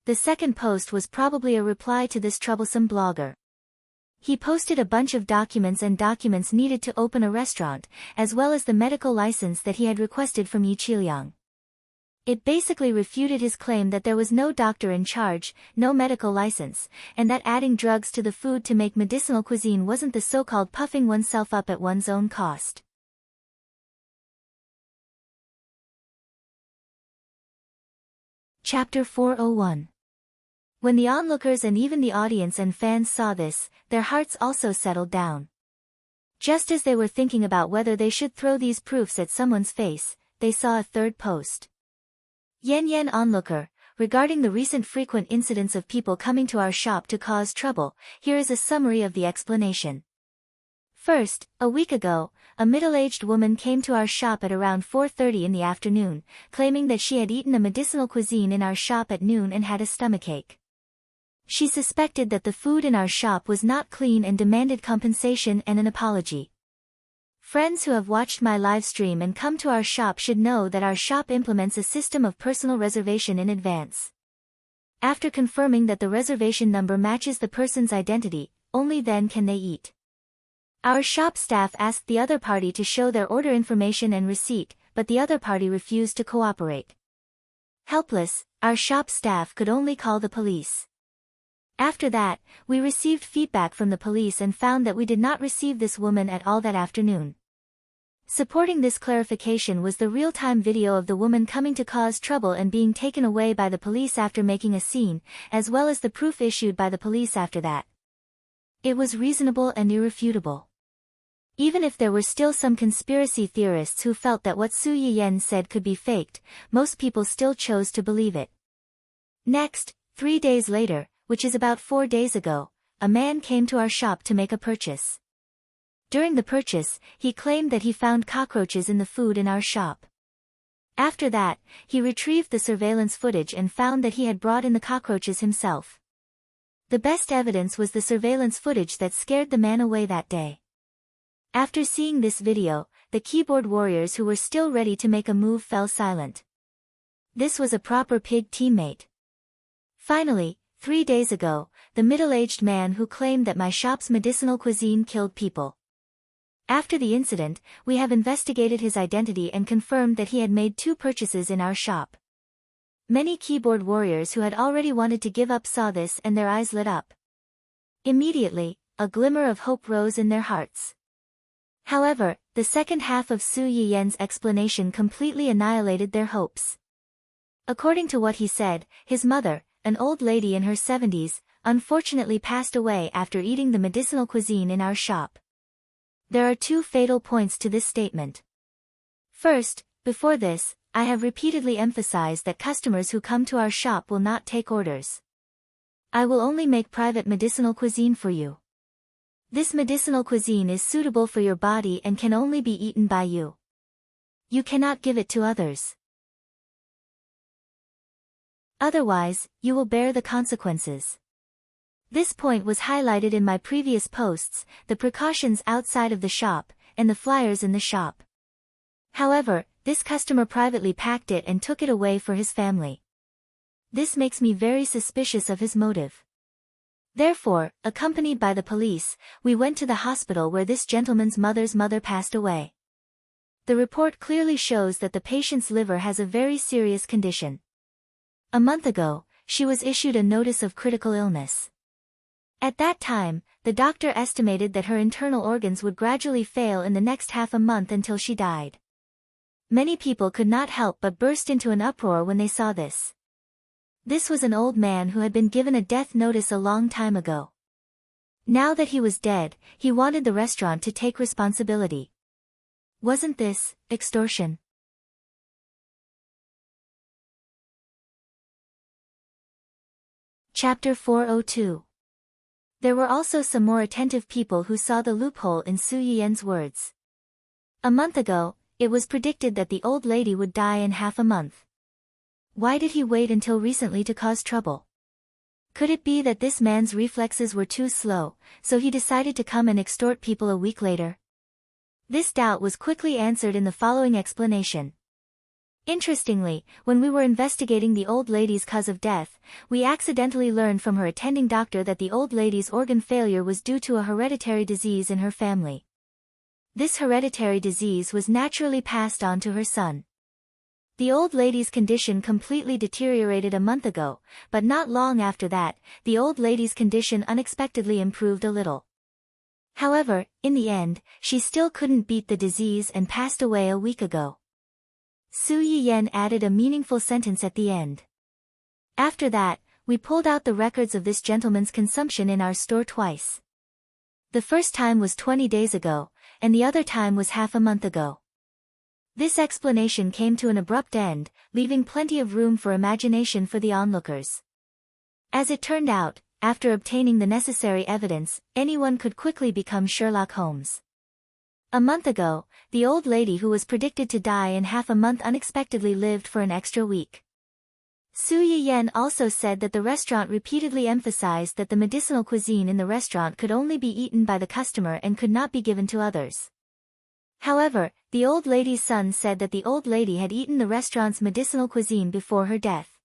The second post was probably a reply to this troublesome blogger. He posted a bunch of documents needed to open a restaurant, as well as the medical license that he had requested from Yi Qiliang. It basically refuted his claim that there was no doctor in charge, no medical license, and that adding drugs to the food to make medicinal cuisine wasn't the so-called puffing oneself up at one's own cost. Chapter 401. When the onlookers and even the audience and fans saw this, their hearts also settled down. Just as they were thinking about whether they should throw these proofs at someone's face, they saw a third post. Yan onlooker, regarding the recent frequent incidents of people coming to our shop to cause trouble, here is a summary of the explanation. First, a week ago, a middle-aged woman came to our shop at around 4:30 in the afternoon, claiming that she had eaten a medicinal cuisine in our shop at noon and had a stomachache. She suspected that the food in our shop was not clean and demanded compensation and an apology. Friends who have watched my live stream and come to our shop should know that our shop implements a system of personal reservation in advance. After confirming that the reservation number matches the person's identity, only then can they eat. Our shop staff asked the other party to show their order information and receipt, but the other party refused to cooperate. Helpless, our shop staff could only call the police. After that, we received feedback from the police and found that we did not receive this woman at all that afternoon. Supporting this clarification was the real-time video of the woman coming to cause trouble and being taken away by the police after making a scene, as well as the proof issued by the police after that. It was reasonable and irrefutable. Even if there were still some conspiracy theorists who felt that what Su Yiyan said could be faked, most people still chose to believe it. Next, 3 days later, which is about 4 days ago, a man came to our shop to make a purchase. During the purchase, he claimed that he found cockroaches in the food in our shop. After that, he retrieved the surveillance footage and found that he had brought in the cockroaches himself. The best evidence was the surveillance footage that scared the man away that day. After seeing this video, the keyboard warriors who were still ready to make a move fell silent. This was a proper pig teammate. Finally, 3 days ago, the middle-aged man who claimed that my shop's medicinal cuisine killed people. After the incident, we have investigated his identity and confirmed that he had made 2 purchases in our shop. Many keyboard warriors who had already wanted to give up saw this and their eyes lit up. Immediately, a glimmer of hope rose in their hearts. However, the second half of Su Yiyan's explanation completely annihilated their hopes. According to what he said, his mother, an old lady in her 70s, unfortunately passed away after eating the medicinal cuisine in our shop. There are 2 fatal points to this statement. First, before this, I have repeatedly emphasized that customers who come to our shop will not take orders. I will only make private medicinal cuisine for you. This medicinal cuisine is suitable for your body and can only be eaten by you. You cannot give it to others. Otherwise, you will bear the consequences. This point was highlighted in my previous posts, the precautions outside of the shop, and the flyers in the shop. However, this customer privately packed it and took it away for his family. This makes me very suspicious of his motive. Therefore, accompanied by the police, we went to the hospital where this gentleman's mother's mother passed away. The report clearly shows that the patient's liver has a very serious condition. A month ago, she was issued a notice of critical illness. At that time, the doctor estimated that her internal organs would gradually fail in the next half a month until she died. Many people could not help but burst into an uproar when they saw this. This was an old man who had been given a death notice a long time ago. Now that he was dead, he wanted the restaurant to take responsibility. Wasn't this extortion? Chapter 402. There were also some more attentive people who saw the loophole in Su Yiyen's words. A month ago, it was predicted that the old lady would die in half a month. Why did he wait until recently to cause trouble? Could it be that this man's reflexes were too slow, so he decided to come and extort people a week later? This doubt was quickly answered in the following explanation. Interestingly, when we were investigating the old lady's cause of death, we accidentally learned from her attending doctor that the old lady's organ failure was due to a hereditary disease in her family. This hereditary disease was naturally passed on to her son. The old lady's condition completely deteriorated a month ago, but not long after that, the old lady's condition unexpectedly improved a little. However, in the end, she still couldn't beat the disease and passed away a week ago. Su Yiyen added a meaningful sentence at the end. After that, we pulled out the records of this gentleman's consumption in our store twice. The first time was 20 days ago, and the other time was half a month ago. This explanation came to an abrupt end, leaving plenty of room for imagination for the onlookers. As it turned out, after obtaining the necessary evidence, anyone could quickly become Sherlock Holmes. A month ago, the old lady who was predicted to die in half a month unexpectedly lived for an extra week. Su Yiyen also said that the restaurant repeatedly emphasized that the medicinal cuisine in the restaurant could only be eaten by the customer and could not be given to others. However, the old lady's son said that the old lady had eaten the restaurant's medicinal cuisine before her death.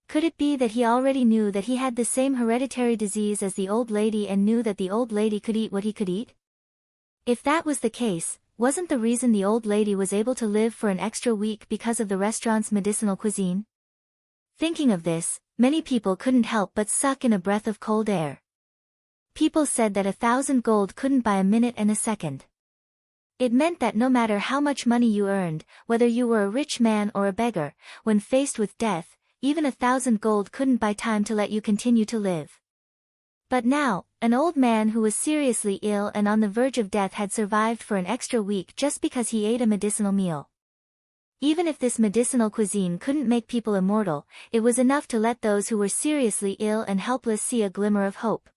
Could it be that he already knew that he had the same hereditary disease as the old lady and knew that the old lady could eat what he could eat? If that was the case, wasn't the reason the old lady was able to live for an extra week because of the restaurant's medicinal cuisine? Thinking of this, many people couldn't help but suck in a breath of cold air. People said that 1,000 gold couldn't buy a minute and a second. It meant that no matter how much money you earned, whether you were a rich man or a beggar, when faced with death, even 1,000 gold couldn't buy time to let you continue to live. But now, an old man who was seriously ill and on the verge of death had survived for an extra week just because he ate a medicinal meal. Even if this medicinal cuisine couldn't make people immortal, it was enough to let those who were seriously ill and helpless see a glimmer of hope.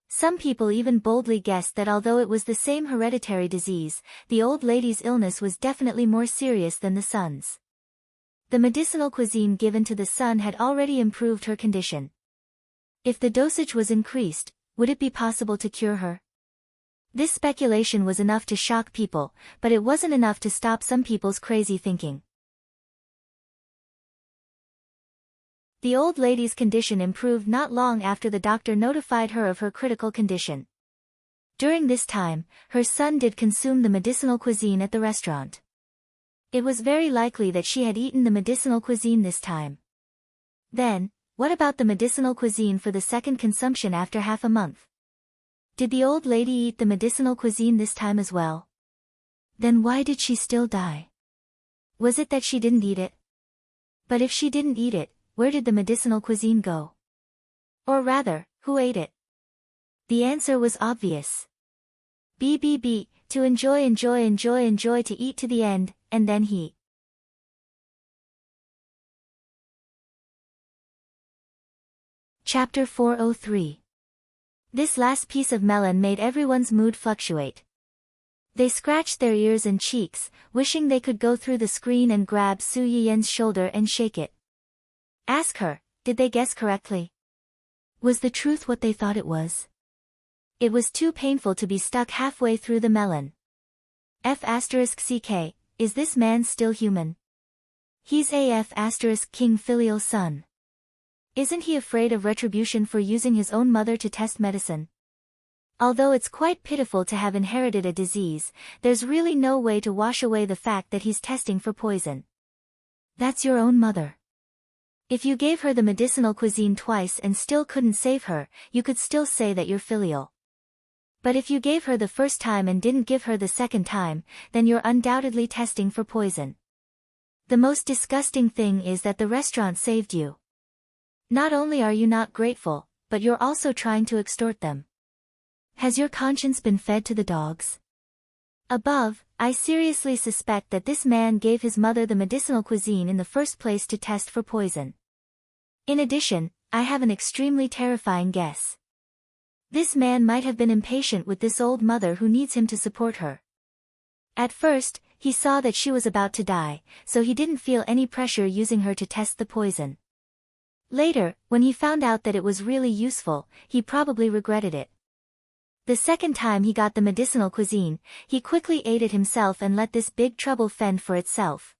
Some people even boldly guessed that although it was the same hereditary disease, the old lady's illness was definitely more serious than the son's. The medicinal cuisine given to the son had already improved her condition. If the dosage was increased, would it be possible to cure her? This speculation was enough to shock people, but it wasn't enough to stop some people's crazy thinking. The old lady's condition improved not long after the doctor notified her of her critical condition. During this time, her son did consume the medicinal cuisine at the restaurant. It was very likely that she had eaten the medicinal cuisine this time. Then, what about the medicinal cuisine for the second consumption after half a month? Did the old lady eat the medicinal cuisine this time as well? Then why did she still die? Was it that she didn't eat it? But if she didn't eat it, where did the medicinal cuisine go? Or rather, who ate it? The answer was obvious. To enjoy to eat to the end, and then he. Chapter 403. This last piece of melon made everyone's mood fluctuate. They scratched their ears and cheeks, wishing they could go through the screen and grab Su Yiyen's shoulder and shake it. Ask her, did they guess correctly? Was the truth what they thought it was? It was too painful to be stuck halfway through the melon. F*ck, is this man still human? He's AF * king filial son. Isn't he afraid of retribution for using his own mother to test medicine? Although it's quite pitiful to have inherited a disease, there's really no way to wash away the fact that he's testing for poison. That's your own mother. If you gave her the medicinal cuisine twice and still couldn't save her, you could still say that you're filial. But if you gave her the first time and didn't give her the second time, then you're undoubtedly testing for poison. The most disgusting thing is that the restaurant saved you. Not only are you not grateful, but you're also trying to extort them. Has your conscience been fed to the dogs? Above, I seriously suspect that this man gave his mother the medicinal cuisine in the first place to test for poison. In addition, I have an extremely terrifying guess. This man might have been impatient with this old mother who needs him to support her. At first, he saw that she was about to die, so he didn't feel any pressure using her to test the poison. Later, when he found out that it was really useful, he probably regretted it. The second time he got the medicinal cuisine, he quickly ate it himself and let this big trouble fend for itself.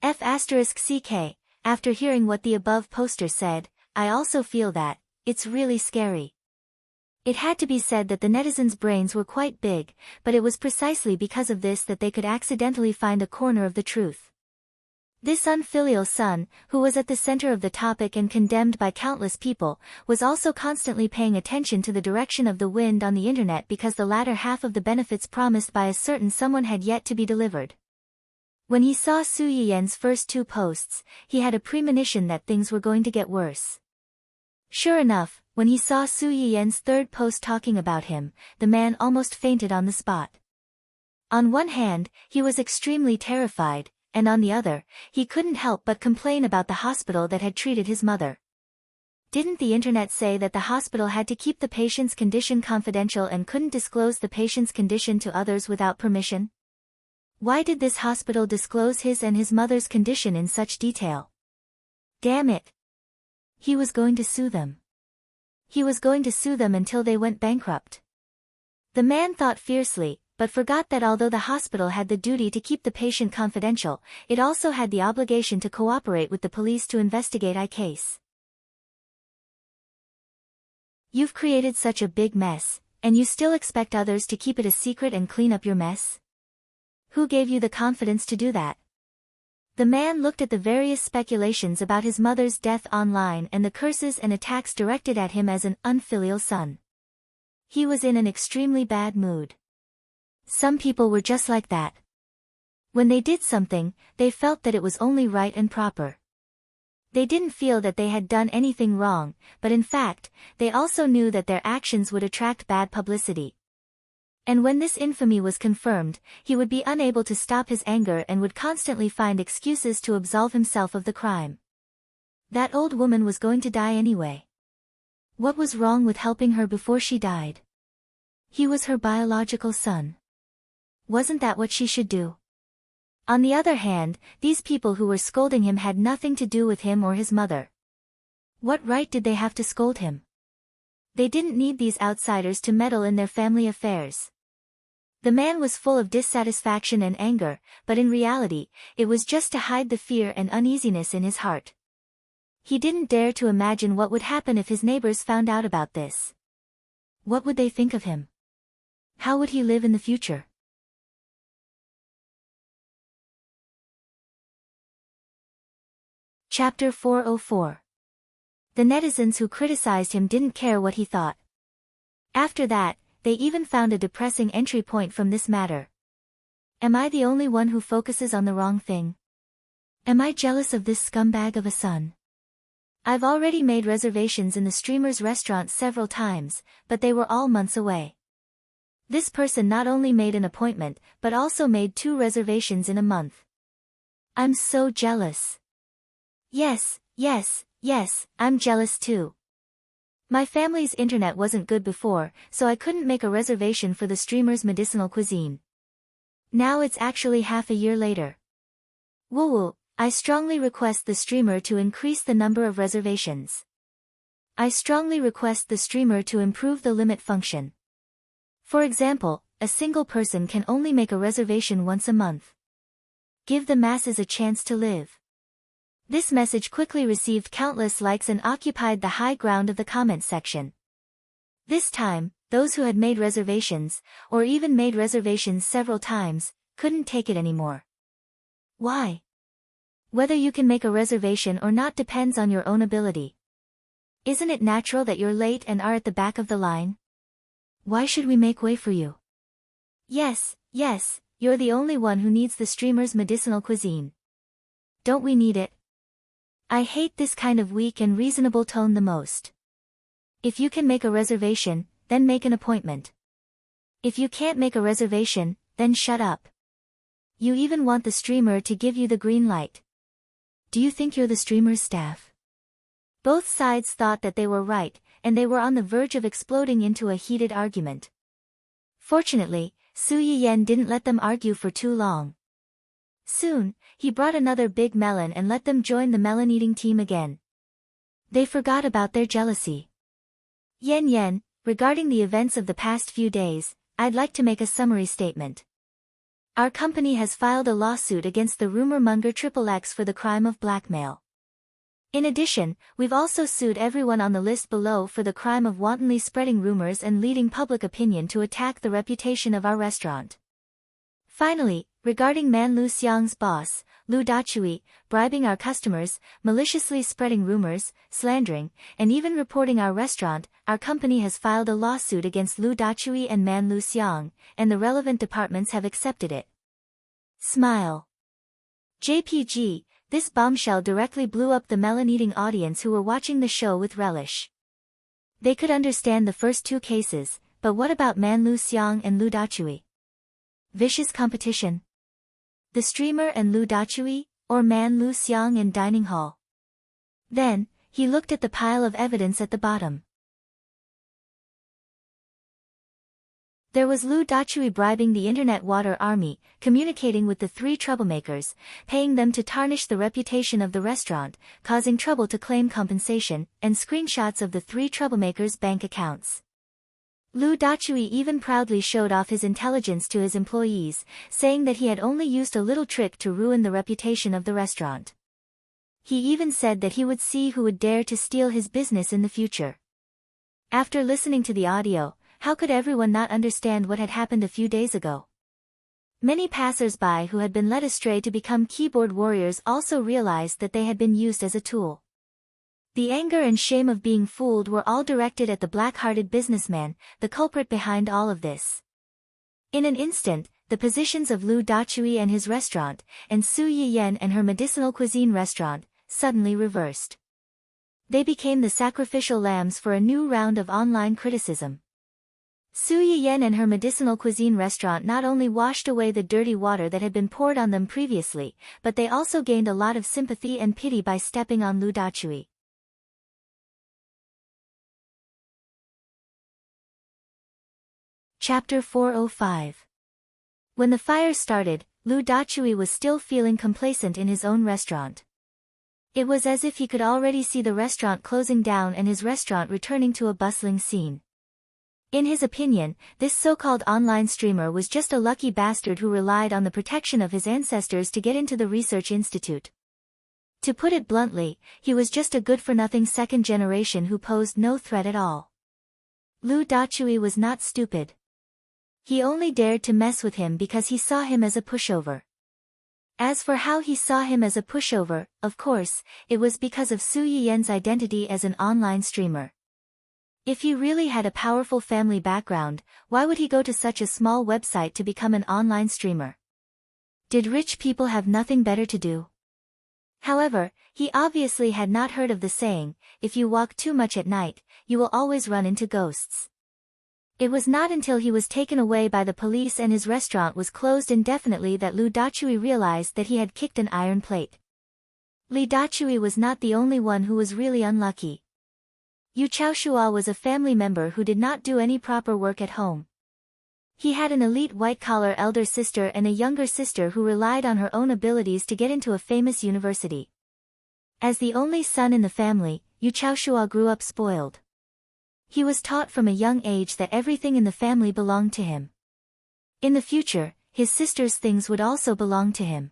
*CK, after hearing what the above poster said, I also feel that, it's really scary. It had to be said that the netizens' brains were quite big, but it was precisely because of this that they could accidentally find a corner of the truth. This unfilial son, who was at the center of the topic and condemned by countless people, was also constantly paying attention to the direction of the wind on the internet because the latter half of the benefits promised by a certain someone had yet to be delivered. When he saw Su Yiyan's first 2 posts, he had a premonition that things were going to get worse. Sure enough, when he saw Su Yiyan's 3rd post talking about him, the man almost fainted on the spot. On one hand, he was extremely terrified, and on the other, he couldn't help but complain about the hospital that had treated his mother. Didn't the internet say that the hospital had to keep the patient's condition confidential and couldn't disclose the patient's condition to others without permission? Why did this hospital disclose his and his mother's condition in such detail? Damn it! He was going to sue them. He was going to sue them until they went bankrupt. The man thought fiercely, but forgot that although the hospital had the duty to keep the patient confidential, it also had the obligation to cooperate with the police to investigate a case. You've created such a big mess, and you still expect others to keep it a secret and clean up your mess? Who gave you the confidence to do that? The man looked at the various speculations about his mother's death online and the curses and attacks directed at him as an unfilial son. He was in an extremely bad mood. Some people were just like that. When they did something, they felt that it was only right and proper. They didn't feel that they had done anything wrong, but in fact, they also knew that their actions would attract bad publicity. And when this infamy was confirmed, he would be unable to stop his anger and would constantly find excuses to absolve himself of the crime. That old woman was going to die anyway. What was wrong with helping her before she died? He was her biological son. Wasn't that what she should do? On the other hand, these people who were scolding him had nothing to do with him or his mother. What right did they have to scold him? They didn't need these outsiders to meddle in their family affairs. The man was full of dissatisfaction and anger, but in reality, it was just to hide the fear and uneasiness in his heart. He didn't dare to imagine what would happen if his neighbors found out about this. What would they think of him? How would he live in the future? Chapter 404. The netizens who criticized him didn't care what he thought. After that, they even found a depressing entry point from this matter. Am I the only one who focuses on the wrong thing? Am I jealous of this scumbag of a son? I've already made reservations in the streamer's restaurant several times, but they were all months away. This person not only made an appointment, but also made 2 reservations in a month. I'm so jealous. Yes, I'm jealous too. My family's internet wasn't good before, so I couldn't make a reservation for the streamer's medicinal cuisine. Now it's actually half a year later. Woo, I strongly request the streamer to increase the number of reservations. I strongly request the streamer to improve the limit function. For example, a single person can only make a reservation once a month. Give the masses a chance to live. This message quickly received countless likes and occupied the high ground of the comment section. This time, those who had made reservations, or even made reservations several times, couldn't take it anymore. Why? Whether you can make a reservation or not depends on your own ability. Isn't it natural that you're late and are at the back of the line? Why should we make way for you? Yes, you're the only one who needs the streamer's medicinal cuisine. Don't we need it? I hate this kind of weak and reasonable tone the most. If you can make a reservation, then make an appointment. If you can't make a reservation, then shut up. You even want the streamer to give you the green light. Do you think you're the streamer's staff? Both sides thought that they were right, and they were on the verge of exploding into a heated argument. Fortunately, Su Yiyan didn't let them argue for too long. Soon, he brought another big melon and let them join the melon-eating team again. They forgot about their jealousy. Yen, regarding the events of the past few days, I'd like to make a summary statement. Our company has filed a lawsuit against the rumor monger XXX for the crime of blackmail. In addition, we've also sued everyone on the list below for the crime of wantonly spreading rumors and leading public opinion to attack the reputation of our restaurant. Finally, regarding Man Lu Xiang's boss, Lu Dachui, bribing our customers, maliciously spreading rumors, slandering, and even reporting our restaurant, our company has filed a lawsuit against Lu Dachui and Man Lu Xiang, and the relevant departments have accepted it. Smile. JPG, this bombshell directly blew up the melon-eating audience who were watching the show with relish. They could understand the first two cases, but what about Man Lu Xiang and Lu Dachui? Vicious competition. The streamer and Lu Dachui, or Man Lu Xiang in dining hall. Then, he looked at the pile of evidence at the bottom. There was Lu Dachui bribing the internet water army, communicating with the three troublemakers, paying them to tarnish the reputation of the restaurant, causing trouble to claim compensation, and screenshots of the three troublemakers' bank accounts. Lu Dachui even proudly showed off his intelligence to his employees, saying that he had only used a little trick to ruin the reputation of the restaurant. He even said that he would see who would dare to steal his business in the future. After listening to the audio, how could everyone not understand what had happened a few days ago? Many passers-by who had been led astray to become keyboard warriors also realized that they had been used as a tool. The anger and shame of being fooled were all directed at the black-hearted businessman, the culprit behind all of this. In an instant, the positions of Lu Dachui and his restaurant, and Su Yiyan and her medicinal cuisine restaurant, suddenly reversed. They became the sacrificial lambs for a new round of online criticism. Su Yiyan and her medicinal cuisine restaurant not only washed away the dirty water that had been poured on them previously, but they also gained a lot of sympathy and pity by stepping on Lu Dachui. Chapter 405. When the fire started, Lu Dachui was still feeling complacent in his own restaurant. It was as if he could already see the restaurant closing down and his restaurant returning to a bustling scene. In his opinion, this so-called online streamer was just a lucky bastard who relied on the protection of his ancestors to get into the research institute. To put it bluntly, he was just a good-for-nothing second generation who posed no threat at all. Lu Dachui was not stupid. He only dared to mess with him because he saw him as a pushover. As for how he saw him as a pushover, of course, it was because of Su Yiyan's identity as an online streamer. If he really had a powerful family background, why would he go to such a small website to become an online streamer? Did rich people have nothing better to do? However, he obviously had not heard of the saying, if you walk too much at night, you will always run into ghosts. It was not until he was taken away by the police and his restaurant was closed indefinitely that Lu Dachui realized that he had kicked an iron plate. Li Dachui was not the only one who was really unlucky. Yu Chaoshua was a family member who did not do any proper work at home. He had an elite white-collar elder sister and a younger sister who relied on her own abilities to get into a famous university. As the only son in the family, Yu Chaoshua grew up spoiled. He was taught from a young age that everything in the family belonged to him. In the future, his sister's things would also belong to him.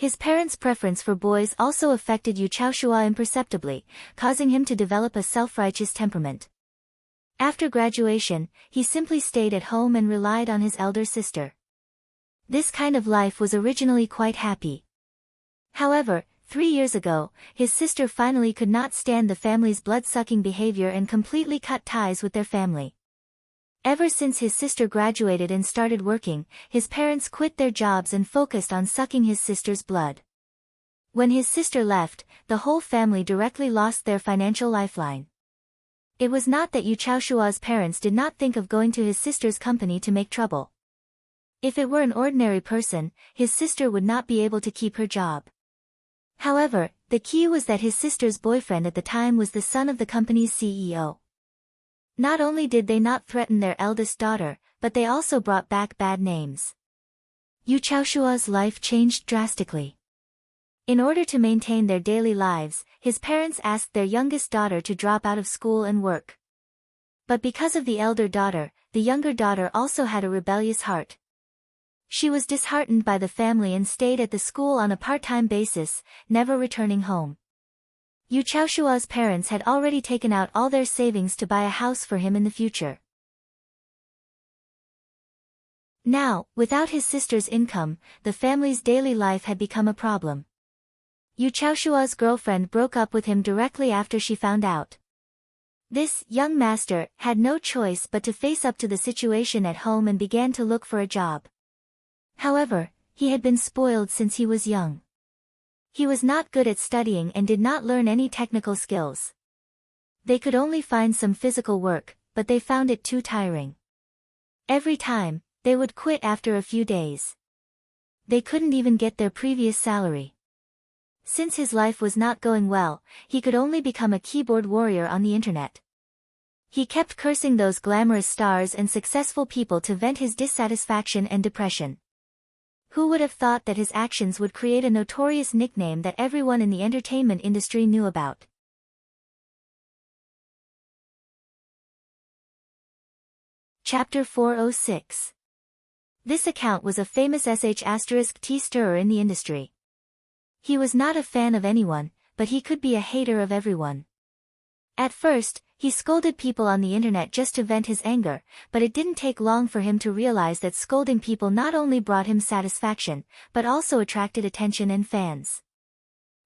His parents' preference for boys also affected Yu Chaoshua imperceptibly, causing him to develop a self-righteous temperament. After graduation, he simply stayed at home and relied on his elder sister. This kind of life was originally quite happy. However, 3 years ago, his sister finally could not stand the family's blood-sucking behavior and completely cut ties with their family. Ever since his sister graduated and started working, his parents quit their jobs and focused on sucking his sister's blood. When his sister left, the whole family directly lost their financial lifeline. It was not that Yu Chaoshua's parents did not think of going to his sister's company to make trouble. If it were an ordinary person, his sister would not be able to keep her job. However, the key was that his sister's boyfriend at the time was the son of the company's CEO. Not only did they not threaten their eldest daughter, but they also brought back bad names. Yu Chaoshua's life changed drastically. In order to maintain their daily lives, his parents asked their youngest daughter to drop out of school and work. But because of the elder daughter, the younger daughter also had a rebellious heart. She was disheartened by the family and stayed at the school on a part-time basis, never returning home. Yu Chaoshua's parents had already taken out all their savings to buy a house for him in the future. Now, without his sister's income, the family's daily life had become a problem. Yu Chaoshua's girlfriend broke up with him directly after she found out. This young master had no choice but to face up to the situation at home and began to look for a job. However, he had been spoiled since he was young. He was not good at studying and did not learn any technical skills. They could only find some physical work, but they found it too tiring. Every time, they would quit after a few days. They couldn't even get their previous salary. Since his life was not going well, he could only become a keyboard warrior on the internet. He kept cursing those glamorous stars and successful people to vent his dissatisfaction and depression. Who would have thought that his actions would create a notorious nickname that everyone in the entertainment industry knew about? Chapter 406. This account was a famous *T stirrer in the industry. He was not a fan of anyone, but he could be a hater of everyone. At first, he scolded people on the internet just to vent his anger, but it didn't take long for him to realize that scolding people not only brought him satisfaction, but also attracted attention and fans.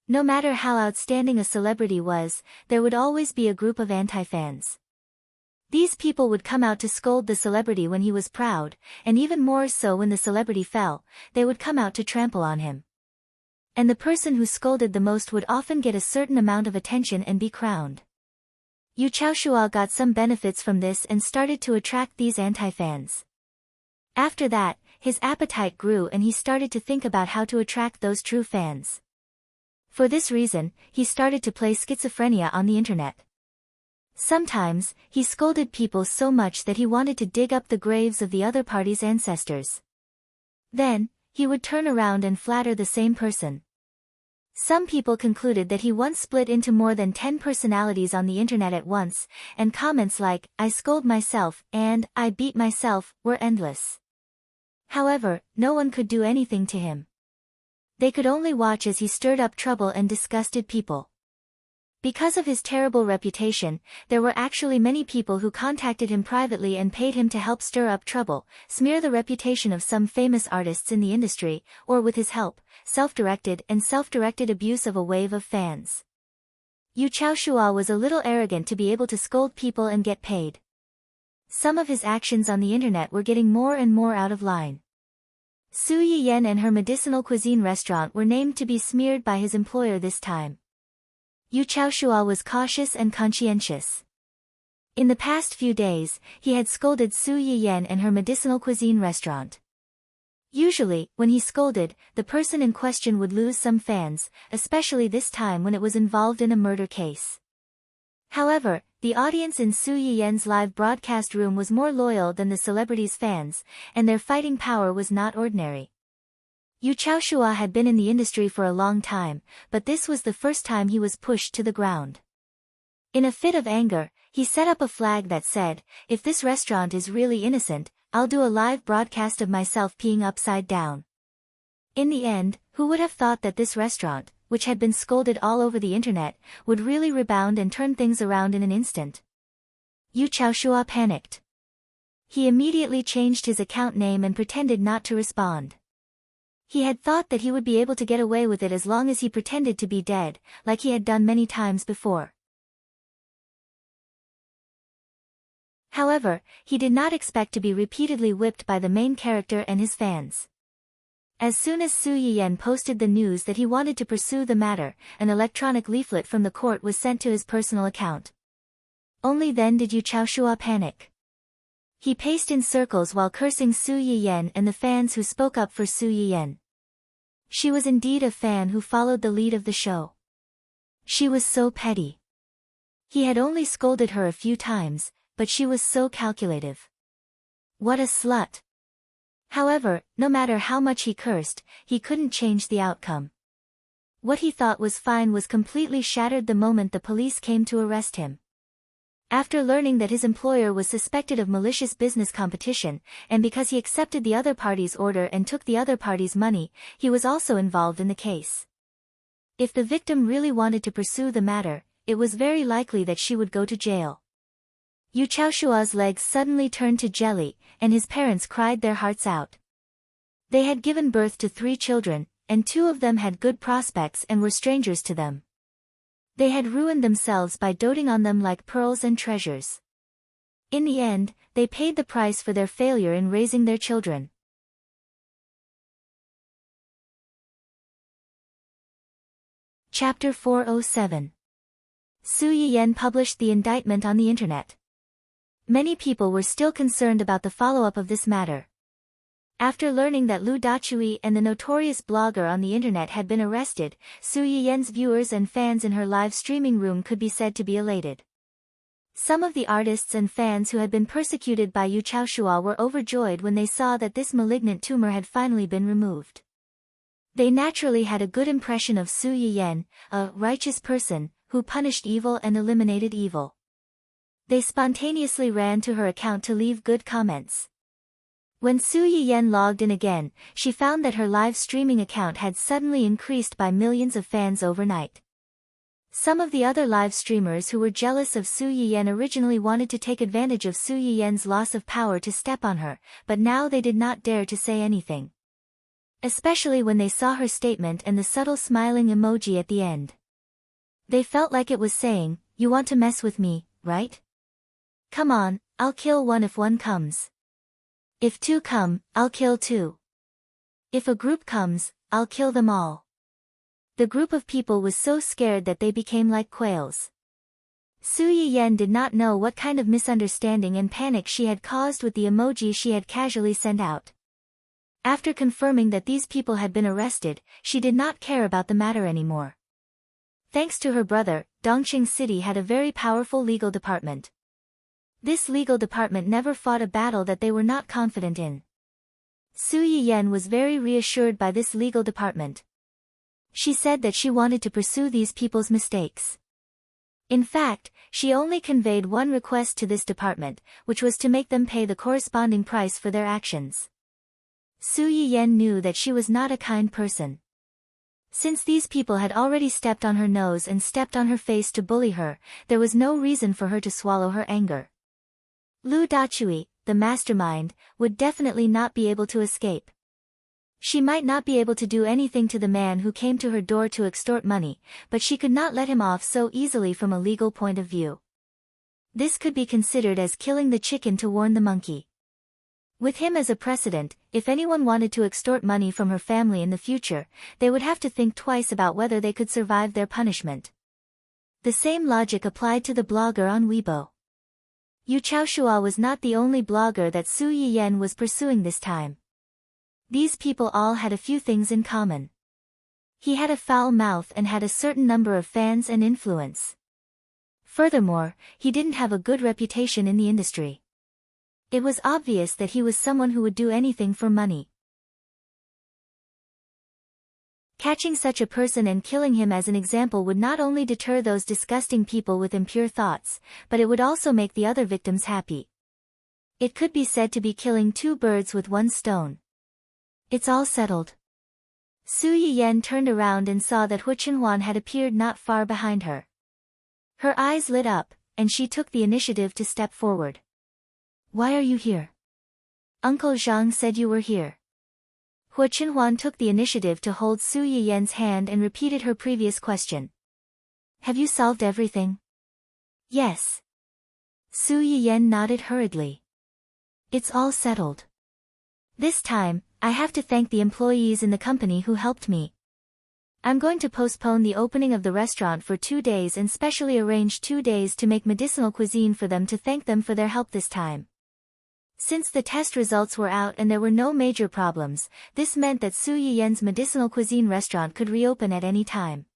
No matter how outstanding a celebrity was, there would always be a group of anti-fans. These people would come out to scold the celebrity when he was proud, and even more so when the celebrity fell, they would come out to trample on him. And the person who scolded the most would often get a certain amount of attention and be crowned. Yu Chaoshua got some benefits from this and started to attract these anti-fans. After that, his appetite grew and he started to think about how to attract those true fans. For this reason, he started to play schizophrenia on the internet. Sometimes, he scolded people so much that he wanted to dig up the graves of the other party's ancestors. Then, he would turn around and flatter the same person. Some people concluded that he once split into more than 10 personalities on the internet at once, and comments like, "I scold myself," and "I beat myself," were endless. However, no one could do anything to him. They could only watch as he stirred up trouble and disgusted people. Because of his terrible reputation, there were actually many people who contacted him privately and paid him to help stir up trouble, smear the reputation of some famous artists in the industry, or with his help, self-directed abuse of a wave of fans. Yu Chaoshua was a little arrogant to be able to scold people and get paid. Some of his actions on the internet were getting more and more out of line. Su Yiyan and her medicinal cuisine restaurant were named to be smeared by his employer this time. Yu Chaoshua was cautious and conscientious. In the past few days, he had scolded Su Yiyan and her medicinal cuisine restaurant. Usually, when he scolded, the person in question would lose some fans, especially this time when it was involved in a murder case. However, the audience in Su Yiyan's live broadcast room was more loyal than the celebrity's fans, and their fighting power was not ordinary. Yu Chaoshua had been in the industry for a long time, but this was the first time he was pushed to the ground. In a fit of anger, he set up a flag that said, "If this restaurant is really innocent, I'll do a live broadcast of myself peeing upside down." In the end, who would have thought that this restaurant, which had been scolded all over the internet, would really rebound and turn things around in an instant? Yu Chaoshua panicked. He immediately changed his account name and pretended not to respond. He had thought that he would be able to get away with it as long as he pretended to be dead, like he had done many times before. However, he did not expect to be repeatedly whipped by the main character and his fans. As soon as Su Yiyan posted the news that he wanted to pursue the matter, an electronic leaflet from the court was sent to his personal account. Only then did Yu Chaoshua panic. He paced in circles while cursing Su Yiyan and the fans who spoke up for Su Yiyan. She was indeed a fan who followed the lead of the show. She was so petty. He had only scolded her a few times, but she was so calculative. What a slut. However, no matter how much he cursed, he couldn't change the outcome. What he thought was fine was completely shattered the moment the police came to arrest him. After learning that his employer was suspected of malicious business competition, and because he accepted the other party's order and took the other party's money, he was also involved in the case. If the victim really wanted to pursue the matter, it was very likely that she would go to jail. Yu Chaoshua's legs suddenly turned to jelly, and his parents cried their hearts out. They had given birth to 3 children, and 2 of them had good prospects and were strangers to them. They had ruined themselves by doting on them like pearls and treasures. In the end, they paid the price for their failure in raising their children. Chapter 407. Su Yiyan published the indictment on the internet. Many people were still concerned about the follow-up of this matter. After learning that Lu Dachui and the notorious blogger on the internet had been arrested, Su Yiyan's viewers and fans in her live streaming room could be said to be elated. Some of the artists and fans who had been persecuted by Yu Chaoshua were overjoyed when they saw that this malignant tumor had finally been removed. They naturally had a good impression of Su Yiyan, a righteous person, who punished evil and eliminated evil. They spontaneously ran to her account to leave good comments. When Su Yiyan logged in again, she found that her live streaming account had suddenly increased by millions of fans overnight. Some of the other live streamers who were jealous of Su Yiyan originally wanted to take advantage of Su Yiyan's loss of power to step on her, but now they did not dare to say anything. Especially when they saw her statement and the subtle smiling emoji at the end. They felt like it was saying, "You want to mess with me, right? Come on, I'll kill one if one comes. If 2 come, I'll kill 2. If a group comes, I'll kill them all." The group of people was so scared that they became like quails. Su Yiyan did not know what kind of misunderstanding and panic she had caused with the emoji she had casually sent out. After confirming that these people had been arrested, she did not care about the matter anymore. Thanks to her brother, Dongqing City had a very powerful legal department. This legal department never fought a battle that they were not confident in. Su Yiyan was very reassured by this legal department. She said that she wanted to pursue these people's mistakes. In fact, she only conveyed one request to this department, which was to make them pay the corresponding price for their actions. Su Yiyan knew that she was not a kind person. Since these people had already stepped on her nose and stepped on her face to bully her, there was no reason for her to swallow her anger. Lu Dachui, the mastermind, would definitely not be able to escape. She might not be able to do anything to the man who came to her door to extort money, but she could not let him off so easily from a legal point of view. This could be considered as killing the chicken to warn the monkey. With him as a precedent, if anyone wanted to extort money from her family in the future, they would have to think twice about whether they could survive their punishment. The same logic applied to the blogger on Weibo. Yu Chaoshua was not the only blogger that Su Yiyan was pursuing this time. These people all had a few things in common. He had a foul mouth and had a certain number of fans and influence. Furthermore, he didn't have a good reputation in the industry. It was obvious that he was someone who would do anything for money. Catching such a person and killing him as an example would not only deter those disgusting people with impure thoughts, but it would also make the other victims happy. It could be said to be killing 2 birds with 1 stone. It's all settled. Su Yiyan turned around and saw that Hu Chenhuan had appeared not far behind her. Her eyes lit up, and she took the initiative to step forward. Why are you here? Uncle Zhang said you were here. Hu Chenhuan took the initiative to hold Su Yiyan's hand and repeated her previous question. Have you solved everything? Yes. Su Yiyan nodded hurriedly. It's all settled. This time, I have to thank the employees in the company who helped me. I'm going to postpone the opening of the restaurant for 2 days and specially arrange 2 days to make medicinal cuisine for them to thank them for their help this time. Since the test results were out and there were no major problems, this meant that Su Yiyan's medicinal cuisine restaurant could reopen at any time.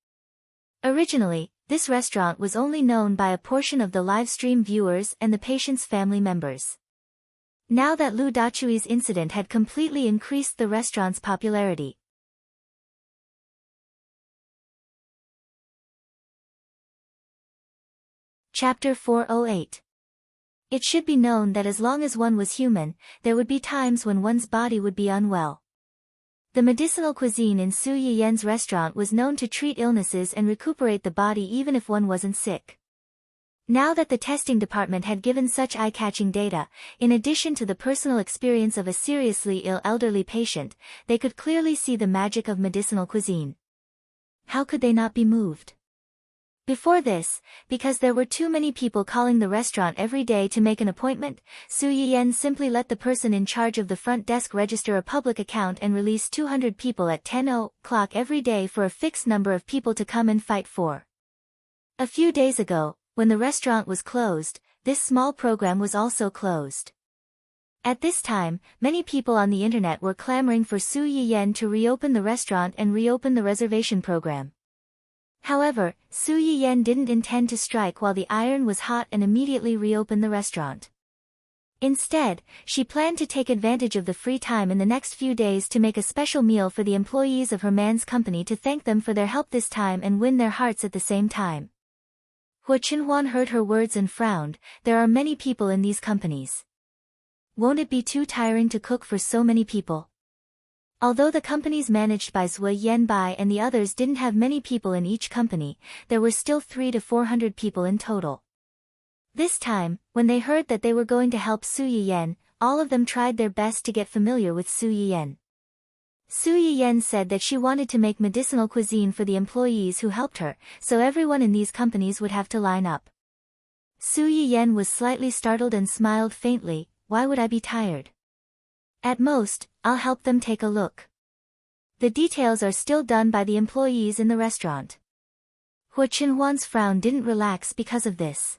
Originally, this restaurant was only known by a portion of the live stream viewers and the patient's family members. Now that Lu Dachui's incident had completely increased the restaurant's popularity. Chapter 408. It should be known that as long as one was human, there would be times when one's body would be unwell. The medicinal cuisine in Su Yiyan's restaurant was known to treat illnesses and recuperate the body even if one wasn't sick. Now that the testing department had given such eye-catching data, in addition to the personal experience of a seriously ill elderly patient, they could clearly see the magic of medicinal cuisine. How could they not be moved? Before this, because there were too many people calling the restaurant every day to make an appointment, Su Yiyan simply let the person in charge of the front desk register a public account and release 200 people at 10 o'clock every day for a fixed number of people to come and fight for. A few days ago, when the restaurant was closed, this small program was also closed. At this time, many people on the internet were clamoring for Su Yiyan to reopen the restaurant and reopen the reservation program. However, Su Yiyan didn't intend to strike while the iron was hot and immediately reopen the restaurant. Instead, she planned to take advantage of the free time in the next few days to make a special meal for the employees of her man's company to thank them for their help this time and win their hearts at the same time. Hu Chenhuan heard her words and frowned. There are many people in these companies. Won't it be too tiring to cook for so many people? Although the companies managed by Zui Yanbai and the others didn't have many people in each company, there were still 300 to 400 people in total. This time, when they heard that they were going to help Su Yiyan, all of them tried their best to get familiar with Su Yiyan. Su Yiyan said that she wanted to make medicinal cuisine for the employees who helped her, so everyone in these companies would have to line up. Su Yiyan was slightly startled and smiled faintly. Why would I be tired? At most, I'll help them take a look. The details are still done by the employees in the restaurant. Hu Chenhuan's frown didn't relax because of this.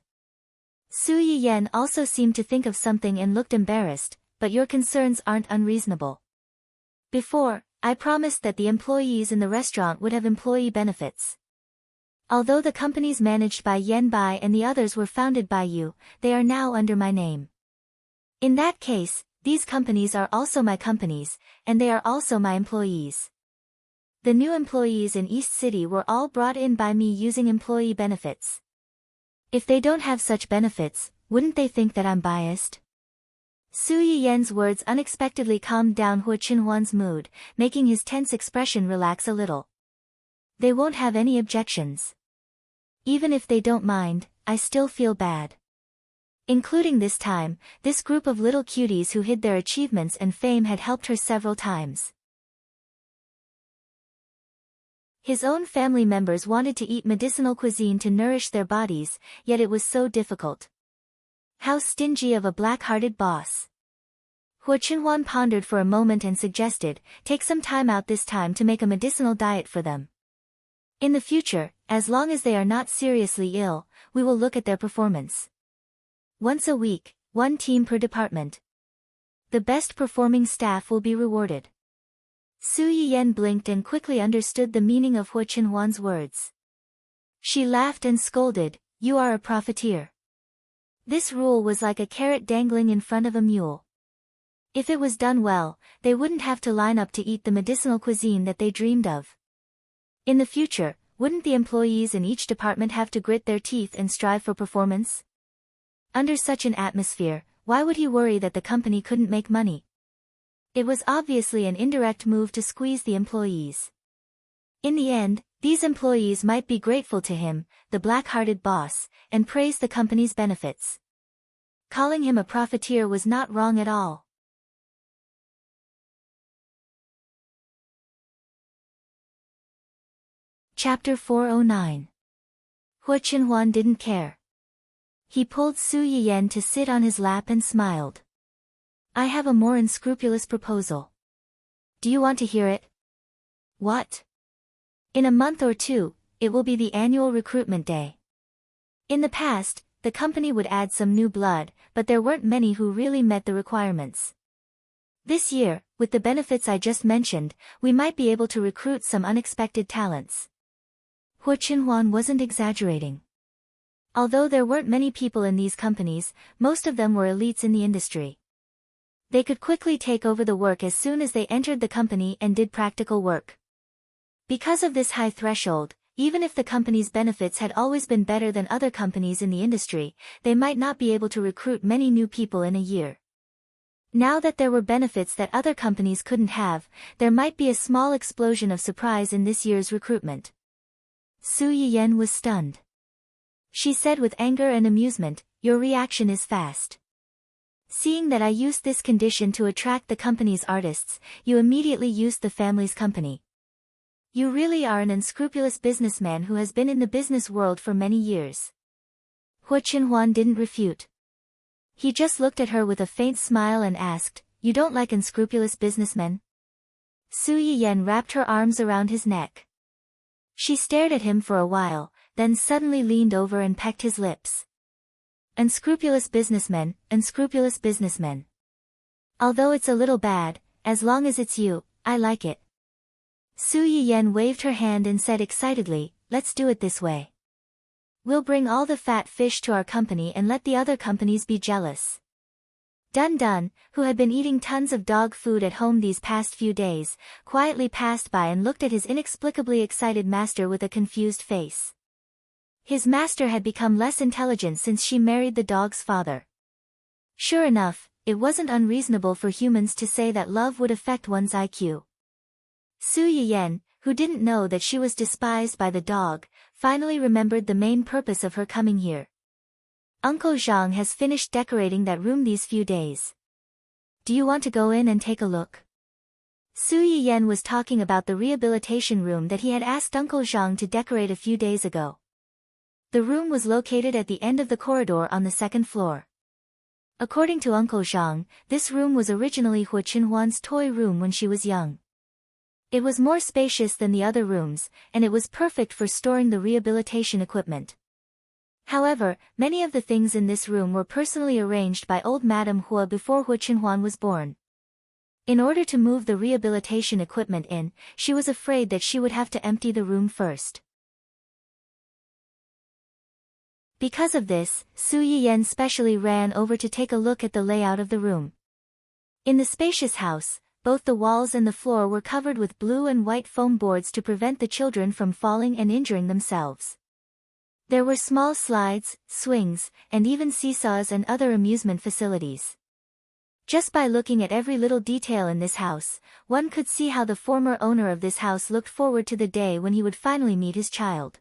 Su Yiyan also seemed to think of something and looked embarrassed, but your concerns aren't unreasonable. Before, I promised that the employees in the restaurant would have employee benefits. Although the companies managed by Yanbai and the others were founded by you, they are now under my name. In that case, these companies are also my companies, and they are also my employees. The new employees in East City were all brought in by me using employee benefits. If they don't have such benefits, wouldn't they think that I'm biased? Su Yiyan's words unexpectedly calmed down Hu Chenhuan's mood, making his tense expression relax a little. They won't have any objections. Even if they don't mind, I still feel bad. Including this time, this group of little cuties who hid their achievements and fame had helped her several times. His own family members wanted to eat medicinal cuisine to nourish their bodies, yet it was so difficult. How stingy of a black-hearted boss. Hu Chenhuan pondered for a moment and suggested, take some time out this time to make a medicinal diet for them. In the future, as long as they are not seriously ill, we will look at their performance. Once a week, 1 team per department. The best performing staff will be rewarded. Su Yiyan blinked and quickly understood the meaning of Hu Chenhuan's words. She laughed and scolded, you are a profiteer. This rule was like a carrot dangling in front of a mule. If it was done well, they wouldn't have to line up to eat the medicinal cuisine that they dreamed of. In the future, wouldn't the employees in each department have to grit their teeth and strive for performance? Under such an atmosphere, why would he worry that the company couldn't make money? It was obviously an indirect move to squeeze the employees. In the end, these employees might be grateful to him, the black-hearted boss, and praise the company's benefits. Calling him a profiteer was not wrong at all. Chapter 409. Hua Qinhuan didn't care. He pulled Su Yiyan to sit on his lap and smiled. I have a more unscrupulous proposal. Do you want to hear it? What? In a month or two, it will be the annual recruitment day. In the past, the company would add some new blood, but there weren't many who really met the requirements. This year, with the benefits I just mentioned, we might be able to recruit some unexpected talents. Hua Qinhuan wasn't exaggerating. Although there weren't many people in these companies, most of them were elites in the industry. They could quickly take over the work as soon as they entered the company and did practical work. Because of this high threshold, even if the company's benefits had always been better than other companies in the industry, they might not be able to recruit many new people in a year. Now that there were benefits that other companies couldn't have, there might be a small explosion of surprise in this year's recruitment. Su Yiyan was stunned. She said with anger and amusement, "Your reaction is fast. Seeing that I used this condition to attract the company's artists, you immediately used the family's company. You really are an unscrupulous businessman who has been in the business world for many years." Hua Qinhuan didn't refute. He just looked at her with a faint smile and asked, "You don't like unscrupulous businessmen?" Su Yiyan wrapped her arms around his neck. She stared at him for a while, then suddenly leaned over and pecked his lips. Unscrupulous businessmen, unscrupulous businessmen. Although it's a little bad, as long as it's you, I like it. Su Yiyan waved her hand and said excitedly, "Let's do it this way. We'll bring all the fat fish to our company and let the other companies be jealous." Dun Dun, who had been eating tons of dog food at home these past few days, quietly passed by and looked at his inexplicably excited master with a confused face. His master had become less intelligent since she married the dog's father. Sure enough, it wasn't unreasonable for humans to say that love would affect one's IQ. Su Yiyan, who didn't know that she was despised by the dog, finally remembered the main purpose of her coming here. Uncle Zhang has finished decorating that room these few days. Do you want to go in and take a look? Su Yiyan was talking about the rehabilitation room that he had asked Uncle Zhang to decorate a few days ago. The room was located at the end of the corridor on the second floor. According to Uncle Zhang, this room was originally Hua Qinhuan's toy room when she was young. It was more spacious than the other rooms, and it was perfect for storing the rehabilitation equipment. However, many of the things in this room were personally arranged by old Madame Hua before Hua Qinhuan was born. In order to move the rehabilitation equipment in, she was afraid that she would have to empty the room first. Because of this, Su Yiyan specially ran over to take a look at the layout of the room. In the spacious house, both the walls and the floor were covered with blue and white foam boards to prevent the children from falling and injuring themselves. There were small slides, swings, and even seesaws and other amusement facilities. Just by looking at every little detail in this house, one could see how the former owner of this house looked forward to the day when he would finally meet his child.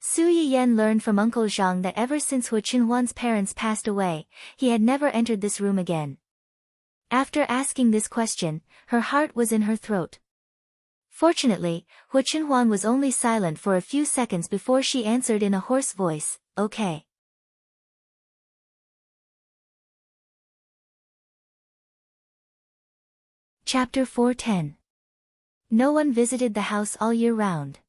Su Yiyan learned from Uncle Zhang that ever since Hua Qinhuan's parents passed away, he had never entered this room again. After asking this question, her heart was in her throat. Fortunately, Hua Qinhuan was only silent for a few seconds before she answered in a hoarse voice, "Okay." Chapter 410. No one visited the house all year round.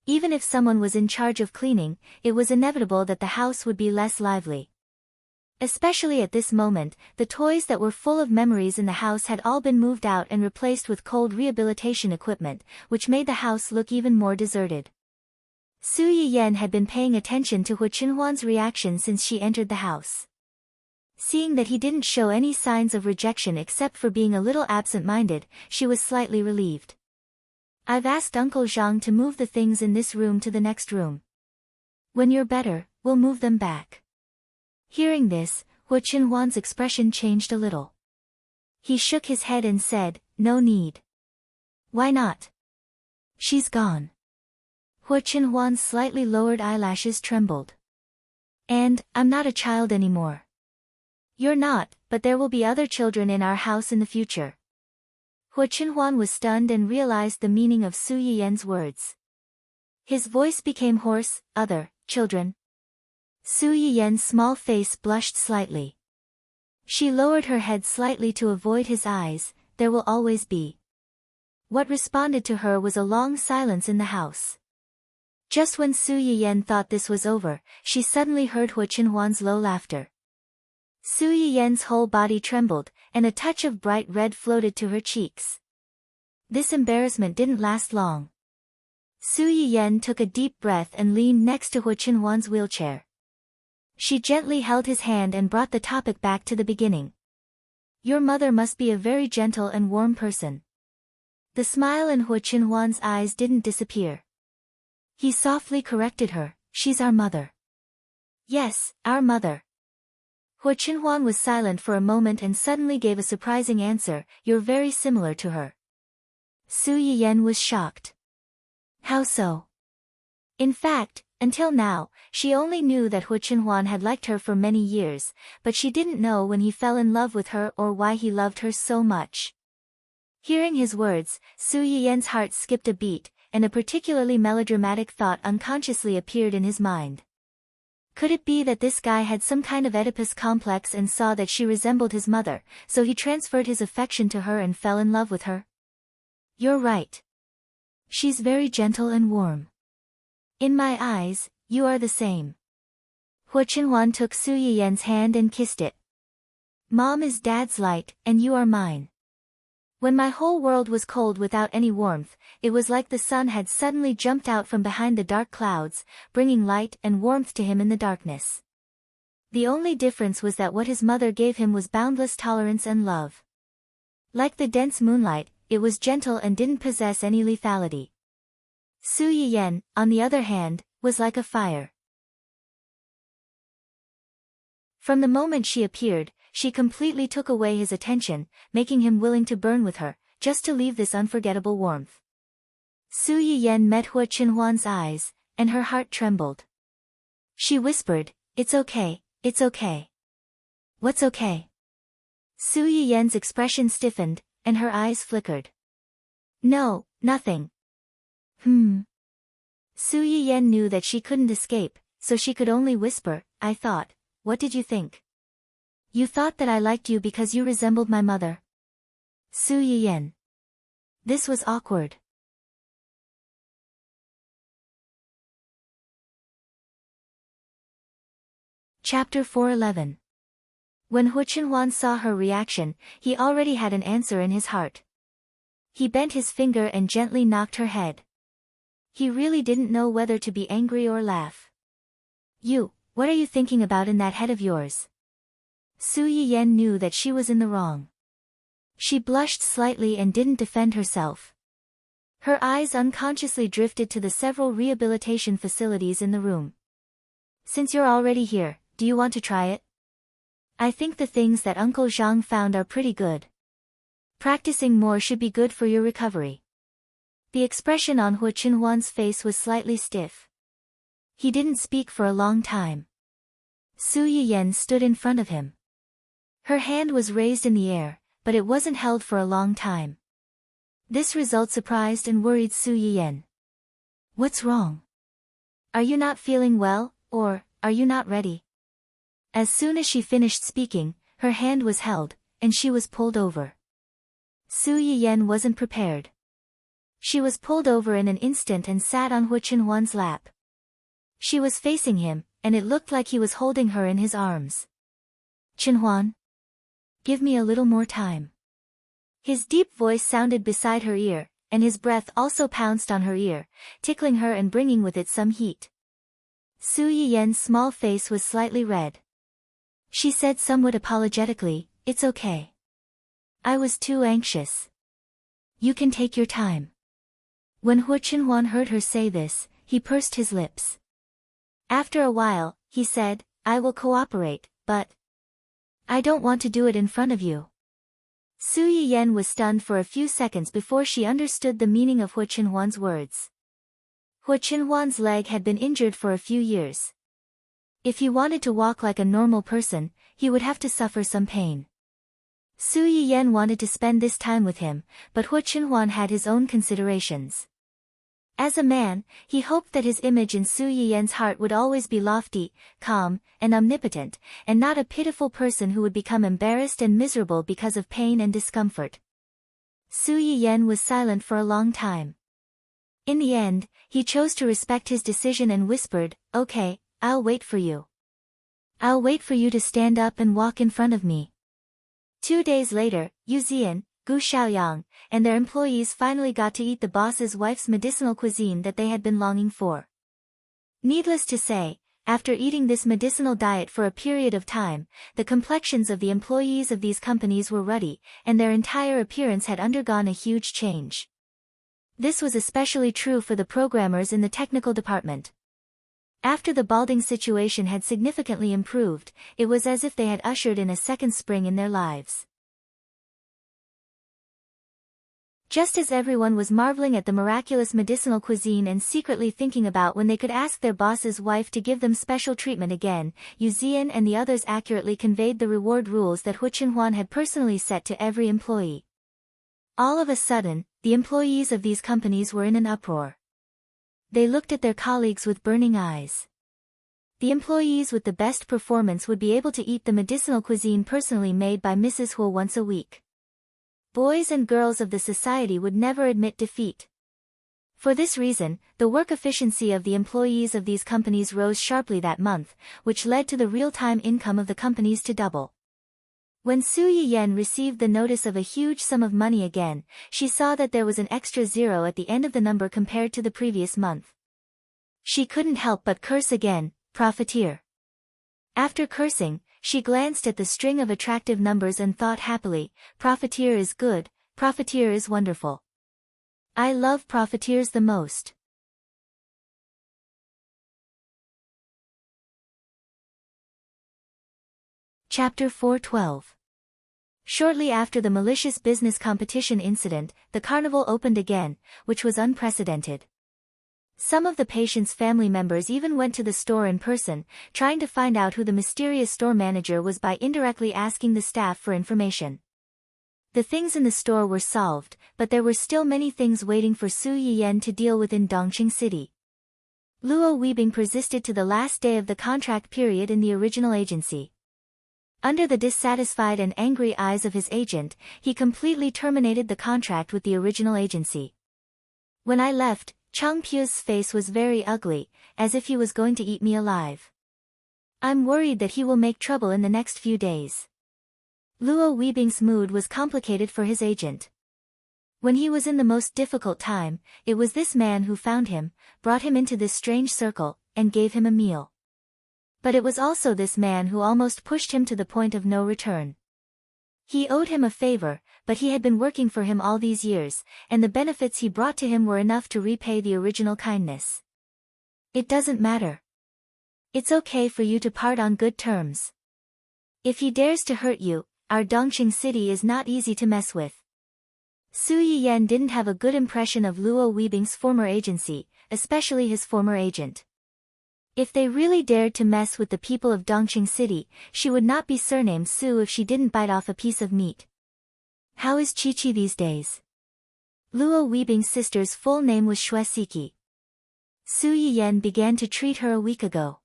Even if someone was in charge of cleaning, it was inevitable that the house would be less lively. Especially at this moment, the toys that were full of memories in the house had all been moved out and replaced with cold rehabilitation equipment, which made the house look even more deserted. Su Yiyan had been paying attention to Hua Qinhuan's reaction since she entered the house. Seeing that he didn't show any signs of rejection except for being a little absent-minded, she was slightly relieved. "I've asked Uncle Zhang to move the things in this room to the next room. When you're better, we'll move them back." Hearing this, Hua Qinhuan's expression changed a little. He shook his head and said, "No need." "Why not?" She's gone. Hu Qinhuan's slightly lowered eyelashes trembled. And, I'm not a child anymore. You're not, but there will be other children in our house in the future. Hu Qinhuan was stunned and realized the meaning of Su Yiyan's words. His voice became hoarse. Other children. Su Yiyan's small face blushed slightly. She lowered her head slightly to avoid his eyes. There will always be. What responded to her was a long silence in the house. Just when Su Yiyan thought this was over, she suddenly heard Hu Qinhuan's low laughter. Su Yiyan's whole body trembled, and a touch of bright red floated to her cheeks. This embarrassment didn't last long. Su Yiyan took a deep breath and leaned next to Hu Qinhuan's wheelchair. She gently held his hand and brought the topic back to the beginning. Your mother must be a very gentle and warm person. The smile in Hu Qinhuan's eyes didn't disappear. He softly corrected her, she's our mother. Yes, our mother. Hu Qinhuan was silent for a moment and suddenly gave a surprising answer, you're very similar to her. Su Yiyan was shocked. How so? In fact, until now, she only knew that Hu Qinhuan had liked her for many years, but she didn't know when he fell in love with her or why he loved her so much. Hearing his words, Su Yiyan's heart skipped a beat, and a particularly melodramatic thought unconsciously appeared in his mind. Could it be that this guy had some kind of Oedipus complex and saw that she resembled his mother, so he transferred his affection to her and fell in love with her? You're right. She's very gentle and warm. In my eyes, you are the same. Hu Qinhuan took Su Yiyan's hand and kissed it. Mom is Dad's light, and you are mine. When my whole world was cold without any warmth, it was like the sun had suddenly jumped out from behind the dark clouds, bringing light and warmth to him in the darkness. The only difference was that what his mother gave him was boundless tolerance and love. Like the dense moonlight, it was gentle and didn't possess any lethality. Su Yiyan, on the other hand, was like a fire. From the moment she appeared, she completely took away his attention, making him willing to burn with her, just to leave this unforgettable warmth. Su Yiyan met Hu Qinhuan's eyes, and her heart trembled. She whispered, it's okay, it's okay. What's okay? Su Yiyan's expression stiffened, and her eyes flickered. No, nothing. Su Yiyan knew that she couldn't escape, so she could only whisper, I thought, what did you think? You thought that I liked you because you resembled my mother. Su Yiyan. This was awkward. Chapter 411. When Hu Qinhuan saw her reaction, he already had an answer in his heart. He bent his finger and gently knocked her head. He really didn't know whether to be angry or laugh. What are you thinking about in that head of yours? Su Yiyan knew that she was in the wrong. She blushed slightly and didn't defend herself. Her eyes unconsciously drifted to the several rehabilitation facilities in the room. Since you're already here, do you want to try it? I think the things that Uncle Zhang found are pretty good. Practicing more should be good for your recovery. The expression on Hu Qinhuan's face was slightly stiff. He didn't speak for a long time. Su Yiyan stood in front of him. Her hand was raised in the air, but it wasn't held for a long time. This result surprised and worried Su Yiyan. What's wrong? Are you not feeling well, or are you not ready? As soon as she finished speaking, her hand was held, and she was pulled over. Su Yiyan wasn't prepared. She was pulled over in an instant and sat on Hu Qinhuan's lap. She was facing him, and it looked like he was holding her in his arms. Qinhuan? Give me a little more time. His deep voice sounded beside her ear, and his breath also pounced on her ear, tickling her and bringing with it some heat. Su Yiyan's small face was slightly red. She said somewhat apologetically, it's okay. I was too anxious. You can take your time. When Hu Qinhuan heard her say this, he pursed his lips. After a while, he said, I will cooperate, but I don't want to do it in front of you. Su Yiyen was stunned for a few seconds before she understood the meaning of Hu Qinhuan's words. Hu Qinhuan's leg had been injured for a few years. If he wanted to walk like a normal person, he would have to suffer some pain. Su Yiyen wanted to spend this time with him, but Hu Qinhuan had his own considerations. As a man, he hoped that his image in Su Yiyen's heart would always be lofty, calm, and omnipotent, and not a pitiful person who would become embarrassed and miserable because of pain and discomfort. Su Yiyen was silent for a long time. In the end, he chose to respect his decision and whispered, "Okay, I'll wait for you. I'll wait for you to stand up and walk in front of me." 2 days later, Yu Zian, Gu Xiaoyang, and their employees finally got to eat the boss's wife's medicinal cuisine that they had been longing for. Needless to say, after eating this medicinal diet for a period of time, the complexions of the employees of these companies were ruddy, and their entire appearance had undergone a huge change. This was especially true for the programmers in the technical department. After the balding situation had significantly improved, it was as if they had ushered in a second spring in their lives. Just as everyone was marveling at the miraculous medicinal cuisine and secretly thinking about when they could ask their boss's wife to give them special treatment again, Yu Zian and the others accurately conveyed the reward rules that Hu Qinhuan had personally set to every employee. All of a sudden, the employees of these companies were in an uproar. They looked at their colleagues with burning eyes. The employees with the best performance would be able to eat the medicinal cuisine personally made by Mrs. Hu once a week. Boys and girls of the society would never admit defeat. For this reason, the work efficiency of the employees of these companies rose sharply that month, which led to the real-time income of the companies to double. When Su Yiyen received the notice of a huge sum of money again, she saw that there was an extra zero at the end of the number compared to the previous month. She couldn't help but curse again, "Profiteer." After cursing, she glanced at the string of attractive numbers and thought happily, "Profiteer is good, profiteer is wonderful. I love profiteers the most." Chapter 412. Shortly after the malicious business competition incident, the carnival opened again, which was unprecedented. Some of the patients' family members even went to the store in person, trying to find out who the mysterious store manager was by indirectly asking the staff for information. The things in the store were solved, but there were still many things waiting for Su Yiyen to deal with in Dongqing City. Luo Weibing persisted to the last day of the contract period in the original agency. Under the dissatisfied and angry eyes of his agent, he completely terminated the contract with the original agency. When I left, Chang Pu's face was very ugly, as if he was going to eat me alive. I'm worried that he will make trouble in the next few days. Luo Weibing's mood was complicated for his agent. When he was in the most difficult time, it was this man who found him, brought him into this strange circle, and gave him a meal. But it was also this man who almost pushed him to the point of no return. He owed him a favor, but he had been working for him all these years, and the benefits he brought to him were enough to repay the original kindness. It doesn't matter. It's okay for you to part on good terms. If he dares to hurt you, our Dongqing City is not easy to mess with. Su Yiyen didn't have a good impression of Luo Weibing's former agency, especially his former agent. If they really dared to mess with the people of Dongqing City, she would not be surnamed Su if she didn't bite off a piece of meat. How is Chi-Chi these days? Luo Weibing's sister's full name was Shuesiki. Su Yiyen began to treat her a week ago.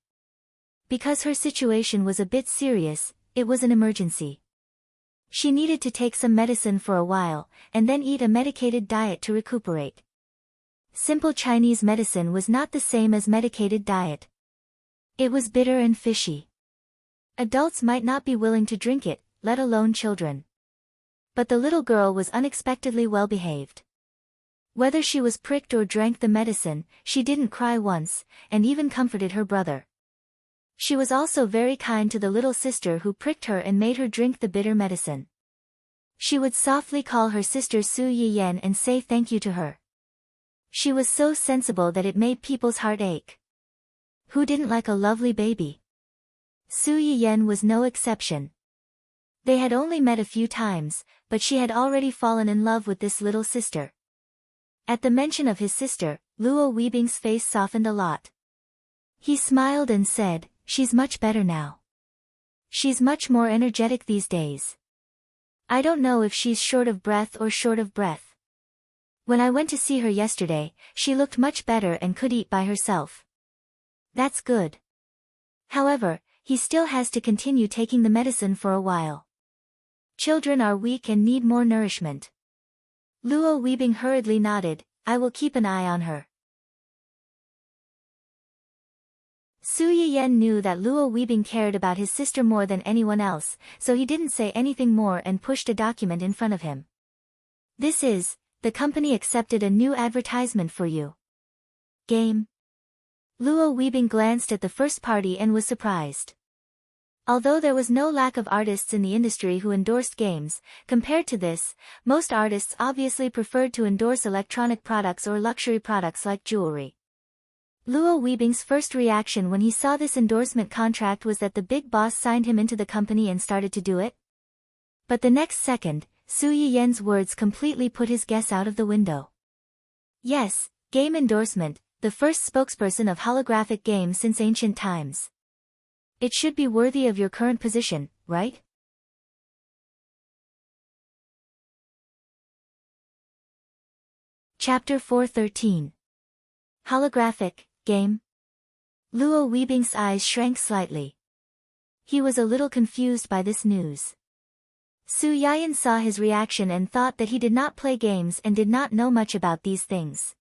Because her situation was a bit serious, it was an emergency. She needed to take some medicine for a while, and then eat a medicated diet to recuperate. Simple Chinese medicine was not the same as medicated diet. It was bitter and fishy. Adults might not be willing to drink it, let alone children. But the little girl was unexpectedly well behaved. Whether she was pricked or drank the medicine, she didn't cry once, and even comforted her brother. She was also very kind to the little sister who pricked her and made her drink the bitter medicine. She would softly call her sister Su Yiyen and say thank you to her. She was so sensible that it made people's heart ache. Who didn't like a lovely baby? Su Yiyen was no exception. They had only met a few times, but she had already fallen in love with this little sister. At the mention of his sister, Luo Weibing's face softened a lot. He smiled and said, "She's much better now. She's much more energetic these days. I don't know if she's short of breath or short of breath. When I went to see her yesterday, she looked much better and could eat by herself." That's good. However, he still has to continue taking the medicine for a while. Children are weak and need more nourishment. Luo Weibing hurriedly nodded, "I will keep an eye on her." Su Yiyan knew that Luo Weibing cared about his sister more than anyone else, so he didn't say anything more and pushed a document in front of him. "This is, the company accepted a new advertisement for you. Game." Luo Weibing glanced at the first party and was surprised. Although there was no lack of artists in the industry who endorsed games, compared to this, most artists obviously preferred to endorse electronic products or luxury products like jewelry. Luo Weibing's first reaction when he saw this endorsement contract was that the big boss signed him into the company and started to do it. But the next second, Su Yiyan's words completely put his guess out of the window. Yes, game endorsement, the first spokesperson of holographic games since ancient times. It should be worthy of your current position, right? Chapter 413. Holographic game. Luo Weibing's eyes shrank slightly. He was a little confused by this news. Su Yiyan saw his reaction and thought that he did not play games and did not know much about these things.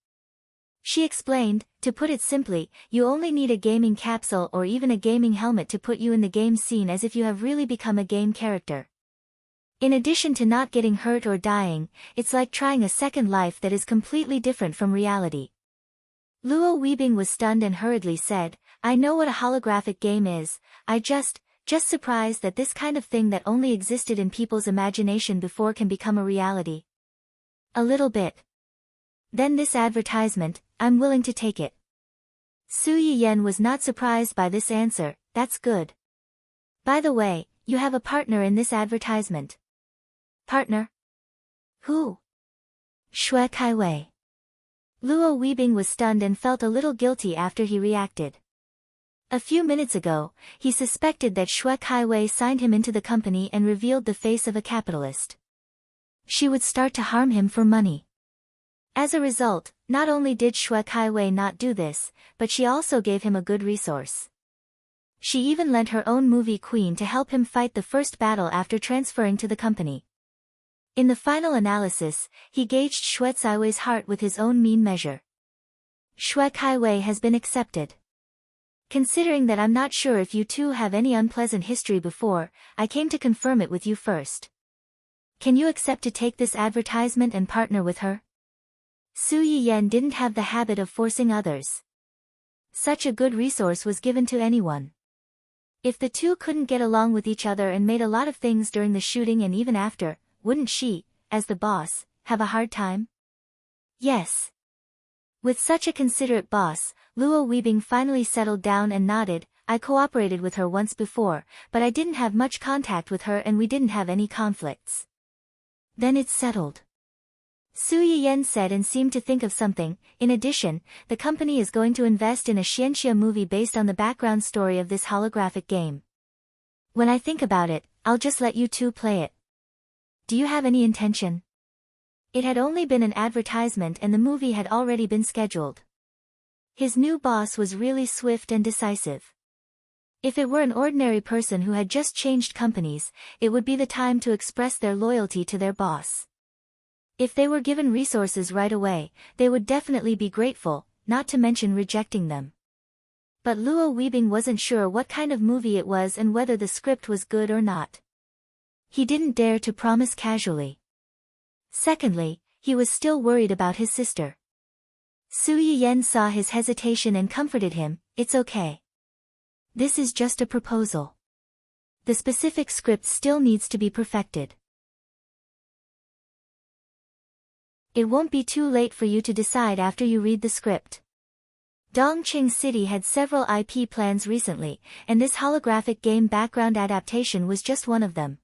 She explained, "To put it simply, you only need a gaming capsule or even a gaming helmet to put you in the game scene as if you have really become a game character. In addition to not getting hurt or dying, it's like trying a second life that is completely different from reality." Luo Weibing was stunned and hurriedly said, "I know what a holographic game is, I just surprised that this kind of thing that only existed in people's imagination before can become a reality." "A little bit. Then this advertisement, I'm willing to take it." Su Yiyan was not surprised by this answer. "That's good. By the way, you have a partner in this advertisement." "Partner? Who?" "Xue Kaiwei." Luo Weibing was stunned and felt a little guilty after he reacted. A few minutes ago, he suspected that Xue Kaiwei signed him into the company and revealed the face of a capitalist. She would start to harm him for money. As a result, not only did Xue Kaiwei not do this, but she also gave him a good resource. She even lent her own movie queen to help him fight the first battle after transferring to the company. In the final analysis, he gauged Xue Kaiwei's heart with his own mean measure. "Xue Kaiwei has been accepted. Considering that I'm not sure if you two have any unpleasant history before, I came to confirm it with you first. Can you accept to take this advertisement and partner with her?" Su Yiyan didn't have the habit of forcing others. Such a good resource was given to anyone. If the two couldn't get along with each other and made a lot of things during the shooting and even after, wouldn't she, as the boss, have a hard time? Yes. With such a considerate boss, Luo Weibing finally settled down and nodded. "I cooperated with her once before, but I didn't have much contact with her and we didn't have any conflicts." "Then it's settled," Su Yiyan said and seemed to think of something. "In addition, the company is going to invest in a Xianxia movie based on the background story of this holographic game. When I think about it, I'll just let you two play it. Do you have any intention?" It had only been an advertisement and the movie had already been scheduled. His new boss was really swift and decisive. If it were an ordinary person who had just changed companies, it would be the time to express their loyalty to their boss. If they were given resources right away, they would definitely be grateful, not to mention rejecting them. But Luo Weibing wasn't sure what kind of movie it was and whether the script was good or not. He didn't dare to promise casually. Secondly, he was still worried about his sister. Su Yiyan saw his hesitation and comforted him. "It's okay. This is just a proposal. The specific script still needs to be perfected. It won't be too late for you to decide after you read the script." Dongqing City had several IP plans recently, and this holographic game background adaptation was just one of them.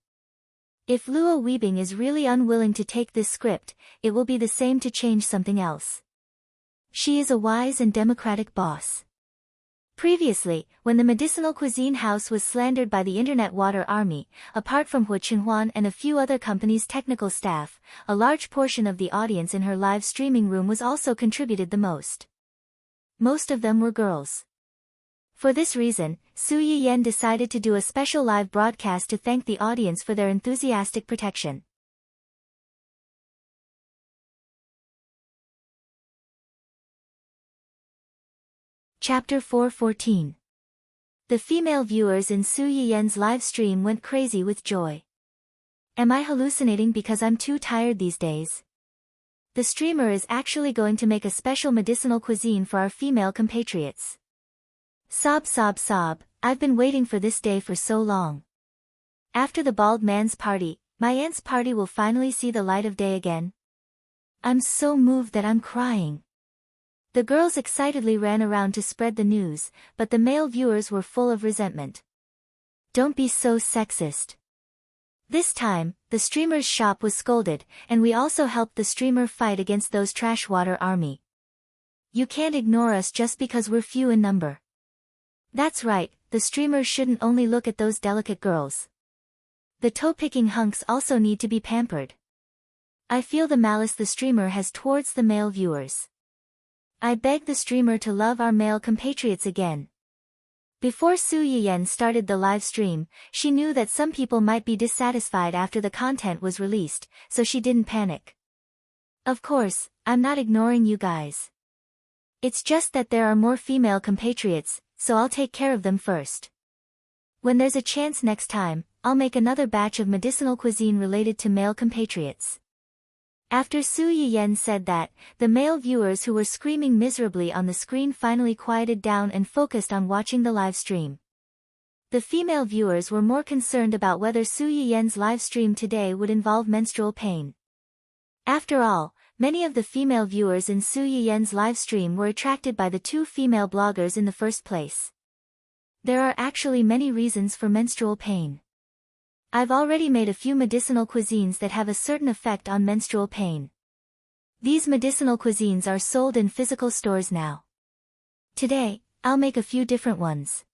If Luo Weebing is really unwilling to take this script, it will be the same to change something else. She is a wise and democratic boss. Previously, when the medicinal cuisine house was slandered by the internet water army, apart from Hu Chenhuan and a few other companies' technical staff, a large portion of the audience in her live streaming room was also contributed the most. Most of them were girls. For this reason, Su Yiyan decided to do a special live broadcast to thank the audience for their enthusiastic protection. Chapter 4:14. The female viewers in Su Yiyan's live stream went crazy with joy. Am I hallucinating because I'm too tired these days? The streamer is actually going to make a special medicinal cuisine for our female compatriots. Sob sob sob, I've been waiting for this day for so long. After the bald man's party, my aunt's party will finally see the light of day again. I'm so moved that I'm crying. The girls excitedly ran around to spread the news, but the male viewers were full of resentment. Don't be so sexist. This time, the streamer's shop was scolded, and we also helped the streamer fight against those trash water army. You can't ignore us just because we're few in number. That's right, the streamers shouldn't only look at those delicate girls. The toe-picking hunks also need to be pampered. I feel the malice the streamer has towards the male viewers. I beg the streamer to love our male compatriots again. Before Su Yiyan started the live stream, she knew that some people might be dissatisfied after the content was released, so she didn't panic. Of course, I'm not ignoring you guys. It's just that there are more female compatriots, so I'll take care of them first. When there's a chance next time, I'll make another batch of medicinal cuisine related to male compatriots. After Su Yiyan said that, the male viewers who were screaming miserably on the screen finally quieted down and focused on watching the live stream. The female viewers were more concerned about whether Su Yiyan's live stream today would involve menstrual pain. After all, many of the female viewers in Su Yiyan's live stream were attracted by the two female bloggers in the first place. There are actually many reasons for menstrual pain. I've already made a few medicinal cuisines that have a certain effect on menstrual pain. These medicinal cuisines are sold in physical stores now. Today, I'll make a few different ones.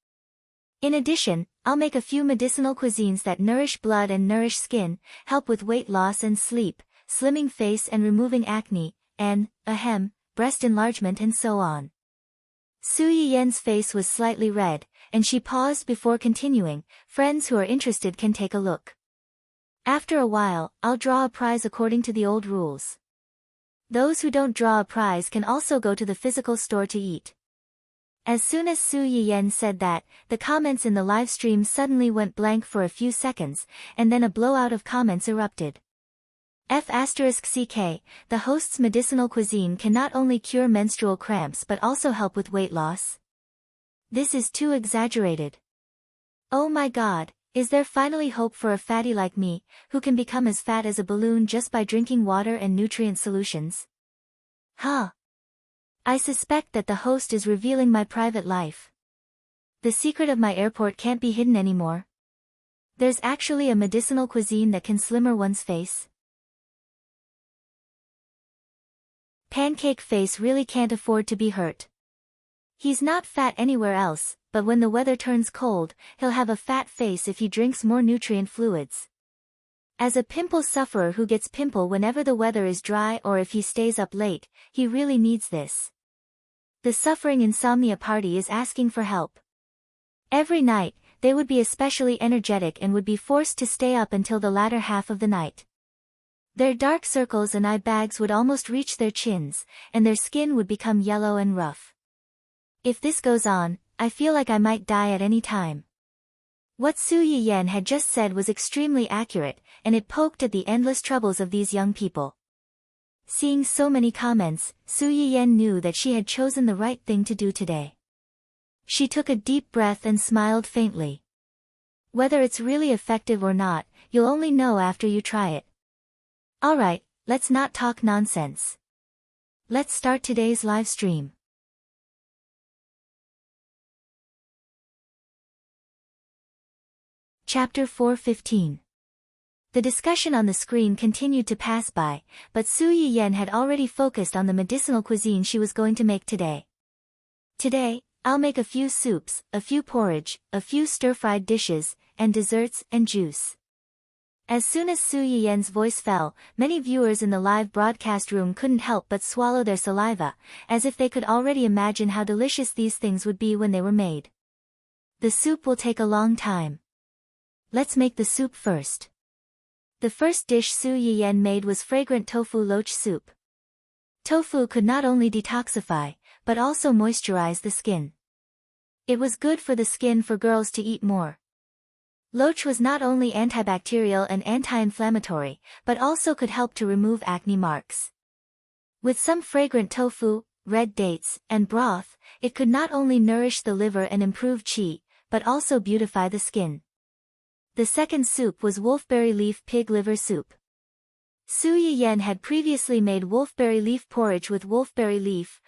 In addition, I'll make a few medicinal cuisines that nourish blood and nourish skin, help with weight loss and sleep, slimming face and removing acne, and, breast enlargement and so on. Su Yiyan's face was slightly red, and she paused before continuing. Friends who are interested can take a look. After a while, I'll draw a prize according to the old rules. Those who don't draw a prize can also go to the physical store to eat. As soon as Su Yiyan said that, the comments in the live stream suddenly went blank for a few seconds, and then a blowout of comments erupted. F***CK, the host's medicinal cuisine can not only cure menstrual cramps but also help with weight loss. This is too exaggerated. Oh my god, is there finally hope for a fatty like me, who can become as fat as a balloon just by drinking water and nutrient solutions? Huh. I suspect that the host is revealing my private life. The secret of my airport can't be hidden anymore. There's actually a medicinal cuisine that can slimmer one's face. Pancake Face really can't afford to be hurt. He's not fat anywhere else, but when the weather turns cold, he'll have a fat face if he drinks more nutrient fluids. As a pimple sufferer who gets pimple whenever the weather is dry or if he stays up late, he really needs this. The suffering insomnia party is asking for help. Every night, they would be especially energetic and would be forced to stay up until the latter half of the night. Their dark circles and eye bags would almost reach their chins, and their skin would become yellow and rough. If this goes on, I feel like I might die at any time. What Su Yiyan had just said was extremely accurate, and it poked at the endless troubles of these young people. Seeing so many comments, Su Yiyan knew that she had chosen the right thing to do today. She took a deep breath and smiled faintly. Whether it's really effective or not, you'll only know after you try it. Alright, let's not talk nonsense. Let's start today's live stream. Chapter 4:15. The discussion on the screen continued to pass by, but Su Yiyen had already focused on the medicinal cuisine she was going to make today. Today, I'll make a few soups, a few porridge, a few stir-fried dishes, and desserts and juice. As soon as Su Yiyen's voice fell, many viewers in the live broadcast room couldn't help but swallow their saliva, as if they could already imagine how delicious these things would be when they were made. The soup will take a long time. Let's make the soup first. The first dish Su Yiyen made was fragrant tofu loach soup. Tofu could not only detoxify, but also moisturize the skin. It was good for the skin for girls to eat more. Loach was not only antibacterial and anti-inflammatory, but also could help to remove acne marks. With some fragrant tofu, red dates, and broth, it could not only nourish the liver and improve qi, but also beautify the skin. The second soup was wolfberry leaf pig liver soup. Su Yiyen had previously made wolfberry leaf porridge with wolfberry leaf,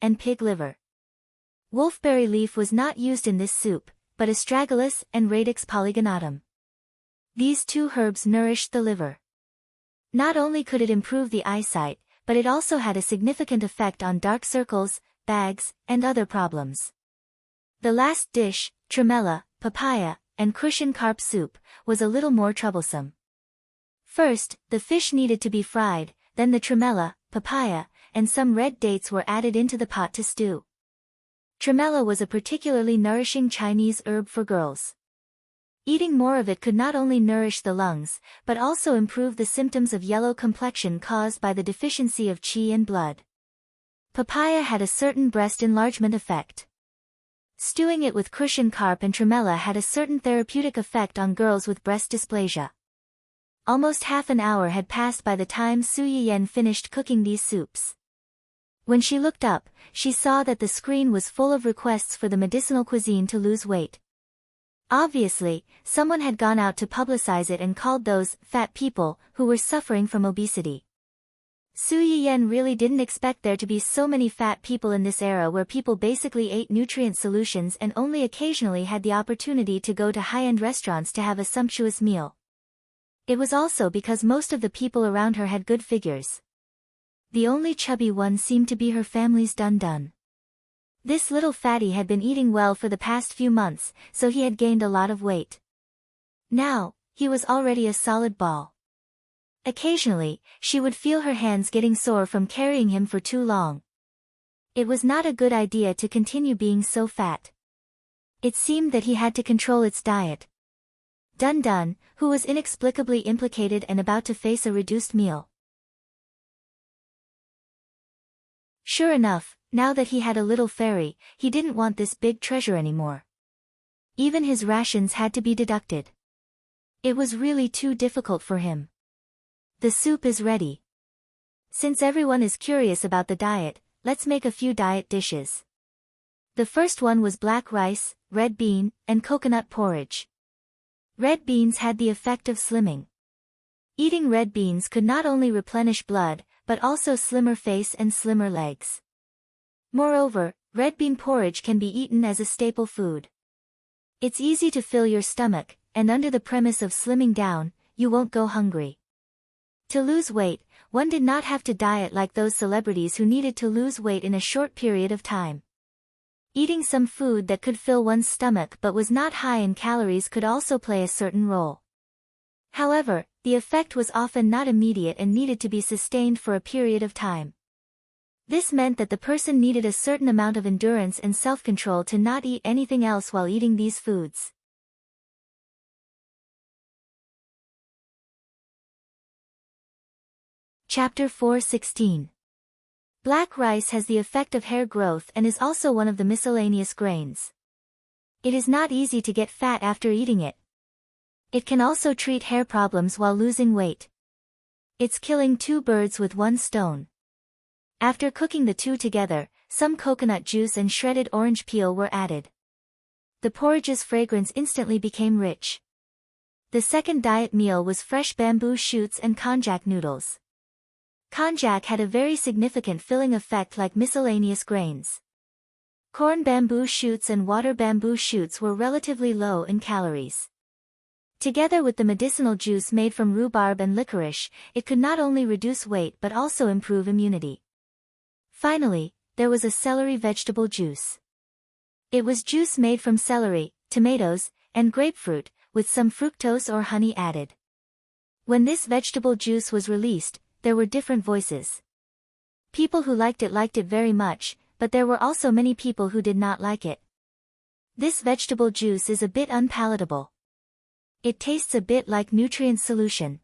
and pig liver. Wolfberry leaf was not used in this soup, but astragalus and radix polygonatum. These two herbs nourished the liver. Not only could it improve the eyesight, but it also had a significant effect on dark circles, bags, and other problems. The last dish, tremella, papaya, and cushion carp soup, was a little more troublesome. First, the fish needed to be fried, then the tremella, papaya, and some red dates were added into the pot to stew. Tremella was a particularly nourishing Chinese herb for girls. Eating more of it could not only nourish the lungs, but also improve the symptoms of yellow complexion caused by the deficiency of qi and blood. Papaya had a certain breast enlargement effect. Stewing it with cushion carp and tremella had a certain therapeutic effect on girls with breast dysplasia. Almost half an hour had passed by the time Su Yiyen finished cooking these soups. When she looked up, she saw that the screen was full of requests for the medicinal cuisine to lose weight. Obviously, someone had gone out to publicize it and called those fat people who were suffering from obesity. Su Yiyen really didn't expect there to be so many fat people in this era where people basically ate nutrient solutions and only occasionally had the opportunity to go to high-end restaurants to have a sumptuous meal. It was also because most of the people around her had good figures. The only chubby one seemed to be her family's Dun-Dun. This little fatty had been eating well for the past few months, so he had gained a lot of weight. Now, he was already a solid ball. Occasionally, she would feel her hands getting sore from carrying him for too long. It was not a good idea to continue being so fat. It seemed that he had to control its diet. Dun-Dun, who was inexplicably implicated and about to face a reduced meal. Sure enough, now that he had a little fairy, he didn't want this big treasure anymore. Even his rations had to be deducted. It was really too difficult for him. The soup is ready. Since everyone is curious about the diet, let's make a few diet dishes. The first one was black rice, red bean, and coconut porridge. Red beans had the effect of slimming. Eating red beans could not only replenish blood, but also slimmer face and slimmer legs. Moreover, red bean porridge can be eaten as a staple food. It's easy to fill your stomach, and under the premise of slimming down, you won't go hungry. To lose weight, one did not have to diet like those celebrities who needed to lose weight in a short period of time. Eating some food that could fill one's stomach but was not high in calories could also play a certain role. However, the effect was often not immediate and needed to be sustained for a period of time. This meant that the person needed a certain amount of endurance and self-control to not eat anything else while eating these foods. Chapter 4:16. Black rice has the effect of hair growth and is also one of the miscellaneous grains. It is not easy to get fat after eating it. It can also treat hair problems while losing weight. It's killing two birds with one stone. After cooking the two together, some coconut juice and shredded orange peel were added. The porridge's fragrance instantly became rich. The second diet meal was fresh bamboo shoots and konjac noodles. Konjac had a very significant filling effect like miscellaneous grains. Corn bamboo shoots and water bamboo shoots were relatively low in calories. Together with the medicinal juice made from rhubarb and licorice, it could not only reduce weight but also improve immunity. Finally, there was a celery vegetable juice. It was juice made from celery, tomatoes, and grapefruit, with some fructose or honey added. When this vegetable juice was released, there were different voices. People who liked it very much, but there were also many people who did not like it. This vegetable juice is a bit unpalatable. It tastes a bit like nutrient solution.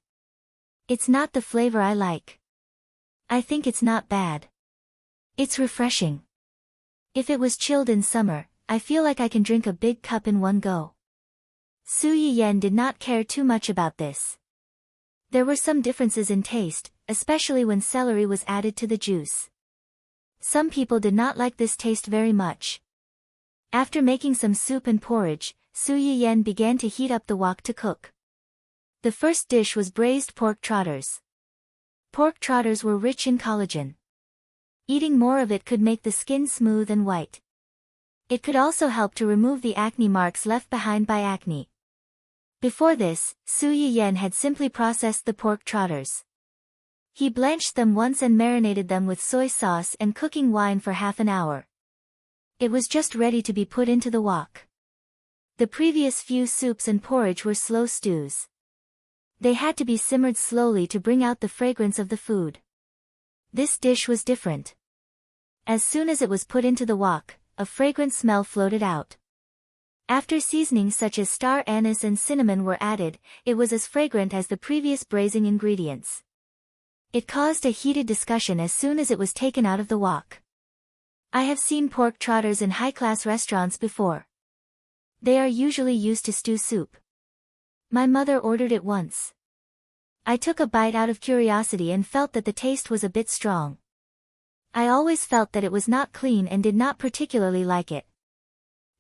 It's not the flavor I like. I think it's not bad. It's refreshing. If it was chilled in summer, I feel like I can drink a big cup in one go. Su Yiyen did not care too much about this. There were some differences in taste, especially when celery was added to the juice. Some people did not like this taste very much. After making some soup and porridge, Su Yiyen began to heat up the wok to cook. The first dish was braised pork trotters. Pork trotters were rich in collagen. Eating more of it could make the skin smooth and white. It could also help to remove the acne marks left behind by acne. Before this, Su Yiyen had simply processed the pork trotters. He blanched them once and marinated them with soy sauce and cooking wine for half an hour. It was just ready to be put into the wok. The previous few soups and porridge were slow stews. They had to be simmered slowly to bring out the fragrance of the food. This dish was different. As soon as it was put into the wok, a fragrant smell floated out. After seasonings such as star anise and cinnamon were added, it was as fragrant as the previous braising ingredients. It caused a heated discussion as soon as it was taken out of the wok. I have seen pork trotters in high-class restaurants before. They are usually used to stew soup. My mother ordered it once. I took a bite out of curiosity and felt that the taste was a bit strong. I always felt that it was not clean and did not particularly like it.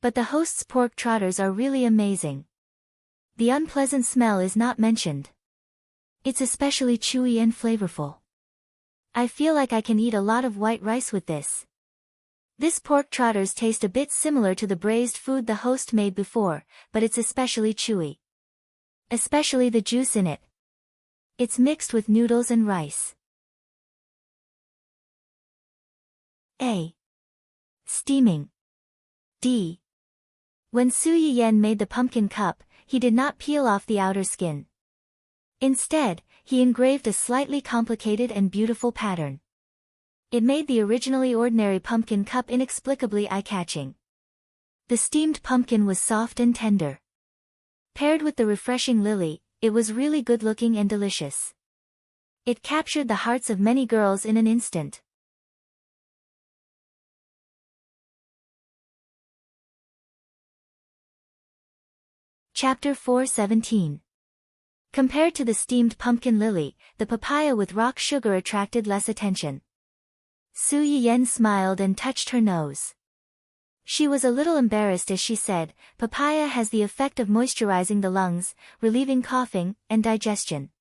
But the host's pork trotters are really amazing. The unpleasant smell is not mentioned. It's especially chewy and flavorful. I feel like I can eat a lot of white rice with this. This pork trotters taste a bit similar to the braised food the host made before, but it's especially chewy. Especially the juice in it. It's mixed with noodles and rice. A. Steaming. D. When Su Yiyen made the pumpkin cup, he did not peel off the outer skin. Instead, he engraved a slightly complicated and beautiful pattern. It made the originally ordinary pumpkin cup inexplicably eye-catching. The steamed pumpkin was soft and tender. Paired with the refreshing lily, it was really good-looking and delicious. It captured the hearts of many girls in an instant. Chapter 4:17. Compared to the steamed pumpkin lily, the papaya with rock sugar attracted less attention. Su Yiyen smiled and touched her nose. She was a little embarrassed as she said, "Papaya has the effect of moisturizing the lungs, relieving coughing, and digestion.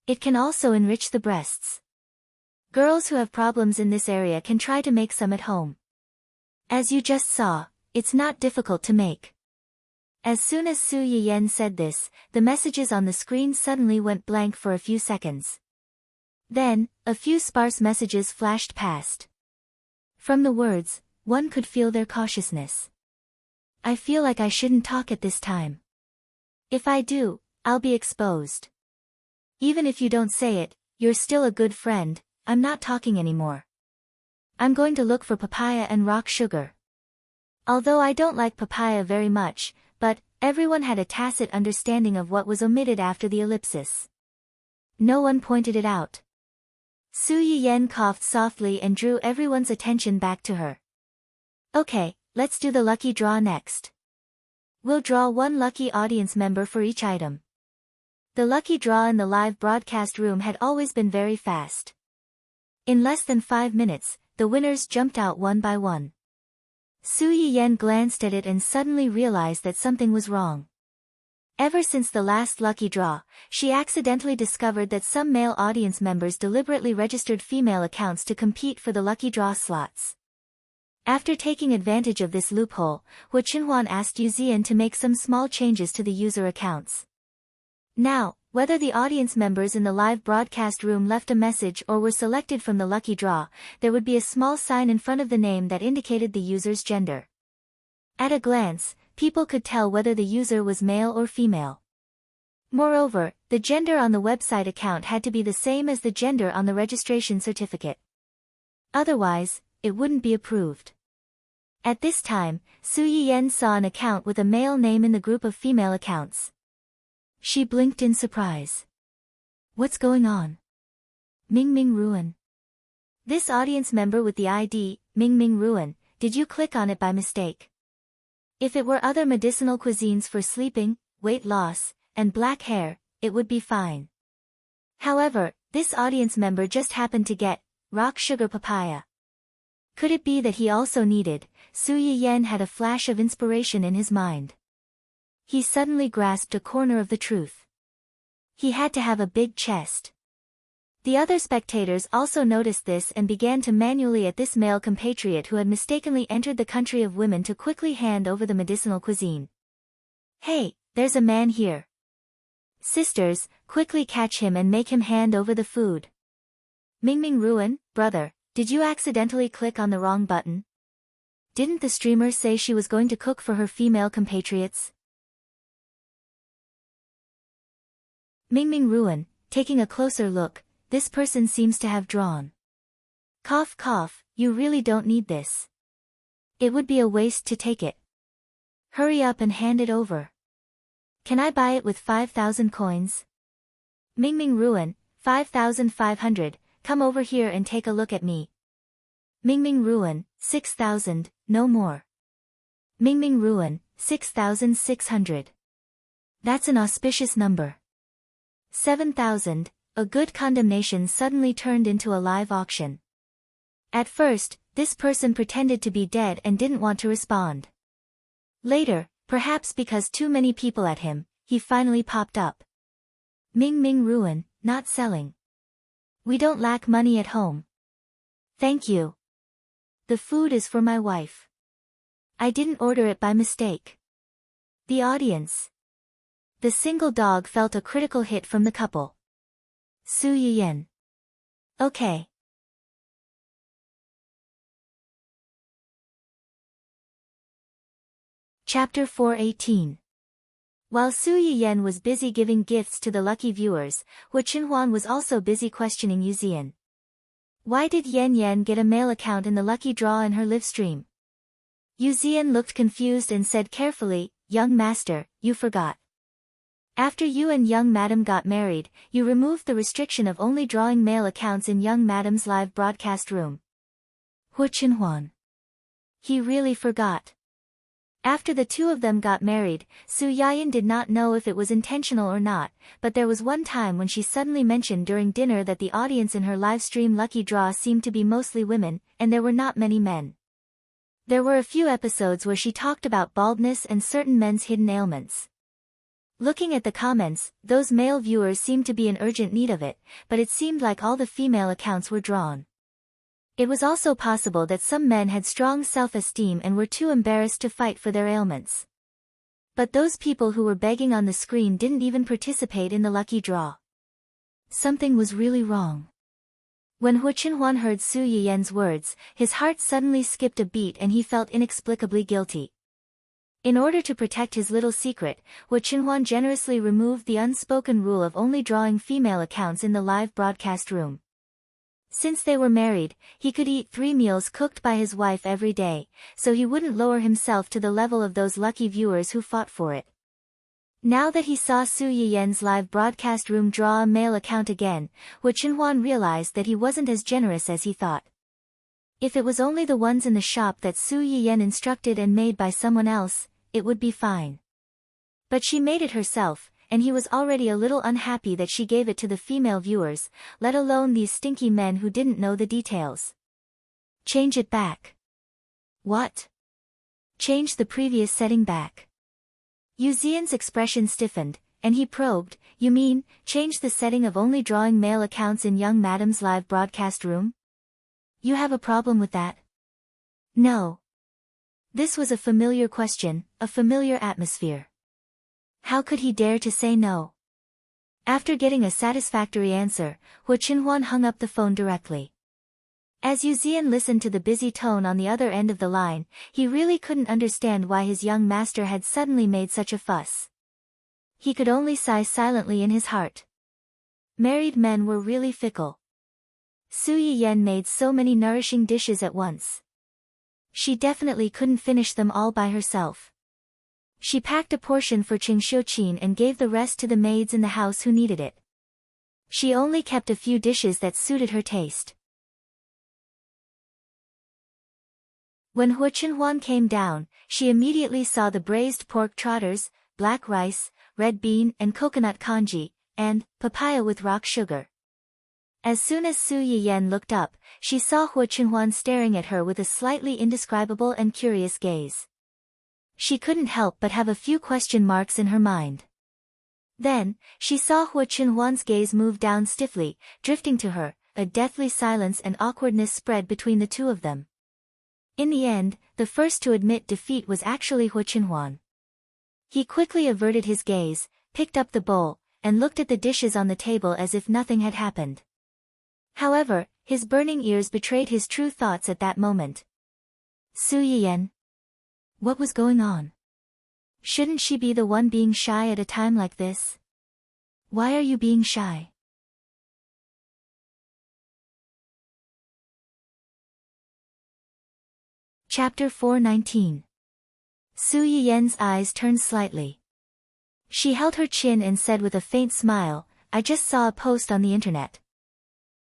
It can also enrich the breasts. Girls who have problems in this area can try to make some at home. As you just saw, it's not difficult to make." As soon as Su Yiyen said this, the messages on the screen suddenly went blank for a few seconds. Then, a few sparse messages flashed past. From the words, one could feel their cautiousness. "I feel like I shouldn't talk at this time. If I do, I'll be exposed. Even if you don't say it, you're still a good friend, I'm not talking anymore. I'm going to look for papaya and rock sugar. Although I don't like papaya very much, but everyone had a tacit understanding of what was omitted after the ellipsis. No one pointed it out." Su Yiyen coughed softly and drew everyone's attention back to her. "Okay, let's do the lucky draw next. We'll draw one lucky audience member for each item." The lucky draw in the live broadcast room had always been very fast. In less than 5 minutes, the winners jumped out one by one. Su Yiyen glanced at it and suddenly realized that something was wrong. Ever since the last lucky draw, she accidentally discovered that some male audience members deliberately registered female accounts to compete for the lucky draw slots. After taking advantage of this loophole, Hu Qinhuan asked Yu Zian to make some small changes to the user accounts. Now, whether the audience members in the live broadcast room left a message or were selected from the lucky draw, there would be a small sign in front of the name that indicated the user's gender. At a glance, people could tell whether the user was male or female. Moreover, the gender on the website account had to be the same as the gender on the registration certificate. Otherwise, it wouldn't be approved. At this time, Su Yiyen saw an account with a male name in the group of female accounts. She blinked in surprise. What's going on? Ming Ming Ruin. This audience member with the ID, Ming Ming Ruin, did you click on it by mistake? If it were other medicinal cuisines for sleeping, weight loss, and black hair, it would be fine. However, this audience member just happened to get rock sugar papaya. Could it be that he also needed? Su Yiyen had a flash of inspiration in his mind. He suddenly grasped a corner of the truth. He had to have a big chest. The other spectators also noticed this and began to manually at this male compatriot who had mistakenly entered the country of women to quickly hand over the medicinal cuisine. Hey, there's a man here. Sisters, quickly catch him and make him hand over the food. Ming Ming Ruin, brother, did you accidentally click on the wrong button? Didn't the streamer say she was going to cook for her female compatriots? Ming Ming Ruin, taking a closer look, this person seems to have drawn. Cough cough, you really don't need this. It would be a waste to take it. Hurry up and hand it over. Can I buy it with 5,000 coins? Ming Ming Ruin, 5,500, come over here and take a look at me. Ming Ming Ruin, 6,000, no more. Ming Ming Ruin, 6,600. That's an auspicious number. 7,000, a good condemnation suddenly turned into a live auction. At first, this person pretended to be dead and didn't want to respond. Later, perhaps because too many people at him, he finally popped up. Ming Ming Ruin, not selling. We don't lack money at home. Thank you. The food is for my wife. I didn't order it by mistake. The audience. The single dog felt a critical hit from the couple. Su Yiyen. Okay. Chapter 418. While Su Yiyen was busy giving gifts to the lucky viewers, Hu Qinhuan was also busy questioning Yu Zian. Why did Yan Yan get a male account in the lucky draw in her live stream? Yu Zian looked confused and said carefully, Young master, you forgot. After you and young madam got married, you removed the restriction of only drawing male accounts in young madam's live broadcast room. Hu Qinhuan. He really forgot. After the two of them got married, Su Yayan did not know if it was intentional or not, but there was one time when she suddenly mentioned during dinner that the audience in her live stream lucky draw seemed to be mostly women, and there were not many men. There were a few episodes where she talked about baldness and certain men's hidden ailments. Looking at the comments, those male viewers seemed to be in urgent need of it, but it seemed like all the female accounts were drawn. It was also possible that some men had strong self-esteem and were too embarrassed to fight for their ailments. But those people who were begging on the screen didn't even participate in the lucky draw. Something was really wrong. When Hu Qinhuan heard Su Yiyen's words, his heart suddenly skipped a beat and he felt inexplicably guilty. In order to protect his little secret, Hu Qinhuan generously removed the unspoken rule of only drawing female accounts in the live broadcast room. Since they were married, he could eat 3 meals cooked by his wife every day, so he wouldn't lower himself to the level of those lucky viewers who fought for it. Now that he saw Su Yiyen's live broadcast room draw a male account again, Hu Qinhuan realized that he wasn't as generous as he thought. If it was only the ones in the shop that Su Yiyen instructed and made by someone else, it would be fine. But she made it herself, and he was already a little unhappy that she gave it to the female viewers, let alone these stinky men who didn't know the details. Change it back. What? Change the previous setting back. Yu Zian's expression stiffened, and he probed, you mean, change the setting of only drawing male accounts in young madam's live broadcast room? You have a problem with that? No. This was a familiar question, a familiar atmosphere. How could he dare to say no? After getting a satisfactory answer, Hu Qinhuan hung up the phone directly. As Yu Zian listened to the busy tone on the other end of the line, he really couldn't understand why his young master had suddenly made such a fuss. He could only sigh silently in his heart. Married men were really fickle. Su Yiyan made so many nourishing dishes at once. She definitely couldn't finish them all by herself. She packed a portion for Qing Xiuqin and gave the rest to the maids in the house who needed it. She only kept a few dishes that suited her taste. When Hu Qinhuan came down, she immediately saw the braised pork trotters, black rice, red bean and coconut congee, and papaya with rock sugar. As soon as Su Yiyan looked up, she saw Hu Qinhuan staring at her with a slightly indescribable and curious gaze. She couldn't help but have a few question marks in her mind. Then, she saw Hu Qinhuan's gaze move down stiffly, drifting to her. A deathly silence and awkwardness spread between the two of them. In the end, the first to admit defeat was actually Hu Qinhuan. He quickly averted his gaze, picked up the bowl, and looked at the dishes on the table as if nothing had happened. However, his burning ears betrayed his true thoughts at that moment. Su Yiyan. What was going on? Shouldn't she be the one being shy at a time like this? Why are you being shy? Chapter 419. Su Yiyan's eyes turned slightly. She held her chin and said with a faint smile, I just saw a post on the internet.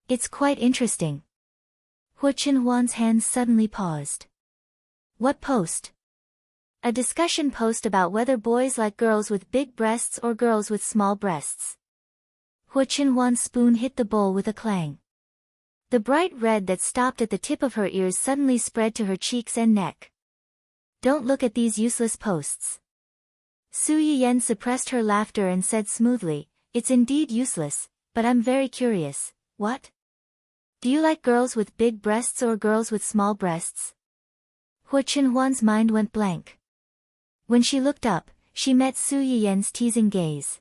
It's quite interesting. Hu Qinhuan's hands suddenly paused. What post? A discussion post about whether boys like girls with big breasts or girls with small breasts. Hu Qinhuan's spoon hit the bowl with a clang. The bright red that stopped at the tip of her ears suddenly spread to her cheeks and neck. Don't look at these useless posts. Su Yiyan suppressed her laughter and said smoothly, it's indeed useless, but I'm very curious. What? Do you like girls with big breasts or girls with small breasts? Hu Qinhuan's mind went blank. When she looked up, she met Su Yiyan's teasing gaze.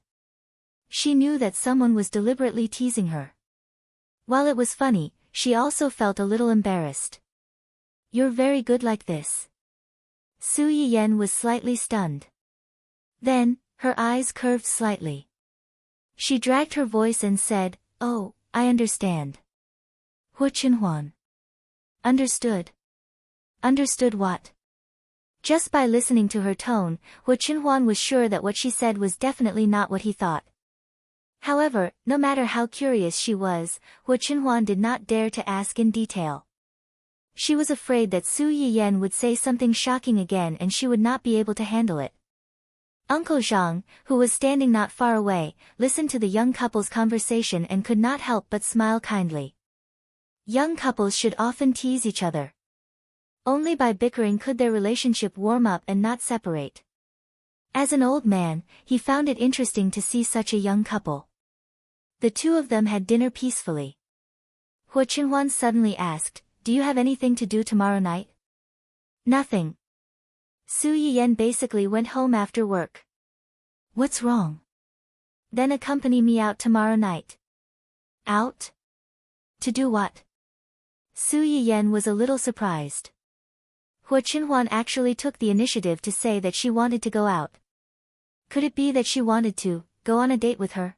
She knew that someone was deliberately teasing her. While it was funny, she also felt a little embarrassed. You're very good like this. Su Yiyan was slightly stunned. Then, her eyes curved slightly. She dragged her voice and said, oh, I understand. Hu Qinhuan. Understood. Understood what? Just by listening to her tone, Hu Qinhuan was sure that what she said was definitely not what he thought. However, no matter how curious she was, Hu Qinhuan did not dare to ask in detail. She was afraid that Su Yiyan would say something shocking again and she would not be able to handle it. Uncle Zhang, who was standing not far away, listened to the young couple's conversation and could not help but smile kindly. Young couples should often tease each other. Only by bickering could their relationship warm up and not separate. As an old man, he found it interesting to see such a young couple. The two of them had dinner peacefully. Hu Qinhuan suddenly asked, do you have anything to do tomorrow night? Nothing. Su Yiyan basically went home after work. What's wrong? Then accompany me out tomorrow night. Out? To do what? Su Yiyan was a little surprised. Hu Qinhuan actually took the initiative to say that she wanted to go out. Could it be that she wanted to go on a date with her?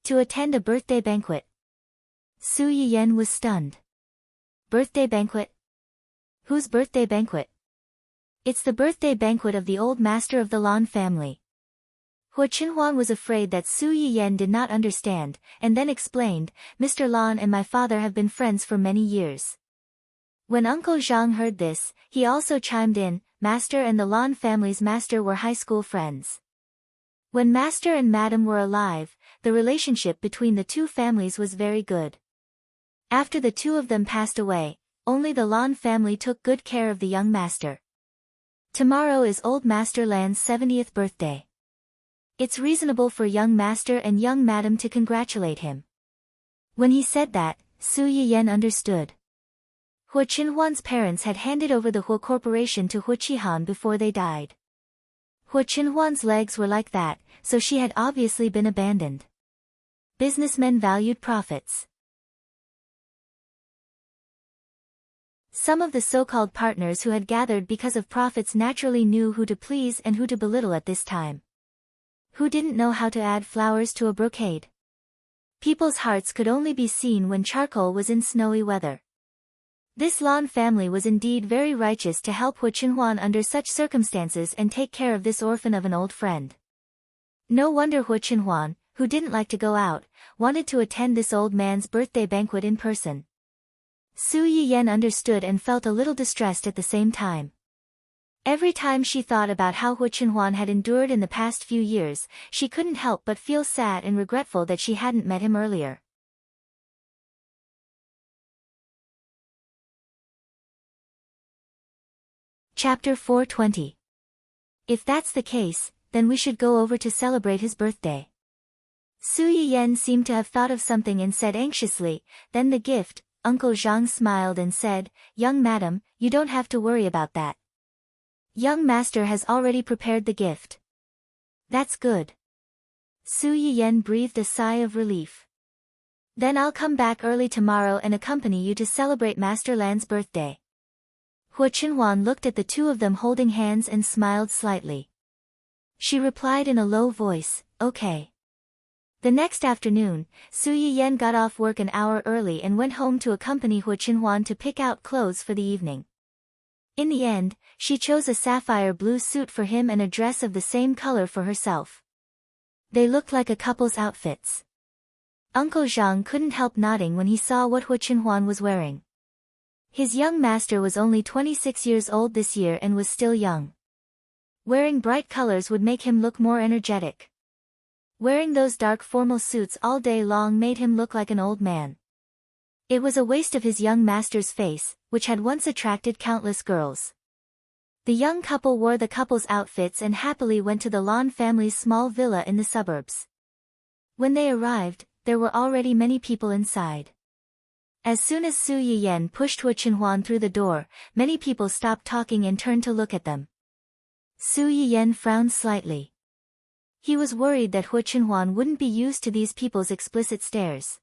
To attend a birthday banquet? Su Yiyan was stunned. Birthday banquet? Whose birthday banquet? It's the birthday banquet of the old master of the Lan family. Hu Qinhuan was afraid that Su Yiyan did not understand, and then explained, Mr. Lan and my father have been friends for many years. When Uncle Zhang heard this, he also chimed in, Master and the Lan family's master were high school friends. When Master and Madam were alive, the relationship between the two families was very good. After the two of them passed away, only the Lan family took good care of the young master. Tomorrow is old Master Lan's 70th birthday. It's reasonable for young master and young madam to congratulate him. When he said that, Su Yiyan understood. Hu Qinhuan's parents had handed over the Hu Corporation to Hu Qihan before they died. Hu Qinhuan's legs were like that, so she had obviously been abandoned. Businessmen valued profits. Some of the so-called partners who had gathered because of profits naturally knew who to please and who to belittle at this time. Who didn't know how to add flowers to a brocade? People's hearts could only be seen when charcoal was in snowy weather. This Lan family was indeed very righteous to help Hu Qinhuan under such circumstances and take care of this orphan of an old friend. No wonder Hu Qinhuan, who didn't like to go out, wanted to attend this old man's birthday banquet in person. Su Yiyan understood and felt a little distressed at the same time. Every time she thought about how Hu Qinhuan had endured in the past few years, she couldn't help but feel sad and regretful that she hadn't met him earlier. Chapter 420. If that's the case, then we should go over to celebrate his birthday. Su Yiyan seemed to have thought of something and said anxiously, then the gift. Uncle Zhang smiled and said, "Young madam, you don't have to worry about that. Young master has already prepared the gift." "That's good." Su Yiyan breathed a sigh of relief. "Then I'll come back early tomorrow and accompany you to celebrate Master Lan's birthday." Hu Qinhuan looked at the two of them holding hands and smiled slightly. She replied in a low voice, "Okay." The next afternoon, Su Yiyan got off work an hour early and went home to accompany Hu Qinhuan to pick out clothes for the evening. In the end, she chose a sapphire blue suit for him and a dress of the same color for herself. They looked like a couple's outfits. Uncle Zhang couldn't help nodding when he saw what Hu Qinhuan was wearing. His young master was only 26 years old this year and was still young. Wearing bright colors would make him look more energetic. Wearing those dark formal suits all day long made him look like an old man. It was a waste of his young master's face, which had once attracted countless girls. The young couple wore the couple's outfits and happily went to the Lan family's small villa in the suburbs. When they arrived, there were already many people inside. As soon as Su Yiyan pushed Hu Qinhuan through the door, many people stopped talking and turned to look at them. Su Yiyan frowned slightly. He was worried that Hu Qinhuan wouldn't be used to these people's explicit stares.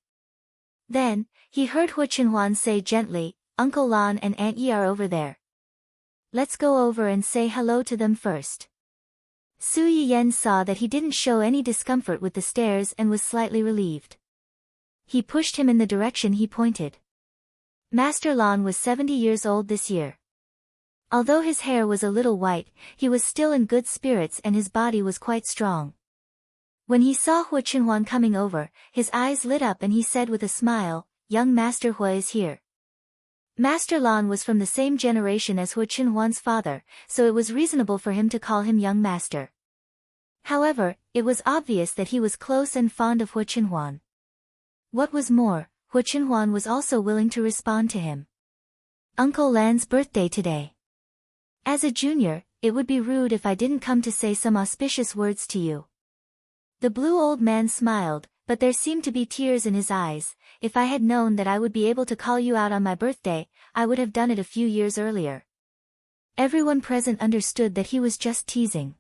Then, he heard Hu Qinhuan say gently, "Uncle Lan and Aunt Yi are over there. Let's go over and say hello to them first." Su Yiyan saw that he didn't show any discomfort with the stares and was slightly relieved. He pushed him in the direction he pointed. Master Lan was 70 years old this year. Although his hair was a little white, he was still in good spirits and his body was quite strong. When he saw Hu Qinhuan coming over, his eyes lit up and he said with a smile, "Young Master Hu is here." Master Lan was from the same generation as Hu Qinhuan's father, so it was reasonable for him to call him young master. However, it was obvious that he was close and fond of Hu Qinhuan. What was more, Hu Qinhuan was also willing to respond to him. "Uncle Lan's birthday today. As a junior, it would be rude if I didn't come to say some auspicious words to you." The blue old man smiled, but there seemed to be tears in his eyes. "If I had known that I would be able to call you out on my birthday, I would have done it a few years earlier." Everyone present understood that he was just teasing.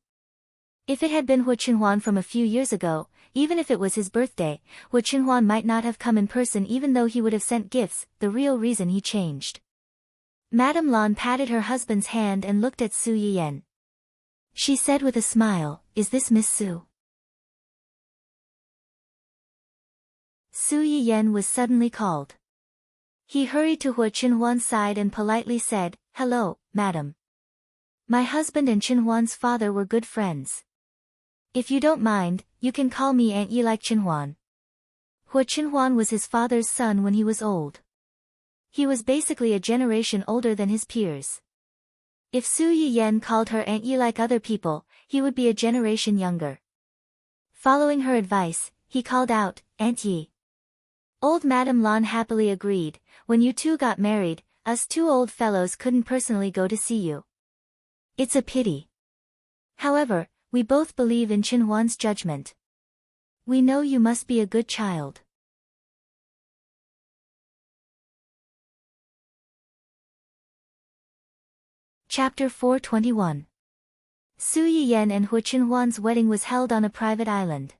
If it had been Hu Qinhuan from a few years ago, even if it was his birthday, Hu Qinhuan might not have come in person even though he would have sent gifts, the real reason he changed. Madame Lan patted her husband's hand and looked at Su Yiyan. She said with a smile, "Is this Miss Su?" Su Yiyan was suddenly called. He hurried to Hu Qinhuan's side and politely said, "Hello, madam. My husband and Qinhuan's father were good friends. If you don't mind, you can call me Aunt Yi like Qinhuan." Hu Qinhuan was his father's son when he was old. He was basically a generation older than his peers. If Su Yiyan called her Aunt Yi like other people, he would be a generation younger. Following her advice, he called out, "Aunt Yi." Old Madame Lan happily agreed, "When you two got married, us two old fellows couldn't personally go to see you. It's a pity. However, we both believe in Qinhuan's judgment. We know you must be a good child." Chapter 421. Su Yiyan and Hu Qinhuan's wedding was held on a private island.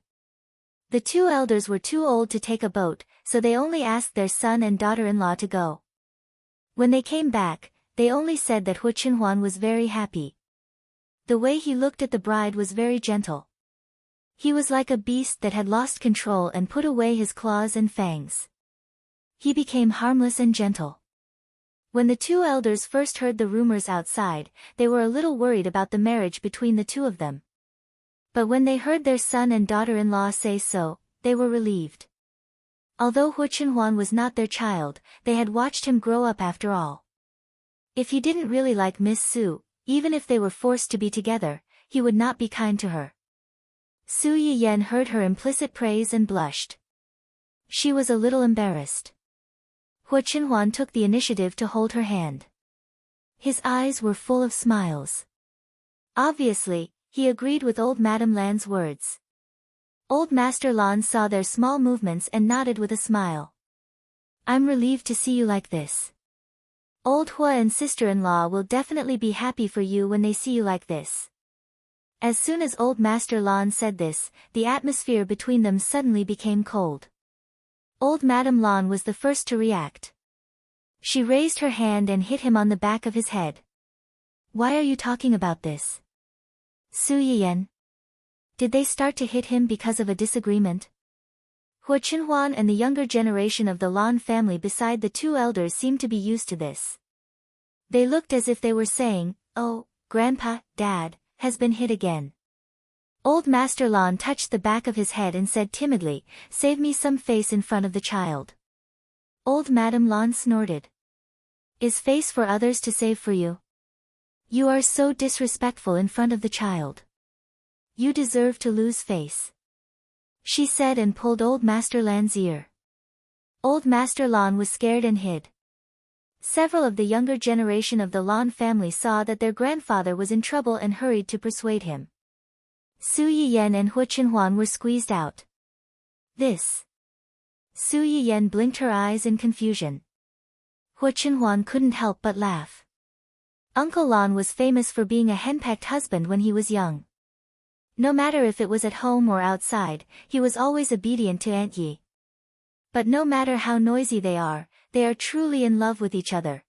The two elders were too old to take a boat, so they only asked their son and daughter-in-law to go. When they came back, they only said that Hu Qinhuan was very happy. The way he looked at the bride was very gentle. He was like a beast that had lost control and put away his claws and fangs. He became harmless and gentle. When the two elders first heard the rumors outside, they were a little worried about the marriage between the two of them. But when they heard their son and daughter-in-law say so, they were relieved. Although Hu Qinhuan was not their child, they had watched him grow up after all. If he didn't really like Miss Su, even if they were forced to be together, he would not be kind to her. Su Yiyan heard her implicit praise and blushed. She was a little embarrassed. Hu Qinhuan took the initiative to hold her hand. His eyes were full of smiles. Obviously, he agreed with old Madame Lan's words. Old Master Lan saw their small movements and nodded with a smile. I'm relieved to see you like this. Old Hua and sister-in-law will definitely be happy for you when they see you like this. As soon as old Master Lan said this, the atmosphere between them suddenly became cold. Old Madame Lan was the first to react. She raised her hand and hit him on the back of his head. Why are you talking about this? Su Yiyan? Did they start to hit him because of a disagreement? Hu Qinhuan and the younger generation of the Lan family beside the two elders seemed to be used to this. They looked as if they were saying, "Oh, Grandpa, Dad, has been hit again." Old Master Lan touched the back of his head and said timidly, "Save me some face in front of the child." Old Madame Lan snorted. Is face for others to save for you? You are so disrespectful in front of the child. You deserve to lose face. She said and pulled old Master Lan's ear. Old Master Lan was scared and hid. Several of the younger generation of the Lan family saw that their grandfather was in trouble and hurried to persuade him. Su Yiyan and Hu Qinhuan were squeezed out. This. Su Yiyan blinked her eyes in confusion. Hu Qinhuan couldn't help but laugh. Uncle Lan was famous for being a henpecked husband when he was young. No matter if it was at home or outside, he was always obedient to Aunt Yi. But no matter how noisy they are truly in love with each other.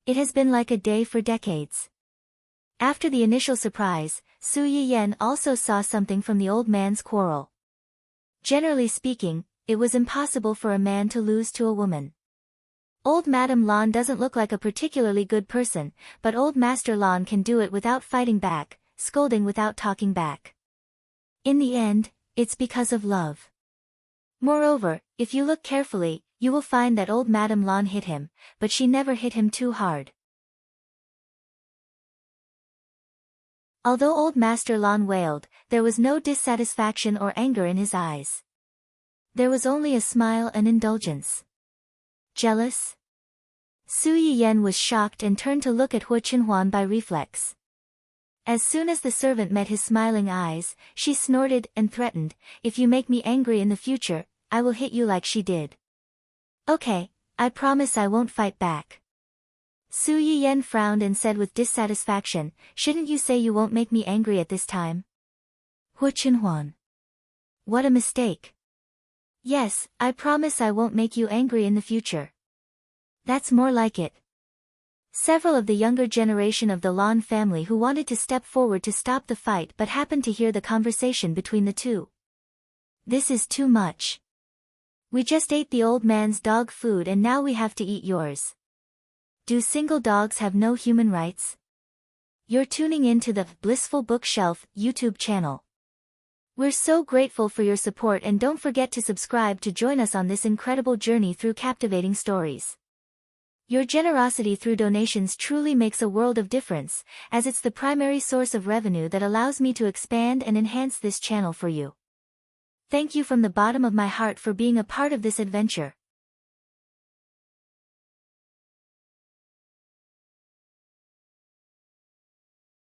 It has been like a day for decades. After the initial surprise, Su Yiyan also saw something from the old man's quarrel. Generally speaking, it was impossible for a man to lose to a woman. Old Madame Lan doesn't look like a particularly good person, but old Master Lan can do it without fighting back, scolding without talking back. In the end, it's because of love. Moreover, if you look carefully, you will find that old Madame Lan hit him, but she never hit him too hard. Although old Master Lan wailed, there was no dissatisfaction or anger in his eyes. There was only a smile and indulgence. Jealous? Su Yiyan was shocked and turned to look at Hu Qinhuan by reflex. As soon as the servant met his smiling eyes, she snorted and threatened, "If you make me angry in the future, I will hit you like she did." "Okay, I promise I won't fight back." Su Yiyan frowned and said with dissatisfaction, "Shouldn't you say you won't make me angry at this time?" Hu Qinhuan. What a mistake. "Yes, I promise I won't make you angry in the future." That's more like it. Several of the younger generation of the Lan family who wanted to step forward to stop the fight but happened to hear the conversation between the two. This is too much. We just ate the old man's dog food and now we have to eat yours. Do single dogs have no human rights? You're tuning in to the Blissful Bookshelf YouTube channel. We're so grateful for your support and don't forget to subscribe to join us on this incredible journey through captivating stories. Your generosity through donations truly makes a world of difference, as it's the primary source of revenue that allows me to expand and enhance this channel for you. Thank you from the bottom of my heart for being a part of this adventure.